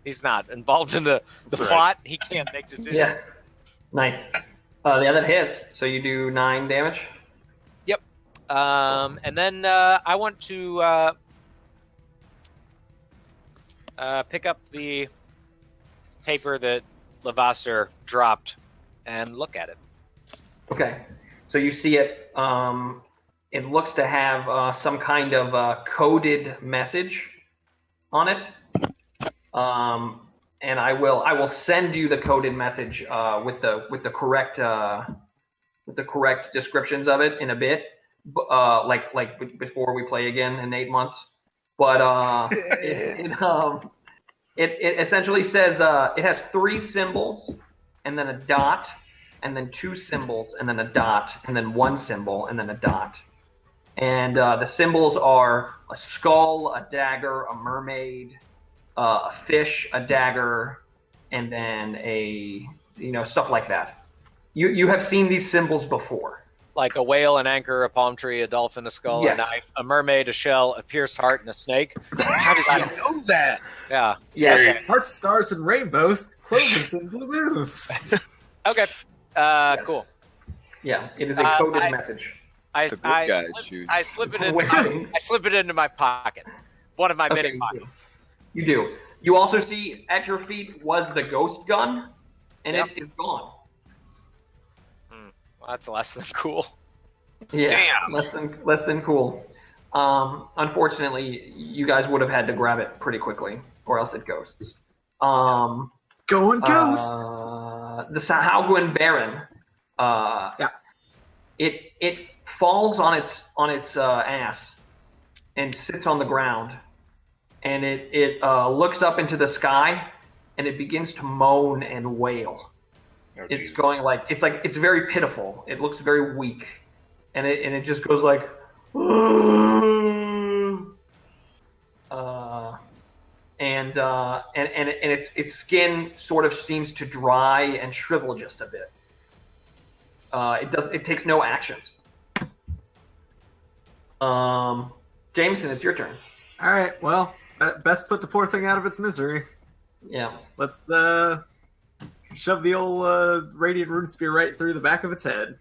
He's not involved in the plot. He can't make decisions. Yeah. Nice. Yeah, that hits. So you do 9 damage? Yep. And then I want to pick up the paper that Levasseur dropped and look at it. Okay. So you see it. It looks to have some kind of coded message on it. And I will send you the coded message with the correct descriptions of it in a bit, like before we play again in 8 months. But it essentially says it has 3 symbols and then a dot and then 2 symbols and then a dot and then 1 symbol and then a dot. And the symbols are a skull, a dagger, a mermaid, a fish, a dagger, and then stuff like that. You have seen these symbols before. Like a whale, an anchor, a palm tree, a dolphin, a skull, Yes. a knife, a mermaid, a shell, a pierced heart, and a snake. How does he know that? Yeah. Yeah. Okay. Hearts, stars, and rainbows, clovers and blue moons. Okay. Yes. Cool. Yeah, it is a coded message. I The good guys, slip it into my pocket. One of my many pockets. You do. You also see at your feet was the ghost gun, and Yep. it is gone. Well, that's less than cool. Yeah, Damn. less than cool. Unfortunately, you guys would have had to grab it pretty quickly, or else it ghosts. Going ghost. The Sahagin Baron. It falls on its ass and sits on the ground, and it looks up into the sky, and it begins to moan and wail. Oh, it's Jesus. going it's very pitiful. It looks very weak, and it just goes like, and its skin sort of seems to dry and shrivel just a bit. It takes no actions. Jameson, it's your turn. All right. Well, best put the poor thing out of its misery. Yeah. Let's shove the old radiant rune spear right through the back of its head.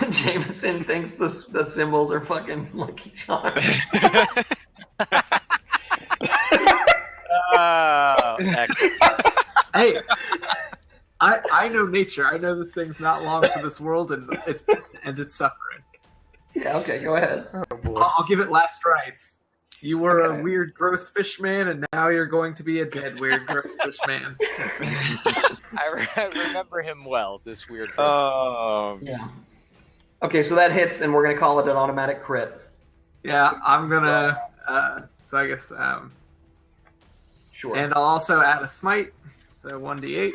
Jameson thinks the symbols are fucking Lucky Charms. Oh, excellent. Hey, I know nature. I know this thing's not long for this world, and it's best to end its suffering. Yeah, okay, go ahead. I'll give it last rites. You were Okay. a weird, gross fish man, and now you're going to be a dead, weird, gross fish man. I remember him well, this weird thing. Yeah. Okay, so that hits, and we're going to call it an automatic crit. Yeah, I'm gonna. So I guess. Sure. And I'll also add a smite, so 1d8.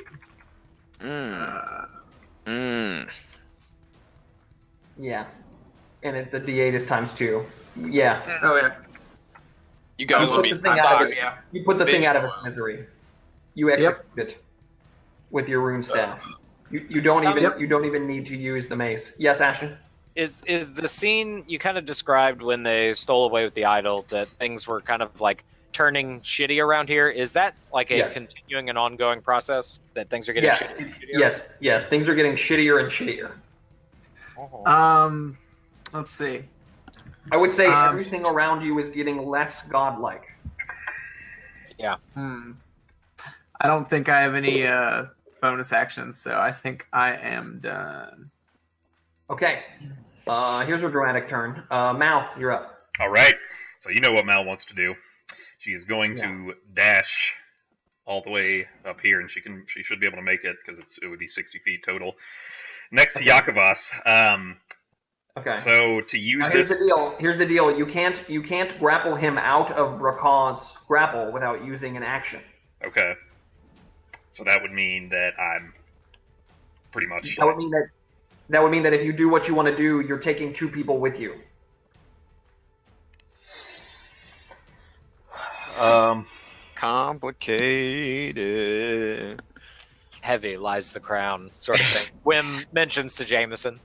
Yeah. And the D8 is ×2. Yeah. Oh yeah. You guys You will put be the thing out of it. Yeah. You put the thing out of its Visual. misery. You execute it with your rune staff. You don't even need to use the mace. Yes, Ashton? Is the scene you kind of described when they stole away with the idol, that things were kind of like turning shitty around here? Is that like a Yes. continuing and ongoing process, that things are getting Yes. shittier and shittier? Yes. Things are getting shittier and shittier. Let's see. I would say everything around you is getting less godlike. I don't think I have any bonus actions, so I think I am done. Okay. Here's a dramatic turn. Mal, you're up. All right. So you know what Mal wants to do. She is going to dash all the way up here, and she should be able to make it because it would be 60 feet total. Next to Yakovas. Okay. So to use Now, here's this, the deal. Here's the deal. You can't grapple him out of Brakaw's grapple without using an action. okay. So that would mean that I'm pretty much. That would mean that if you do what you want to do, you're taking 2 people with you. Complicated. Heavy lies the crown, sort of thing. Wim mentions to Jameson,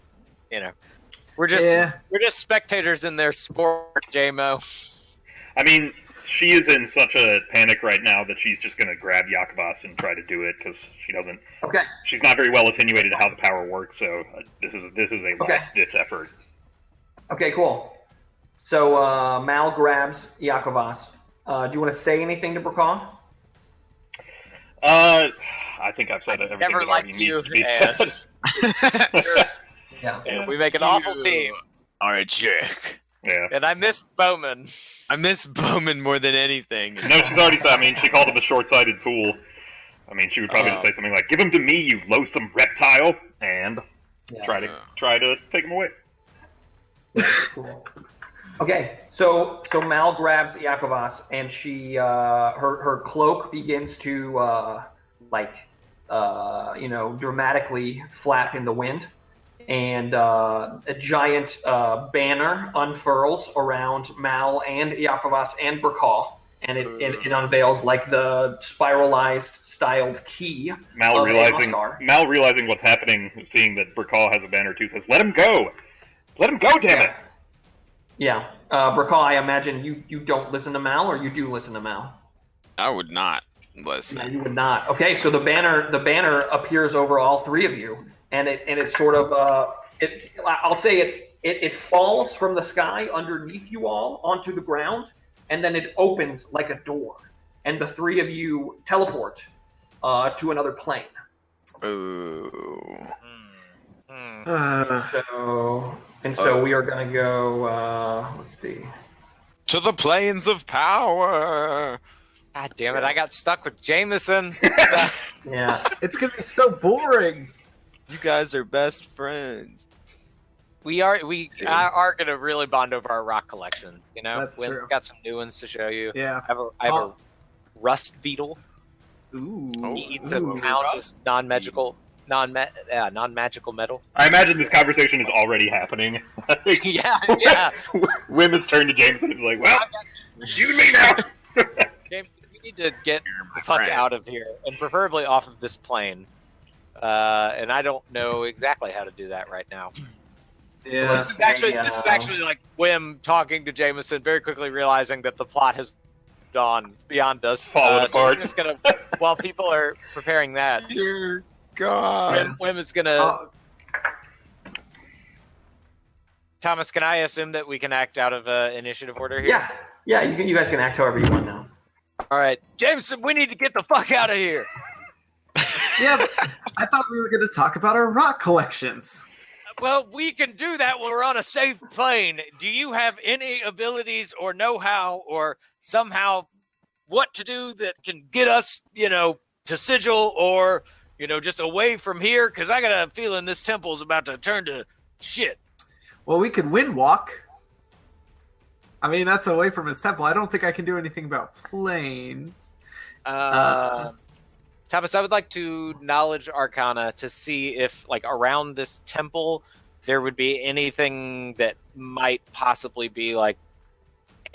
we're just spectators in their sport, JMO. I mean, she is in such a panic right now that she's just going to grab Yakovas and try to do it because she doesn't. Okay. She's not very well attenuated to how the power works, so this is a last ditch effort. Okay, cool. So Mal grabs Yakovas. Do you want to say anything to Brakaw? I think I've said everything Never that already liked needs you, to be and said. Yeah. we make an awful team. All right, Jack. Yeah. And I miss Bowman. I miss Bowman more than anything. No, she's already said. I mean, she called him a short-sighted fool. I mean, she would probably just say something like, "Give him to me, you loathsome reptile," and try to take him away. Cool. Okay, so Mal grabs Yakovas, and she her cloak begins to dramatically flap in the wind, and a giant banner unfurls around Mal and Yakovas and Brakal, and it unveils like the spiralized styled key. Mal of realizing what's happening, seeing that Brakal has a banner too, says, "Let him go! Let him go! Damn it!" Yeah. Brakal, I imagine you don't listen to Mal, or you do listen to Mal? I would not listen. No, you would not. Okay, so the banner appears over all 3 of you, and it sort of I'll say it falls from the sky underneath you all onto the ground, and then it opens like a door, and the 3 of you teleport to another plane. Ooh. So we are gonna go. Let's see. To the plains of power. God damn it! I got stuck with Jameson. Yeah. It's gonna be so boring. You guys are best friends. We are gonna really bond over our rock collections. That's We've true. got some new ones to show you. Yeah. I have a rust beetle. Ooh. He eats a pound of non-magical non-magical metal. I imagine this conversation is already happening. Yeah. Wim has turned to Jameson and is like, well, you and me now. James, we need to get the fuck friend. out of here, and preferably off of this plane. And I don't know exactly how to do that right now. Yeah. This is actually like Wim talking to Jameson, very quickly realizing that the plot has gone beyond us. Fallen So we're apart. just gonna, while people are preparing that, Dear God. Wim is gonna. Thomas, can I assume that we can act out of initiative order here? Yeah. You guys can act however you want now. All right, Jameson, we need to get the fuck out of here. Yeah, but I thought we were going to talk about our rock collections. Well, we can do that when we're on a safe plane. Do you have any abilities or know-how or somehow what to do that can get us, to Sigil or, just away from here? Because I got a feeling this temple is about to turn to shit. Well, we could wind walk. I mean, that's away from his temple. I don't think I can do anything about planes. Thomas, I would like to knowledge Arcana to see if, around this temple, there would be anything that might possibly be,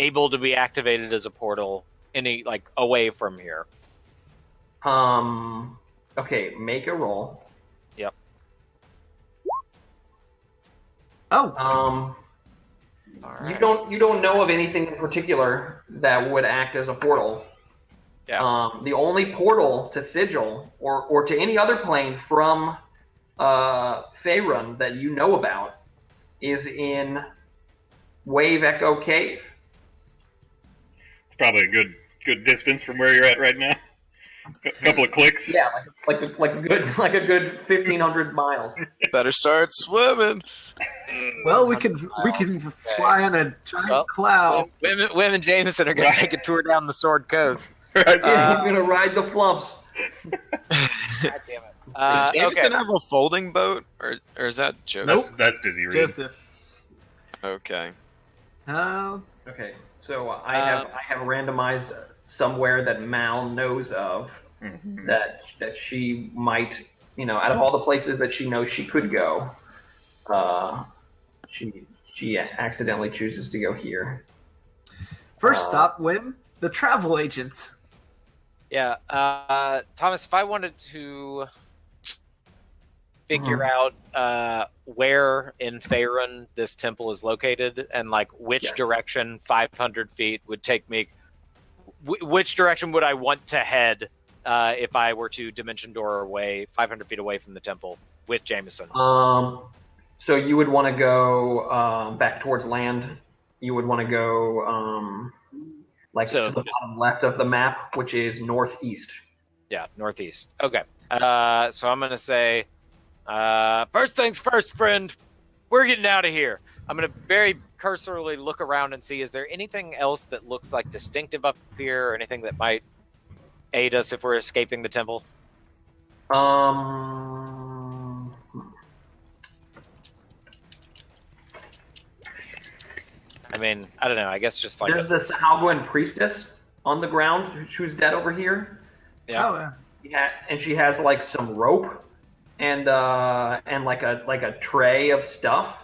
able to be activated as a portal, away from here. Okay, make a roll. Yep. Oh. All You right. don't know of anything in particular that would act as a portal. Yeah. The only portal to Sigil or to any other plane from Faerun that you know about is in Wave Echo Cave. It's probably a good distance from where you're at right now. A couple of clicks. Yeah, like a good 1,500 miles. Better start swimming. Well, we can fly on a giant cloud. Wim and Jameson are going to take a tour down the Sword Coast. Right. You're gonna ride the flumps. God damn it. Does Jameson Okay. have a folding boat, or is that Joseph? Nope. That's Dizzy Reed. Joseph. Okay. Okay, so I have randomized somewhere that Mal knows of Mhm. that she might, out of all the places that she knows she could go, she accidentally chooses to go here. First stop, Wim, the travel agent. Yeah, Thomas, if I wanted to figure out where in Faerun this temple is located and which direction 500 feet would take me, which direction would I want to head if I were to dimension door away 500 feet away from the temple with Jameson? So you would want to go back towards land. You would want to go to the bottom left of the map, which is northeast. Yeah, northeast. Okay. So I'm going to say, first things first, friend. We're getting out of here. I'm going to very cursorily look around and see, is there anything else that looks distinctive up here or anything that might aid us if we're escaping the temple? I mean, I don't know. I guess just There's this Sahalguin priestess on the ground who's dead over here. Yeah. Oh, yeah. Yeah, and she has some rope and a tray of stuff,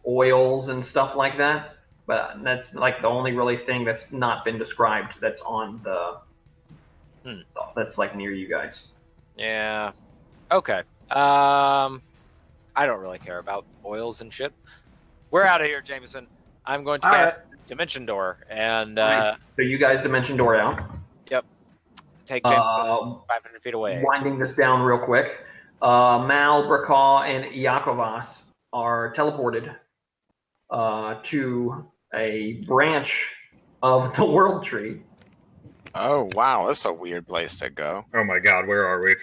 oils and stuff like that. But that's the only really thing that's not been described that's on the that's near you guys. Yeah. Okay. I don't really care about oils and shit. We're out of here, Jameson. I'm going to cast Dimension Door and So you guys dimension door out. take Jameson 500 feet away. Winding this down real quick, Mal, Brakal, and Iakovas are teleported to a branch of the World Tree. Oh wow, that's a weird place to go. Oh my God, where are we?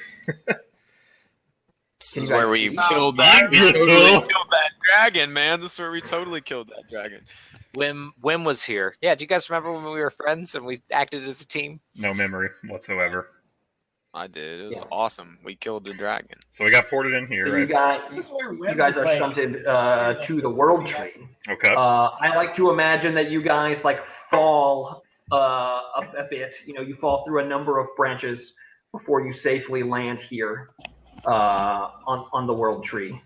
This Can is you guys where we see? killed that. We Yes, totally sir. killed that dragon, man. This is where we totally killed that dragon. Wim was here. Yeah, do you guys remember when we were friends and we acted as a team? No memory whatsoever. I did. It was Yeah. awesome. We killed the dragon. So we got ported in here, So right? you guys are shunted to the World Tree. Okay. I like to imagine that you guys fall a bit. You fall through a number of branches before you safely land here on the World Tree.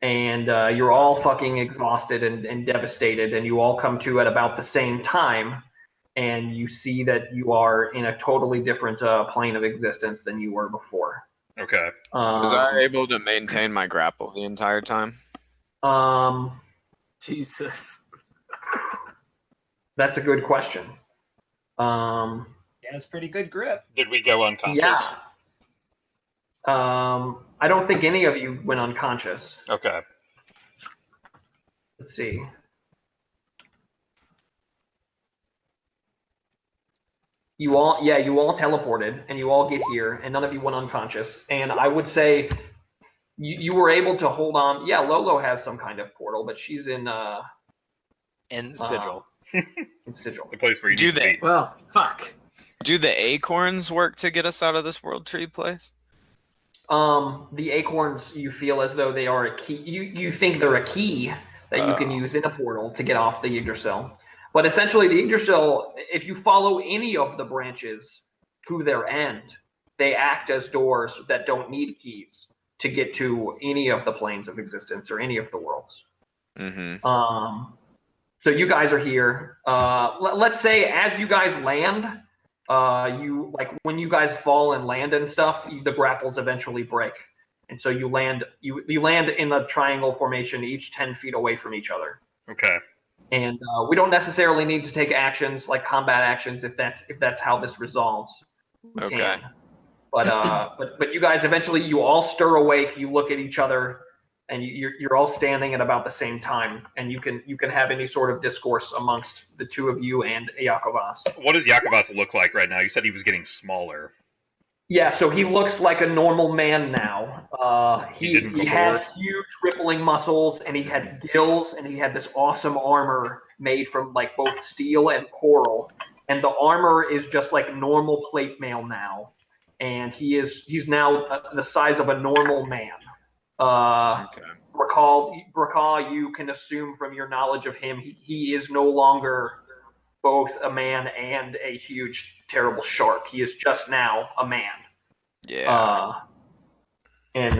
And you're all fucking exhausted and devastated, and you all come to at about the same time, and you see that you are in a totally different plane of existence than you were before. Okay. Was I able to maintain my grapple the entire time? Jesus. That's a good question. He has pretty good grip. Did we go unconscious? Yeah. I don't think any of you went unconscious. Okay. Let's see. You all teleported, and you all get here, and none of you went unconscious. And I would say you were able to hold on. Yeah, Lolo has some kind of portal, but she's in Sigil. in Sigil. The place where you need to be. Well, fuck. Do the acorns work to get us out of this World Tree place? The acorns, you feel as though they are a key. You think they're a key that you can use in a portal to get off the Yggdrasil. But essentially, the Yggdrasil, if you follow any of the branches to their end, they act as doors that don't need keys to get to any of the planes of existence or any of the worlds. Mm-hmm. So you guys are here. Let's say as you guys land, when you guys fall and land and stuff, the grapples eventually break, and so you land. You land in the triangle formation, each 10 feet away from each other. Okay. And we don't necessarily need to take actions like combat actions if that's how this resolves. We can. But you guys eventually you all stir awake. You look at each other, and you're all standing at about the same time, and you can have any sort of discourse amongst the two of you and Yakovas. What does Yakovas look like right now? You said he was getting smaller. Yeah, so he looks like a normal man now. He had huge rippling muscles, and he had gills, and he had this awesome armor made from like both steel and coral. And the armor is just like normal plate mail now, and he's now the size of a normal man. Recall, you can assume from your knowledge of him, he is no longer both a man and a huge, terrible shark. He is just now a man. Yeah. And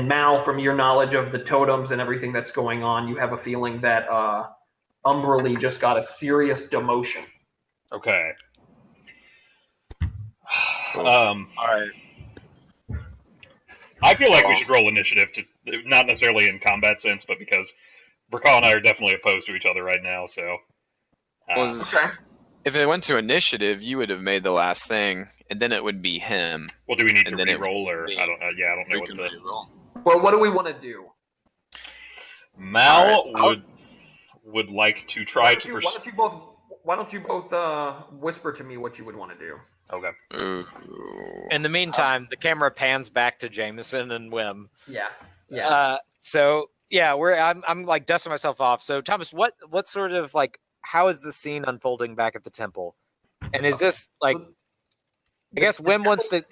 Mal, from your knowledge of the totems and everything that's going on, you have a feeling that Umberly just got a serious demotion. Okay. All right. I feel like we should roll initiative, not necessarily in combat sense, but because Brakal and I are definitely opposed to each other right now, so... Okay. If it went to initiative, you would have made the last thing, and then it would be him. Well, do we need to And then it re-roll, or... would be- I don't know We what can the... re-roll. Well, what do we want to do? Mal Alright, would like to try to... Why don't you both whisper to me what you would want to do? Okay. Ooh. In the meantime, the camera pans back to Jameson and Wim. Yeah. So yeah, I'm like dusting myself off. So Thomas, what sort of like how is the scene unfolding back at the temple? And is this like I guess Wim wants to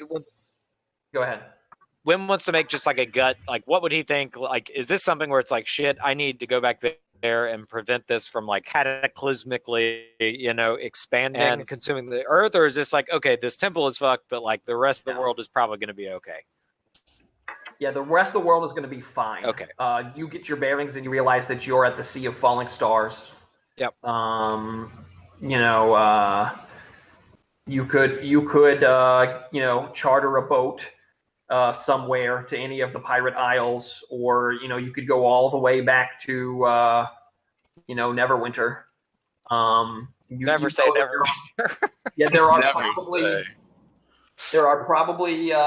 Go ahead. Wim wants to make just like a gut, like what would he think? Like, is this something where it's like shit, I need to go back there and prevent this from like cataclysmically, expanding and consuming the earth? Or is this like, okay, this temple is fucked, but like the rest of the world is probably going to be okay? Yeah, the rest of the world is going to be fine. Okay. You get your bearings and you realize that you're at the Sea of Falling Stars. Yep. You could charter a boat somewhere to any of the pirate isles, or you could go all the way back to Neverwinter. Never say never. Yeah, there are Never probably say.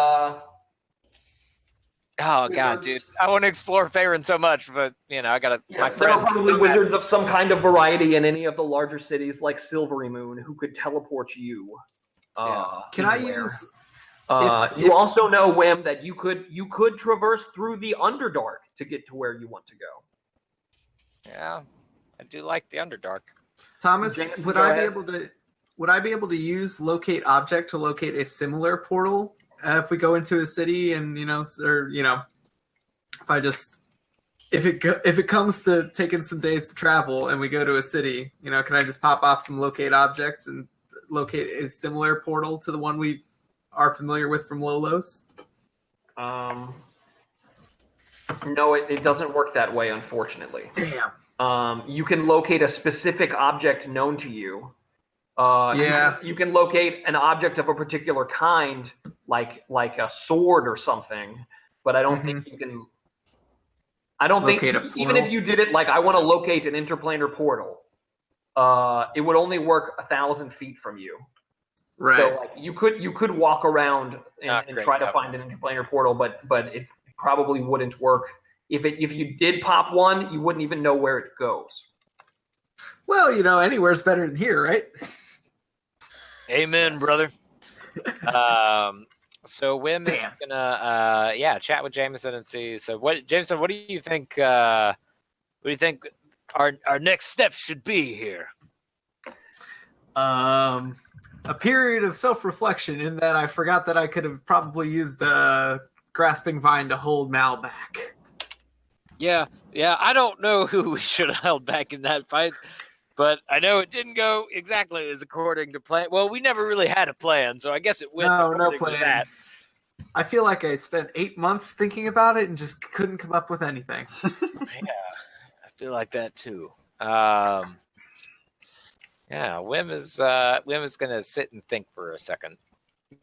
Oh god, dude! I want to explore Faerun so much, but I gotta. My there are friend. probably wizards of some kind of variety in any of the larger cities, like Silvery Moon, who could teleport you. Can I anywhere. use? You also know, Wim, that you could traverse through the Underdark to get to where you want to go. Yeah, I do like the Underdark. Thomas, James, would go I be ahead. able to use locate object to locate a similar portal if we go into a city and if it comes to taking some days to travel and we go to a city, can I just pop off some locate objects and locate a similar portal to the one we've are familiar with from Lolo's? No, it doesn't work that way, unfortunately. Damn. You can locate a specific object known to you. You can locate an object of a particular kind, like a sword or something, but I don't think you can. I don't think even if you did it like I want to locate an interplanar portal, it would only work 1,000 feet from you. Right. So like you could walk around and try to find an interplanar portal, but it probably wouldn't work. If you did pop one, you wouldn't even know where it goes. Well, anywhere's better than here, right? Amen, brother. So Wim is gonna chat with Jameson and see. So Jameson, what do you think? What do you think our next steps should be here? A period of self-reflection in that I forgot that I could have probably used a grasping vine to hold Mal back. Yeah. I don't know who we should have held back in that fight, but I know it didn't go exactly as according to plan. Well, we never really had a plan, so I guess it went no according plan. to that. I feel like I spent 8 months thinking about it and just couldn't come up with anything. Yeah, I feel like that too. Wim is gonna sit and think for a second.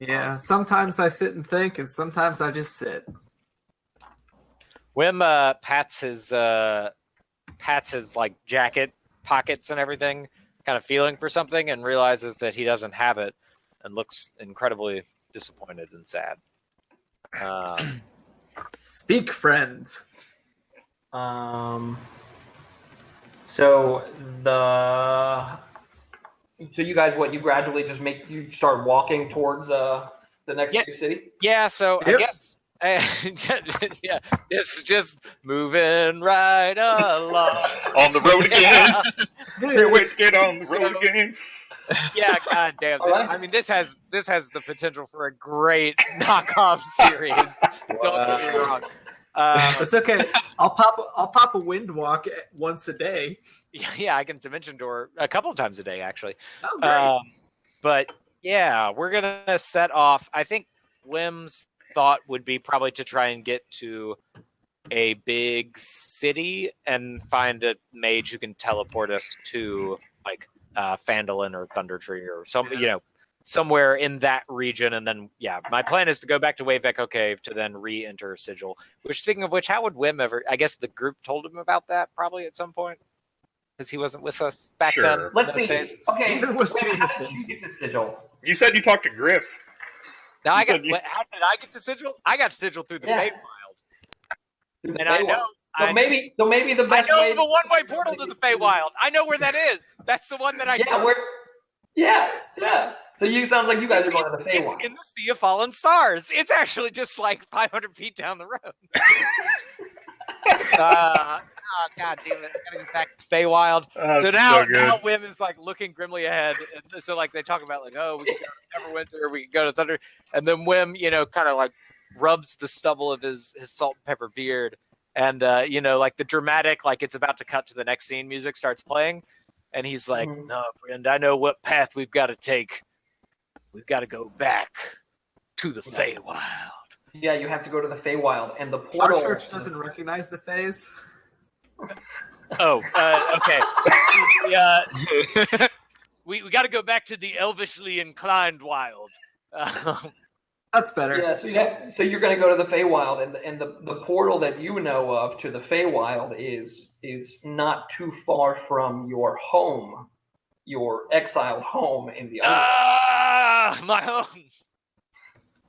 Yeah, sometimes I sit and think, and sometimes I just sit. Wim pats his like jacket pockets and everything, kind of feeling for something, and realizes that he doesn't have it, and looks incredibly disappointed and sad. Speak, friends. So you guys, you gradually just start walking towards the next big city? Yeah, so Yep. I guess it's just moving right along. On the road again. Can't wait to get on the road again. Yeah, god damn. I mean, this has the potential for a great knockoff series. Don't get me wrong. It's okay. I'll pop a wind walk once a day. Yeah, I can dimension door a couple of times a day, actually. Oh, great. But yeah, we're gonna set off. I think Wim's thought would be probably to try and get to a big city and find a mage who can teleport us to like Phandalin or Thundertree or somewhere in that region. And then my plan is to go back to Wave Echo Cave to then re-enter Sigil. Which, speaking of which, how would Wim ever? I guess the group told him about that probably at some point because he wasn't with us back then. Let's see. Days. Okay, Neither was how Jameson. did you get to Sigil? You said you talked to Griff. Now how did You- I get to Sigil? I got to Sigil through the Feywild. Through the And I Feywild. know. So maybe the I best know way. the one-way portal to the Feywild. I know where that is. That's the one that I took. Yeah. So sounds like you guys are going to the Feywild. It's in the Sea of Fallen Stars. It's actually just like 500 feet down the road. God damn it. I gotta get back to Feywild. So now Wim is like looking grimly ahead. And so like they talk about like, oh, we can go to Neverwinter, we can go to Thunder. And then Wim, kind of like rubs the stubble of his salt and pepper beard. And, like the dramatic, like it's about to cut to the next scene music starts playing. And he's like, no, friend, I know what path we've got to take. We've got to go back to the Feywild. Yeah, you have to go to the Feywild. And the portal... Our church doesn't recognize the Fays. Oh, okay. We got to go back to the elvishly inclined wild. That's better. Yeah, so you're going to go to the Feywild, and the portal that you know of to the Feywild is not too far from your home, your exiled home in the Underworld. My home.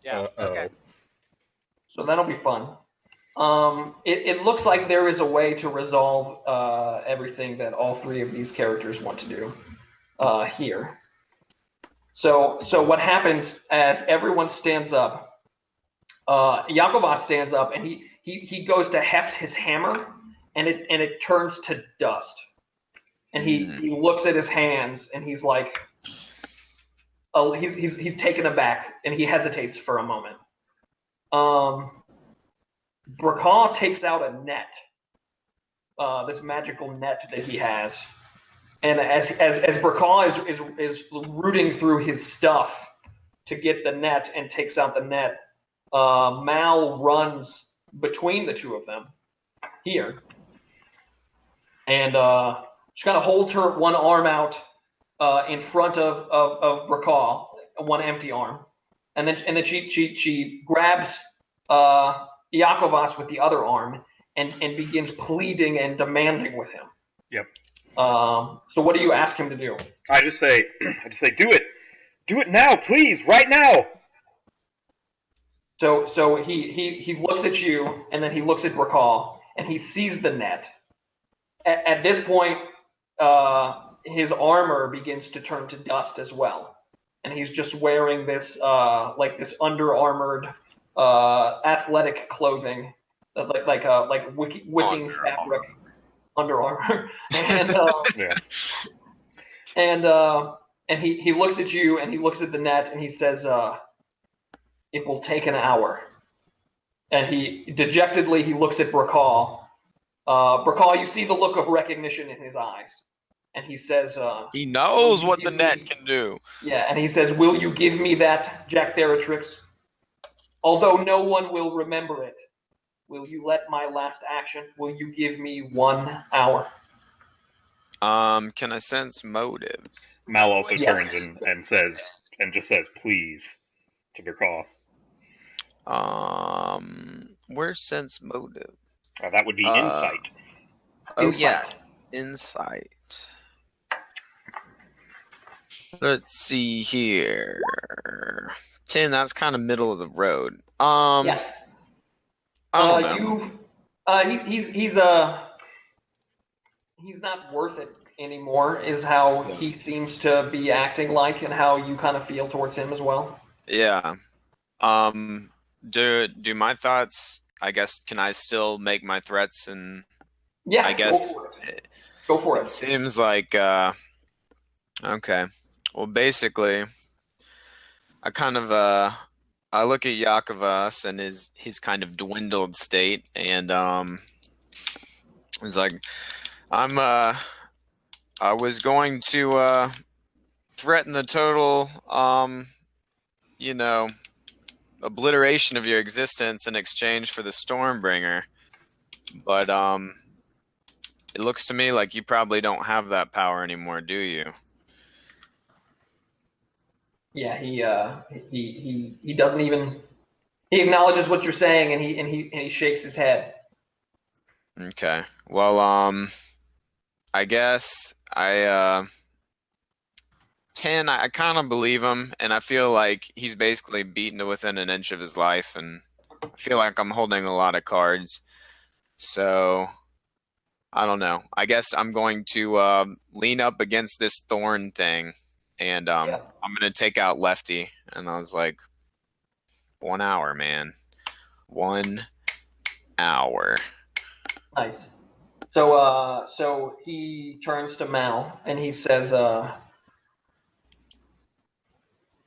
Yeah. Okay. So that'll be fun. It looks like there is a way to resolve everything that all three of these characters want to do here. So what happens as everyone stands up, Yakovas stands up and he goes to heft his hammer and it turns to dust. And he looks at his hands and he's like, oh, he's taken aback and he hesitates for a moment. Brakal takes out a net, this magical net that he has. And as Brakal is rooting through his stuff, to get the net and takes out the net. Mal runs between the two of them here, and she kind of holds her one arm out in front of Rakal, one empty arm, and then she grabs Iakovas with the other arm and begins pleading and demanding with him. Yep. So what do you ask him to do? I just say, do it now, please, right now. So he looks at you, and then he looks at Rakal, and he sees the net. At this point, his armor begins to turn to dust as well, and he's just wearing this this Under Armored athletic clothing, like wicking fabric, Under Armour, and and he looks at you, and he looks at the net, and he says, "It will take an hour." And he dejectedly looks at Brakal. Brakal, you see the look of recognition in his eyes, and he says, he knows what the net can do. Yeah, and he says, "Will you give me that, Jack Theratrix? Although no one will remember it, will you let my last action? Will you give me 1 hour?" Can I sense motives? Mal also Yes. turns and says, please, to Brakal. Where's sense motive? That would be insight. Oh Insight. yeah, insight. Let's see here. 10. That's kind of middle of the road. Yeah. I don't know. He's not worth it anymore, is how he seems to be acting like, and how you kind of feel towards him as well. Yeah. Do my thoughts? I guess can I still make my threats? And Yeah, I guess go for it it. seems like okay. Well, basically, I kind of I look at Yakovas and his kind of dwindled state, and he's like, I was going to threaten the total obliteration of your existence in exchange for the Stormbringer, but it looks to me like you probably don't have that power anymore, do you? Yeah, he doesn't even, he acknowledges what you're saying, and he shakes his head. Okay. Well, I guess 10, I kind of believe him, and I feel like he's basically beaten to within an inch of his life, and I feel like I'm holding a lot of cards. So, I don't know. I guess I'm going to lean up against this thorn thing, and I'm going to take out Lefty. And I was like, 1 hour, man. 1 hour. Nice. So he turns to Mal, and he says,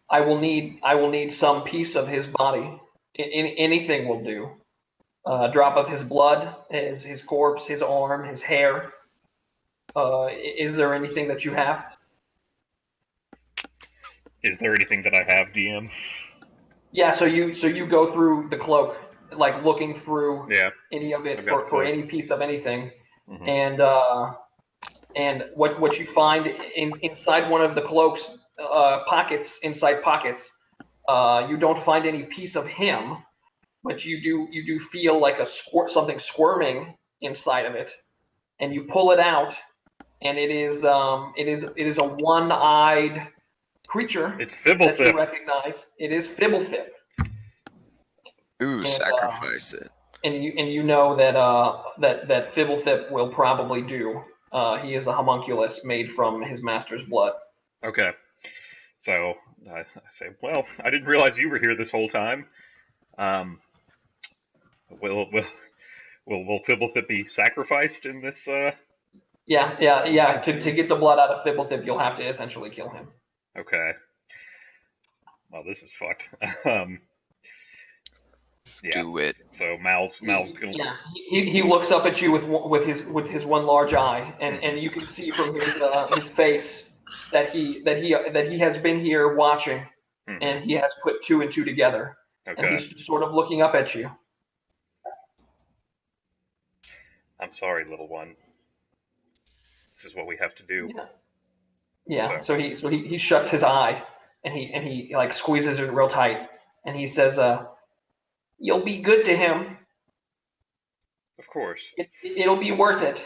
I will need some piece of his body. Anything will do. A drop of his blood, his corpse, his arm, his hair. Is there anything that you have? Is there anything that I have, DM? Yeah. So you go through the cloak, like looking through any of it for any piece of anything, and what you find inside one of the cloak's pockets, you don't find any piece of him, but you do feel like something squirming inside of it, and you pull it out, and it is a one-eyed creature. It's that you Fibblethip. recognize. It is Fibblethip. Ooh, And, sacrifice it. And you know that Fibblethip will probably do. He is a homunculus made from his master's blood. Okay. So I say, well, I didn't realize you were here this whole time. Will Fibblethip be sacrificed in this? Yeah. To get the blood out of Fibblethip, you'll have to essentially kill him. Okay. Well, this is fucked. Do it. So Mal's gonna... Yeah, he looks up at you with his one large eye, and you can see from his face that he has been here watching, and he has put 2 and 2 together. Okay. And he's sort of looking up at you. I'm sorry, little one. This is what we have to do. Yeah. So he shuts his eye and he like squeezes it real tight and he says, "You'll be good to him. Of course. It'll be worth it."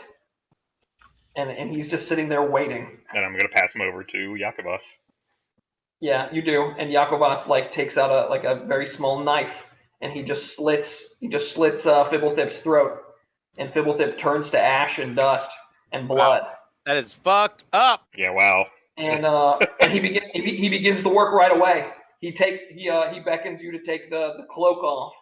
And he's just sitting there waiting. And I'm gonna pass him over to Yakubas. Yeah, you do. And Yakovas like takes out a very small knife and he just slits Fibblethip's throat, and Fibblethip turns to ash and dust and blood. Wow. That is fucked up. Yeah, wow. And he begins the work right away. He beckons you to take the cloak off,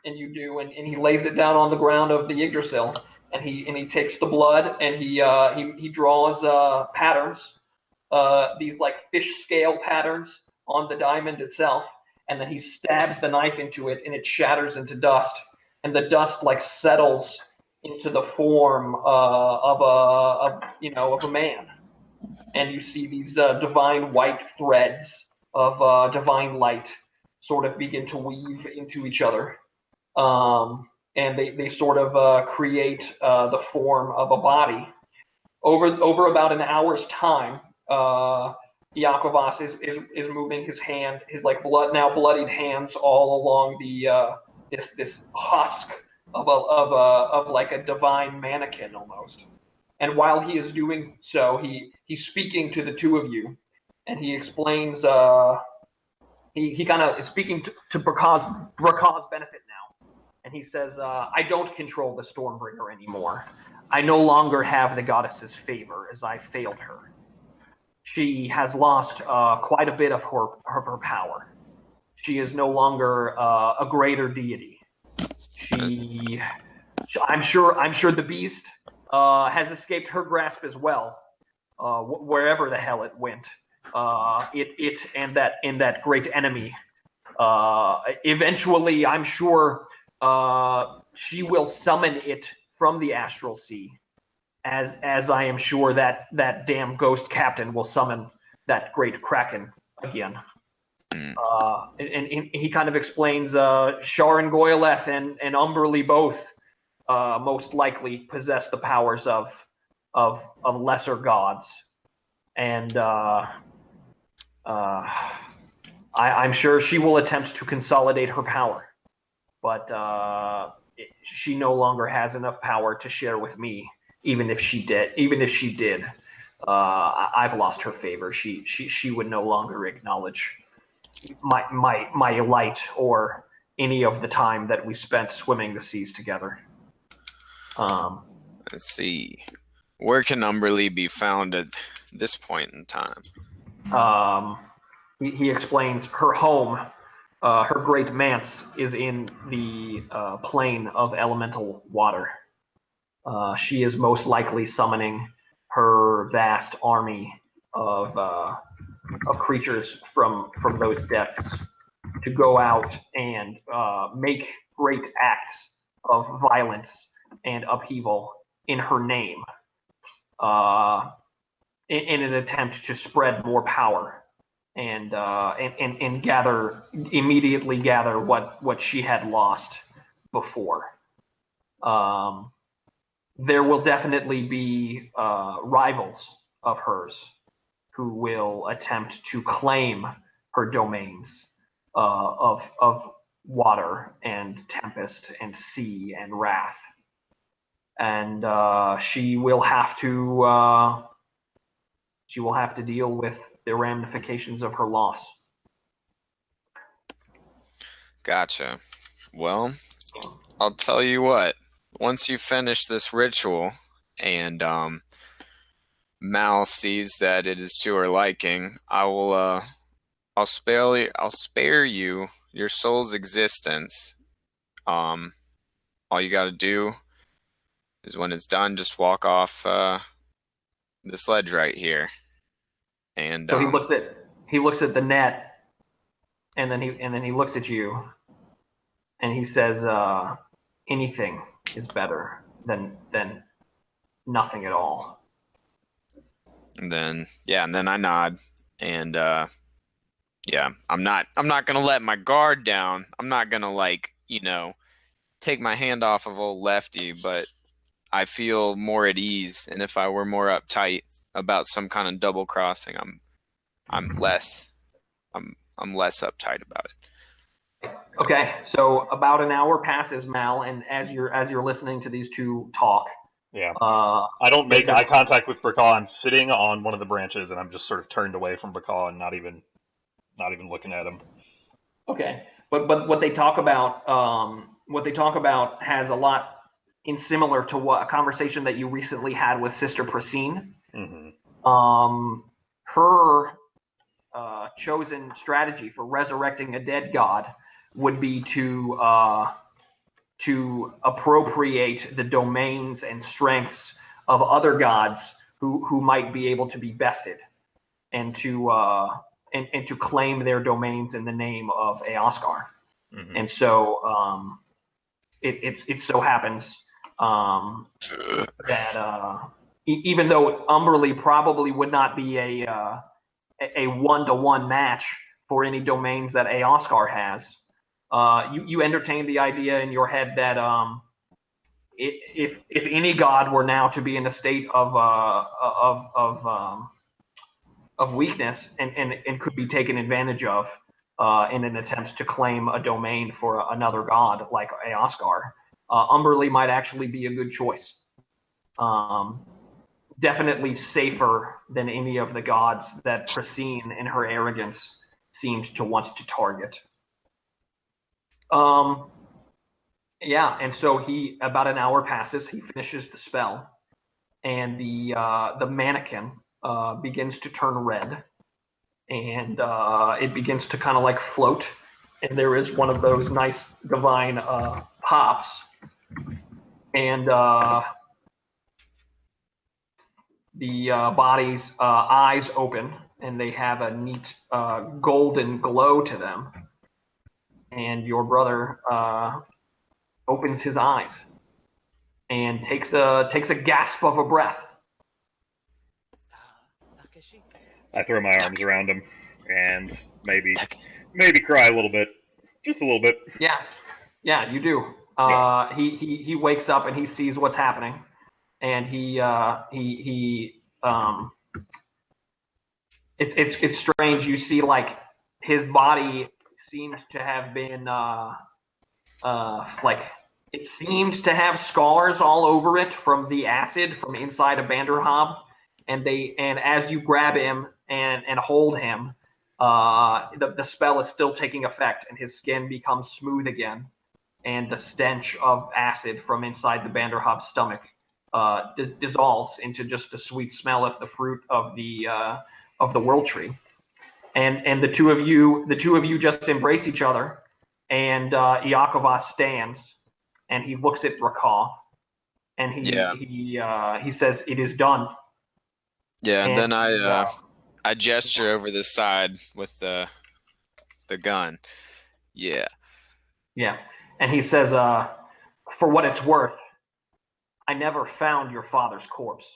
and you do, and he lays it down on the ground of the Yggdrasil, and he takes the blood and he draws patterns, these like fish scale patterns on the diamond itself, and then he stabs the knife into it, and it shatters into dust, and the dust like settles into the form of a man, and you see these divine white threads of divine light sort of begin to weave into each other, and they sort of create the form of a body. Over about an hour's time, Yakovas is moving his hand, his like bloodied hands all along the this husk of like a divine mannequin almost. And while he is doing so, he's speaking to the two of you, and he explains. He kind of is speaking to Brakaw's benefit now, and he says, "I don't control the Stormbringer anymore. I no longer have the goddess's favor, as I failed her. She has lost quite a bit of her power. She is no longer a greater deity. I'm sure the beast has escaped her grasp as well, wherever the hell it went. It and that great enemy. Eventually, I'm sure she will summon it from the astral sea, as I am sure that damn ghost captain will summon that great kraken again." And he kind of explains Shar and Goyleth and Umberly both most likely possess the powers of lesser gods, and I'm sure she will attempt to consolidate her power, but she no longer has enough power to share with me. Even if she did, I've lost her favor. She would no longer acknowledge my light or any of the time that we spent swimming the seas together. Let's see. Where can Umberly be found at this point in time? He explains her home, her great manse, is in the plane of elemental water. She is most likely summoning her vast army of creatures from those depths to go out and make great acts of violence and upheaval in her name, in an attempt to spread more power and immediately gather what she had lost before. There will definitely be rivals of hers who will attempt to claim her domains of water and tempest and sea and wrath, and she will have to deal with the ramifications of her loss. Gotcha. Well, I'll tell you what. Once you finish this ritual, and Mal sees that it is to her liking, I'll spare you your soul's existence. All you got to do is, when it's done, just walk off this ledge right here. And so he looks at the net, and then he looks at you, and he says, "Anything is better than nothing at all." And then I nod, and Yeah, I'm not gonna let my guard down. I'm not gonna take my hand off of old Lefty, but I feel more at ease, and if I were more uptight about some kind of double crossing, I'm less uptight about it. Okay, so about an hour passes, Mal, and as you're listening to these two talk, Yeah. I don't make eye contact with Bracaw. I'm sitting on one of the branches, and I'm just sort of turned away from Bracaw and not even looking at him. Okay, but what they talk about has a lot in similar to what a conversation that you recently had with Sister Prasine. Mm-hmm. Her chosen strategy for resurrecting a dead god would be to appropriate the domains and strengths of other gods who might be able to be bested, and to claim their domains in the name of Eoskar. Mm-hmm. And so it so happens that even though Umberly probably would not be a 1-to-1 match for any domains that Eoskar has, you entertain the idea in your head that if any god were now to be in a state of weakness and could be taken advantage of in an attempt to claim a domain for another god like Eoskar, Umberly might actually be a good choice. Definitely safer than any of the gods that Prasine, in her arrogance, seemed to want to target. Yeah, and so about an hour passes, he finishes the spell, and the mannequin begins to turn red, and it begins to kind of like float, and there is one of those nice divine pops, and the body's eyes open, and they have a neat golden glow to them, and your brother opens his eyes and takes a gasp of a breath. I throw my arms around him and maybe cry a little bit, just a little bit. Yeah, you do. He wakes up and he sees what's happening, and it's strange. You see, like, his body seems to have been like, it seems to have scars all over it from the acid from inside a Banderhob, and as you grab him and hold him, the spell is still taking effect, and his skin becomes smooth again, and the stench of acid from inside the Banderhob's stomach dissolves into just the sweet smell of the fruit of the world tree, and the two of you just embrace each other, and Iakovas stands, and he looks at Bracaw, and he says, "It is done." Yeah, and then I gesture over the side with the gun. Yeah. Yeah, and he says, "For what it's worth, I never found your father's corpse."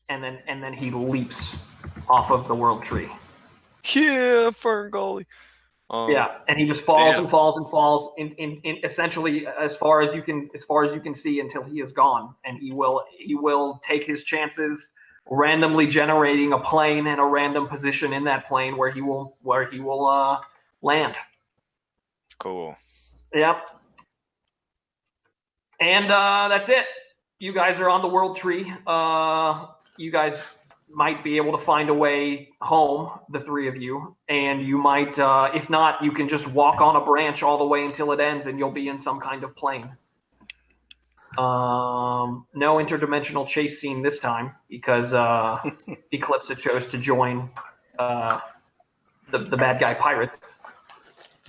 And then he leaps off of the world tree. Yeah, Ferngully. Yeah, and he just falls and falls and falls in essentially as far as you can see until he is gone, and he will take his chances, randomly generating a plane and a random position in that plane where he will land. Cool. Yep. And that's it. You guys are on the world tree. You guys might be able to find a way home, the three of you, and you might, if not, you can just walk on a branch all the way until it ends, and you'll be in some kind of plane. No interdimensional chase scene this time, because Eclipse chose to join the bad guy pirates.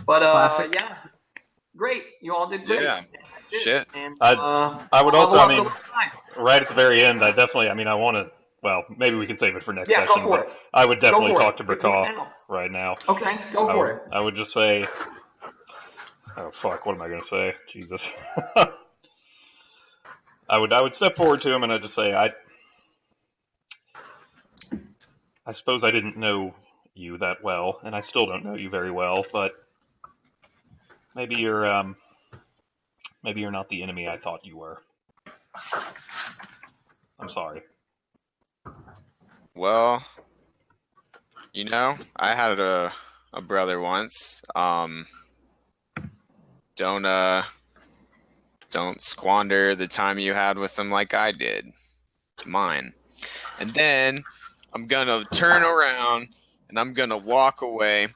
But yeah, great. You all did great. Yeah. Shit. And, I would also, I mean, right at the very end, I want to. Well, maybe we can save it for next session. Go for it. I would definitely talk to Do it Bracaw now. right now. Okay, go for it. I would just say, oh fuck, what am I going to say? Jesus. I would step forward to him and I'd just say, I suppose I didn't know you that well, and I still don't know you very well, but maybe you're not the enemy I thought you were. I'm sorry. Well, I had a brother once. Don't squander the time you had with him like I did. It's mine. And then I'm gonna turn around and I'm gonna walk away,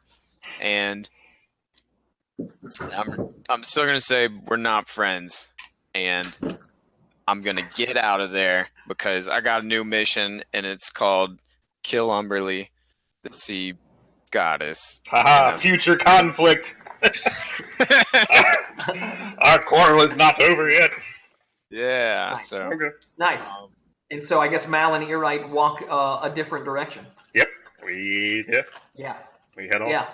and I'm still gonna say we're not friends, and I'm gonna get out of there because I got a new mission, and it's called Kill Umberly, the Sea Goddess. Haha, future conflict. Our quarrel is not over yet. Yeah. Nice. So Okay. Nice. And so I guess Mal and Earite walk a different direction. Yep. Yeah. We head off. Yeah.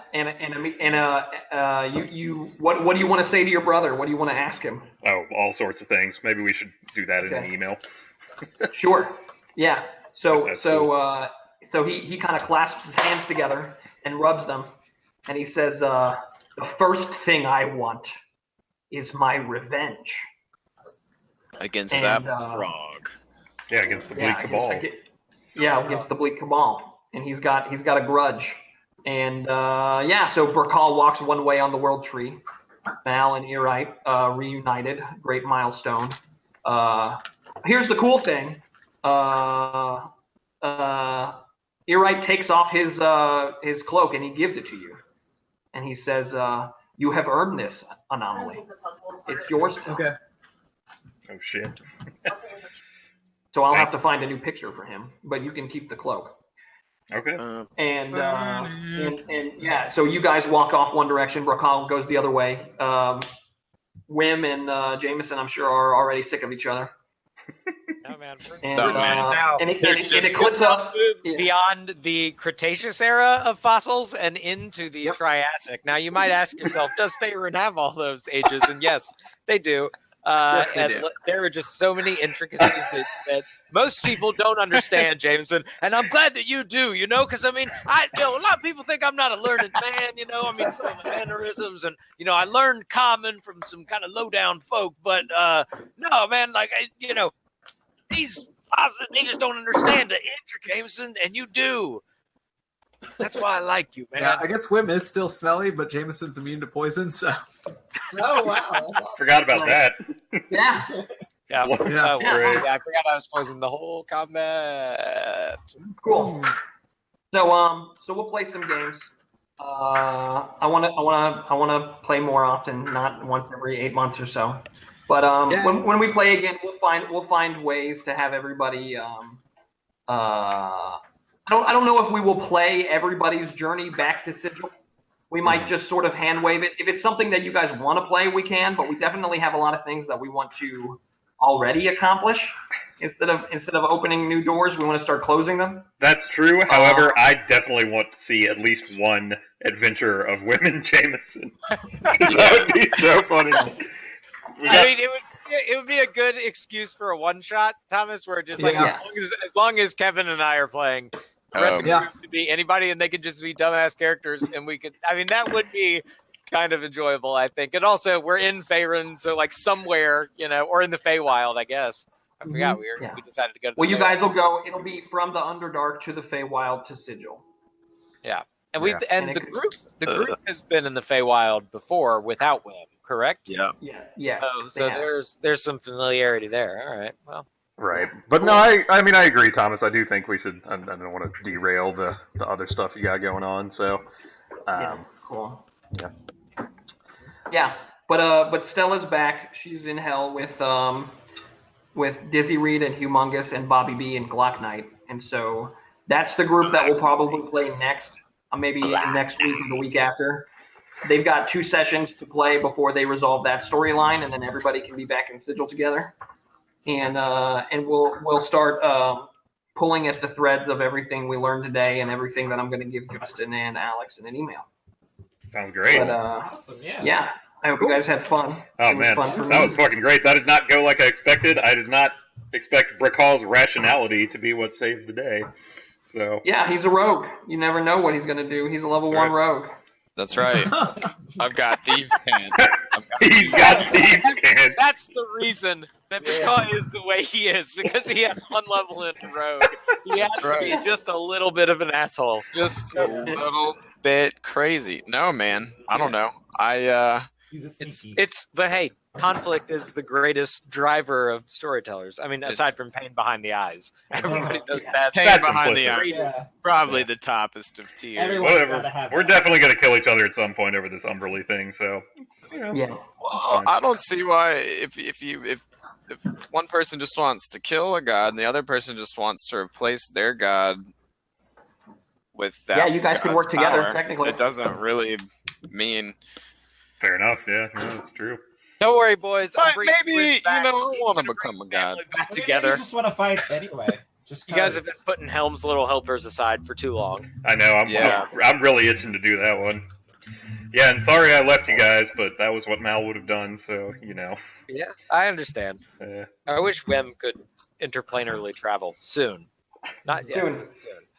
What do you want to say to your brother? What do you want to ask him? Oh, all sorts of things. Maybe we should do that in an email. Sure. Yeah. So That's cool. so he kind of clasps his hands together and rubs them, and he says, "The first thing I want is my revenge against that frog. Yeah, against the Bleak Cabal. Against the Bleak Cabal, and he's got a grudge." And so Burkal walks one way on the world tree. Mal and Earite reunited, great milestone. Here's the cool thing. Earite takes off his cloak and he gives it to you, and he says, "You have earned this anomaly. It's yours now." Okay. Oh shit. So I'll have to find a new picture for him, but you can keep the cloak. Okay. And so you guys walk off one direction. Burkal goes the other way. Wim and Jameson, I'm sure, are already sick of each other. No, man. And it clips up beyond the Cretaceous era of fossils and into the Triassic. Now, you might ask yourself, does Faerun have all those ages? And yes, they do. Yes, they do. There are just so many intricacies that most people don't understand, Jameson. And I'm glad that you do, because a lot of people think I'm not a learned man, some of my mannerisms, and I learned common from some kind of low down folk, but no, man, these fossils, they just don't understand the intricacies, and you do. That's why I like you, man. Yeah, I guess Wim is still smelly, but Jameson's immune to poison, so. Oh, wow. Forgot about that. Yeah. Yeah, Yeah. I forgot I was poisoned the whole combat. Cool. So we'll play some games. I wanna play more often, not once every 8 months or so. But when we play again, we'll find ways to have everybody. I don't know if we will play everybody's journey back to Sigil. We might just sort of hand wave it. If it's something that you guys want to play, we can. But we definitely have a lot of things that we want to already accomplish. Instead of opening new doors, we want to start closing them. That's true. However, I definitely want to see at least one adventure of Women Jameson. That would be so funny. It would be a good excuse for a one shot, Thomas, where just as long as Kevin and I are playing, the rest of the group could be anybody, and they could just be dumbass characters, and we could. That would be kind of enjoyable, I think. And also, we're in Faerun, so somewhere, or in the Feywild, I guess. I forgot we decided to go to. Well, you guys will go. It'll be from the Underdark to the Feywild to Sigil. Yeah, and the group has been in the Feywild before without Wim, correct? Yeah. Yeah. Oh, so there's some familiarity there. All right. Well. Right, but no, I agree, Thomas. I do think we should. I don't want to derail the other stuff you got going on. So, cool. Yeah. Yeah, but Stella's back. She's in hell with Dizzy Reed and Humongous and Bobby B and Glock Knight, and so that's the group that will probably play next. Maybe next week or the week after. They've got 2 sessions to play before they resolve that storyline, and then everybody can be back in Sigil together. And we'll start pulling at the threads of everything we learned today and everything that I'm going to give Justin and Alex in an email. Sounds great. But, Awesome, yeah. I hope you guys had fun. Oh man, that was fucking great. That did not go like I expected. I did not expect Burkal's rationality to be what saved the day. So Yeah, he's a rogue. You never know what he's going to do. He's a level 1 rogue. That's right. I've got thieves' hand. he's got thieves' hand. That's the reason that Picard is the way he is, because he has one level in rogue. He has to be just a little bit of an asshole. Just a little bit crazy. No, man. I don't know. He's a sneaky. But hey, conflict is the greatest driver of storytellers. I mean, aside from pain behind the eyes. Everybody knows that. Pain That's behind the implicit. eye. Yeah. Probably the toppest of tier. Everyone's Whatever. gotta have We're that. definitely gonna kill each other at some point over this Umberly thing. So you know. Yeah. Well, I don't see why if one person just wants to kill a god and the other person just wants to replace their god with that. Yeah, you guys can god's work together, power, technically. it doesn't really mean. Fair enough. Yeah, that's true. Don't worry, boys. I'm But bringing maybe Wiz back. I want to We're gonna become a bring god. family back Maybe together. you just want to fight anyway. Just You guys have been 'cause. putting Helm's little helpers aside for too long. I know. Yeah. I'm really itching to do that one. Yeah, and sorry I left you guys, but that was what Mal would have done. So you know. Yeah, I understand. I wish Wem could interplanarly travel soon. Not yet. Soon.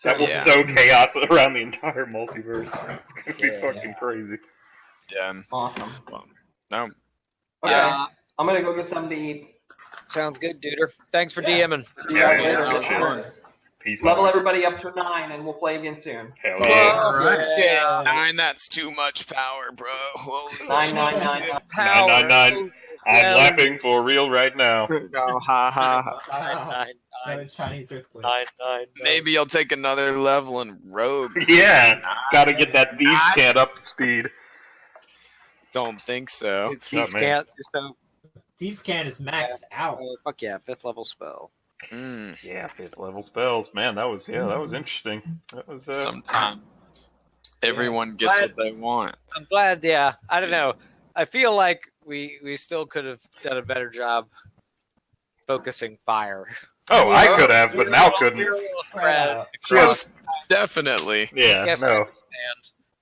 That will Yeah. sow chaos around the entire multiverse. It's gonna be Yeah, fucking yeah. crazy. Yeah. Awesome. No. Okay. Yeah. I'm going to go get something to eat. Sounds good, Duder. Thanks for Yeah. DMing. See you Yeah, guys yeah, later. for sure. Peace Level out. everybody up to 9, and we'll play again soon. Hell Oh, yeah. Alright. yeah. 9, that's too much power, bro. Holy 999. shit. 999. I'm Yeah. laughing for real right now. No, ha ha. Nine, Another Chinese earthquake. nine. Maybe you'll take another level in Rogue. Yeah, gotta get that thieves can't up to speed. Don't think so. Thieves man. can't. So, Thieves' Can is maxed out. fuck yeah, 5th level spell. Mm, Yeah, 5th level spells. Man, that was interesting. That was sometime. Everyone gets what they want. I'm glad. Yeah, I don't know. I feel like we still could have done a better job focusing fire. Oh, I could have, but Mal We were couldn't. a little Spread spread. out. Most definitely. Yeah, Yes, I no, understand.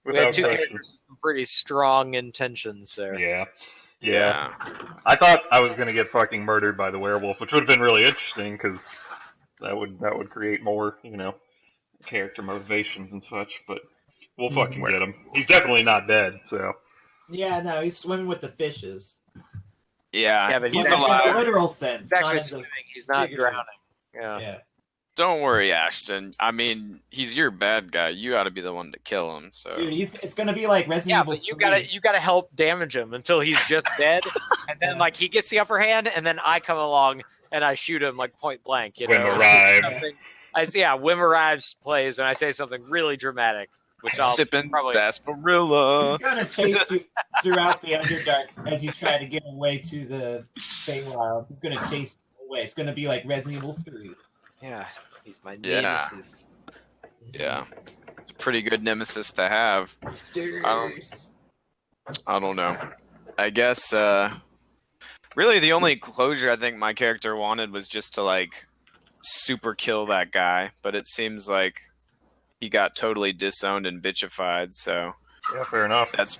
We had without two question. characters with some pretty strong intentions there. Yeah. I thought I was gonna get fucking murdered by the werewolf, which would have been really interesting because that would create more, character motivations and such. But we'll fucking get him. He's definitely not dead. So Yeah, no, he's swimming with the fishes. Yeah, but he's he's In the alive. literal sense. He's actually not in swimming. He's not figurative. drowning. Yeah. Yeah. Don't worry, Ashton. I mean, he's your bad guy. You got to be the one to kill him. So Dude, it's gonna be like Resident Yeah, Evil. but you 3. gotta help damage him until he's just dead, and then like he gets the upper hand, and then I come along and I shoot him like point blank. You know, Wim arrives. I see. Yeah, Wim arrives plays, and I say something really dramatic, which I'll sipping probably. sarsaparilla. He's gonna chase you throughout the Underdark as you try to get away to the Feywild. He's gonna chase you away. It's gonna be like Resident Evil 3. Yeah, he's my Yeah. nemesis. Yeah, it's a pretty good nemesis to have. I don't know. I guess really the only closure I think my character wanted was just to like super kill that guy, but it seems like he got totally disowned and bitchified, so yeah, fair enough. that's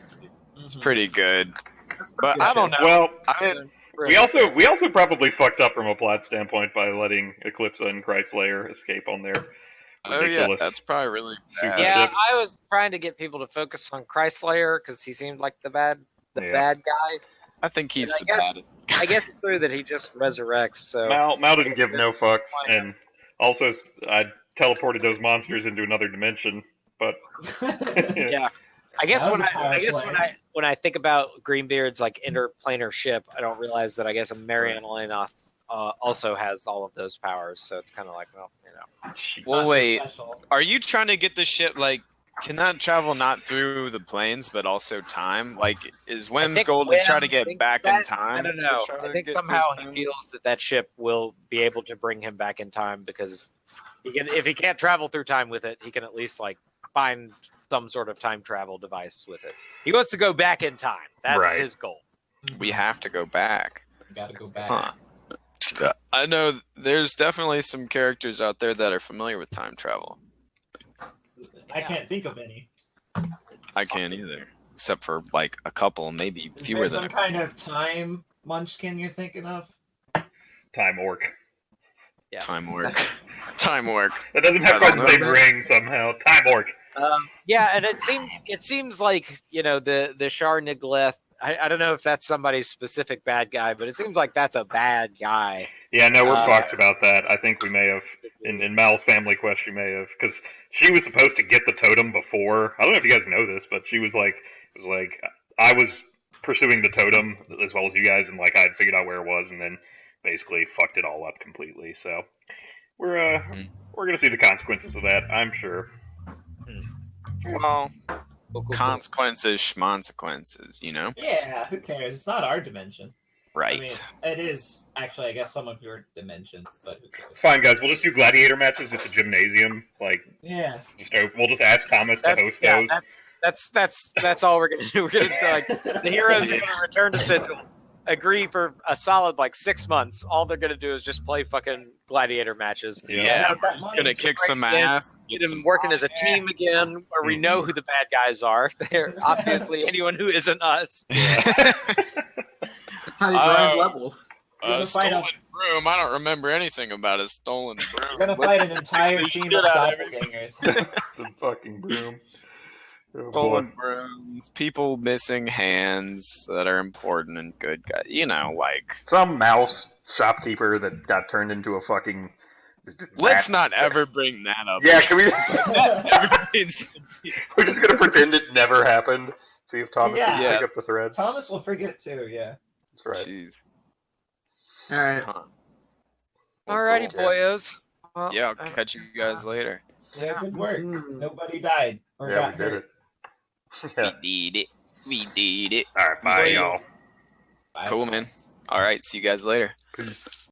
pretty good. But I don't know. Well, Really. we also probably fucked up from a plot standpoint by letting Eclipse and Christslayer escape on their Oh ridiculous. yeah, that's probably really super bad. Yeah, ship. I was trying to get people to focus on Christslayer because he seemed like the bad Yeah. guy. I think he's And the I guess- baddest. I guess it's true that he just resurrects. So Mal didn't give no fucks, and also I teleported those monsters into another dimension. But yeah, I guess That was when a power play. when I think about Greenbeard's like interplanar ship, I don't realize that I guess a Marianne Lenoth also has all of those powers. So it's kind of like, well, you know, Well, wait. Are you trying to get the ship like? Can that travel not through the planes, but also time? Like, is Wim's think goal to try Wim to get thinks back in that- time? I don't to know. try I to think get to somehow his he family? feels that ship will be able to bring him back in time because if he can't travel through time with it, he can at least like find some sort of time travel device with it. He wants to go back in time. That's Right. his goal. We have to go back. Gotta go back. Huh. I know there's definitely some characters out there that are familiar with time travel. I can't think of any. I can't either, except for like a couple, maybe Is fewer there than some a kind of time munchkin you're thinking of? Time Orc. Yes. Time work. Time work. That doesn't have quite the same ring somehow. Time orc. Yeah, and it seems like the Shar Nigleth. I don't know if that's somebody's specific bad guy, but it seems like that's a bad guy. Yeah, no, we're fucked about that. I think we may have, in Mal's family quest, she may have, because she was supposed to get the totem before. I don't know if you guys know this, but she was like, I was pursuing the totem as well as you guys, and like I'd figured out where it was, and then basically fucked it all up completely. So we're gonna see the consequences of that, I'm sure. Well, consequences, schmonsequences, you know? Yeah, who cares? It's not our dimension. Right. I mean, it is actually, I guess, some of your dimensions, but who cares? It's fine, guys. We'll just do gladiator matches at the gymnasium. Like, Yeah. we'll just ask Thomas to host those. That's all we're gonna do. We're gonna the heroes are gonna return to Sigil, agree for a solid 6 months. All they're gonna do is just play fucking gladiator matches. Yeah, we're just gonna kick some ass. Get them working as a team again, where we know who the bad guys are. They're obviously anyone who isn't us. That's how you grind levels. Stolen broom. I don't remember anything about a stolen broom. We're gonna fight an entire team of doppelgangers. The fucking broom. Oh, Stolen brooms, people missing hands that are important and good guys. You know, like some mouse shopkeeper that got turned into a fucking. Let's not ever bring that up. Yeah, can we? Everything's- We're just gonna pretend it never happened. See if Thomas can Yeah. pick up the thread. Thomas will forget too, yeah. That's right. Jeez. All right. Alrighty, boyos. Well, Yeah, I'll catch you guys later. Yeah, good work. Mm. Nobody died or Yeah, got we did hurt. it. Yeah. We did it. We did it. All right, bye, y'all. Bye. Cool, man. All right, see you guys later. Peace.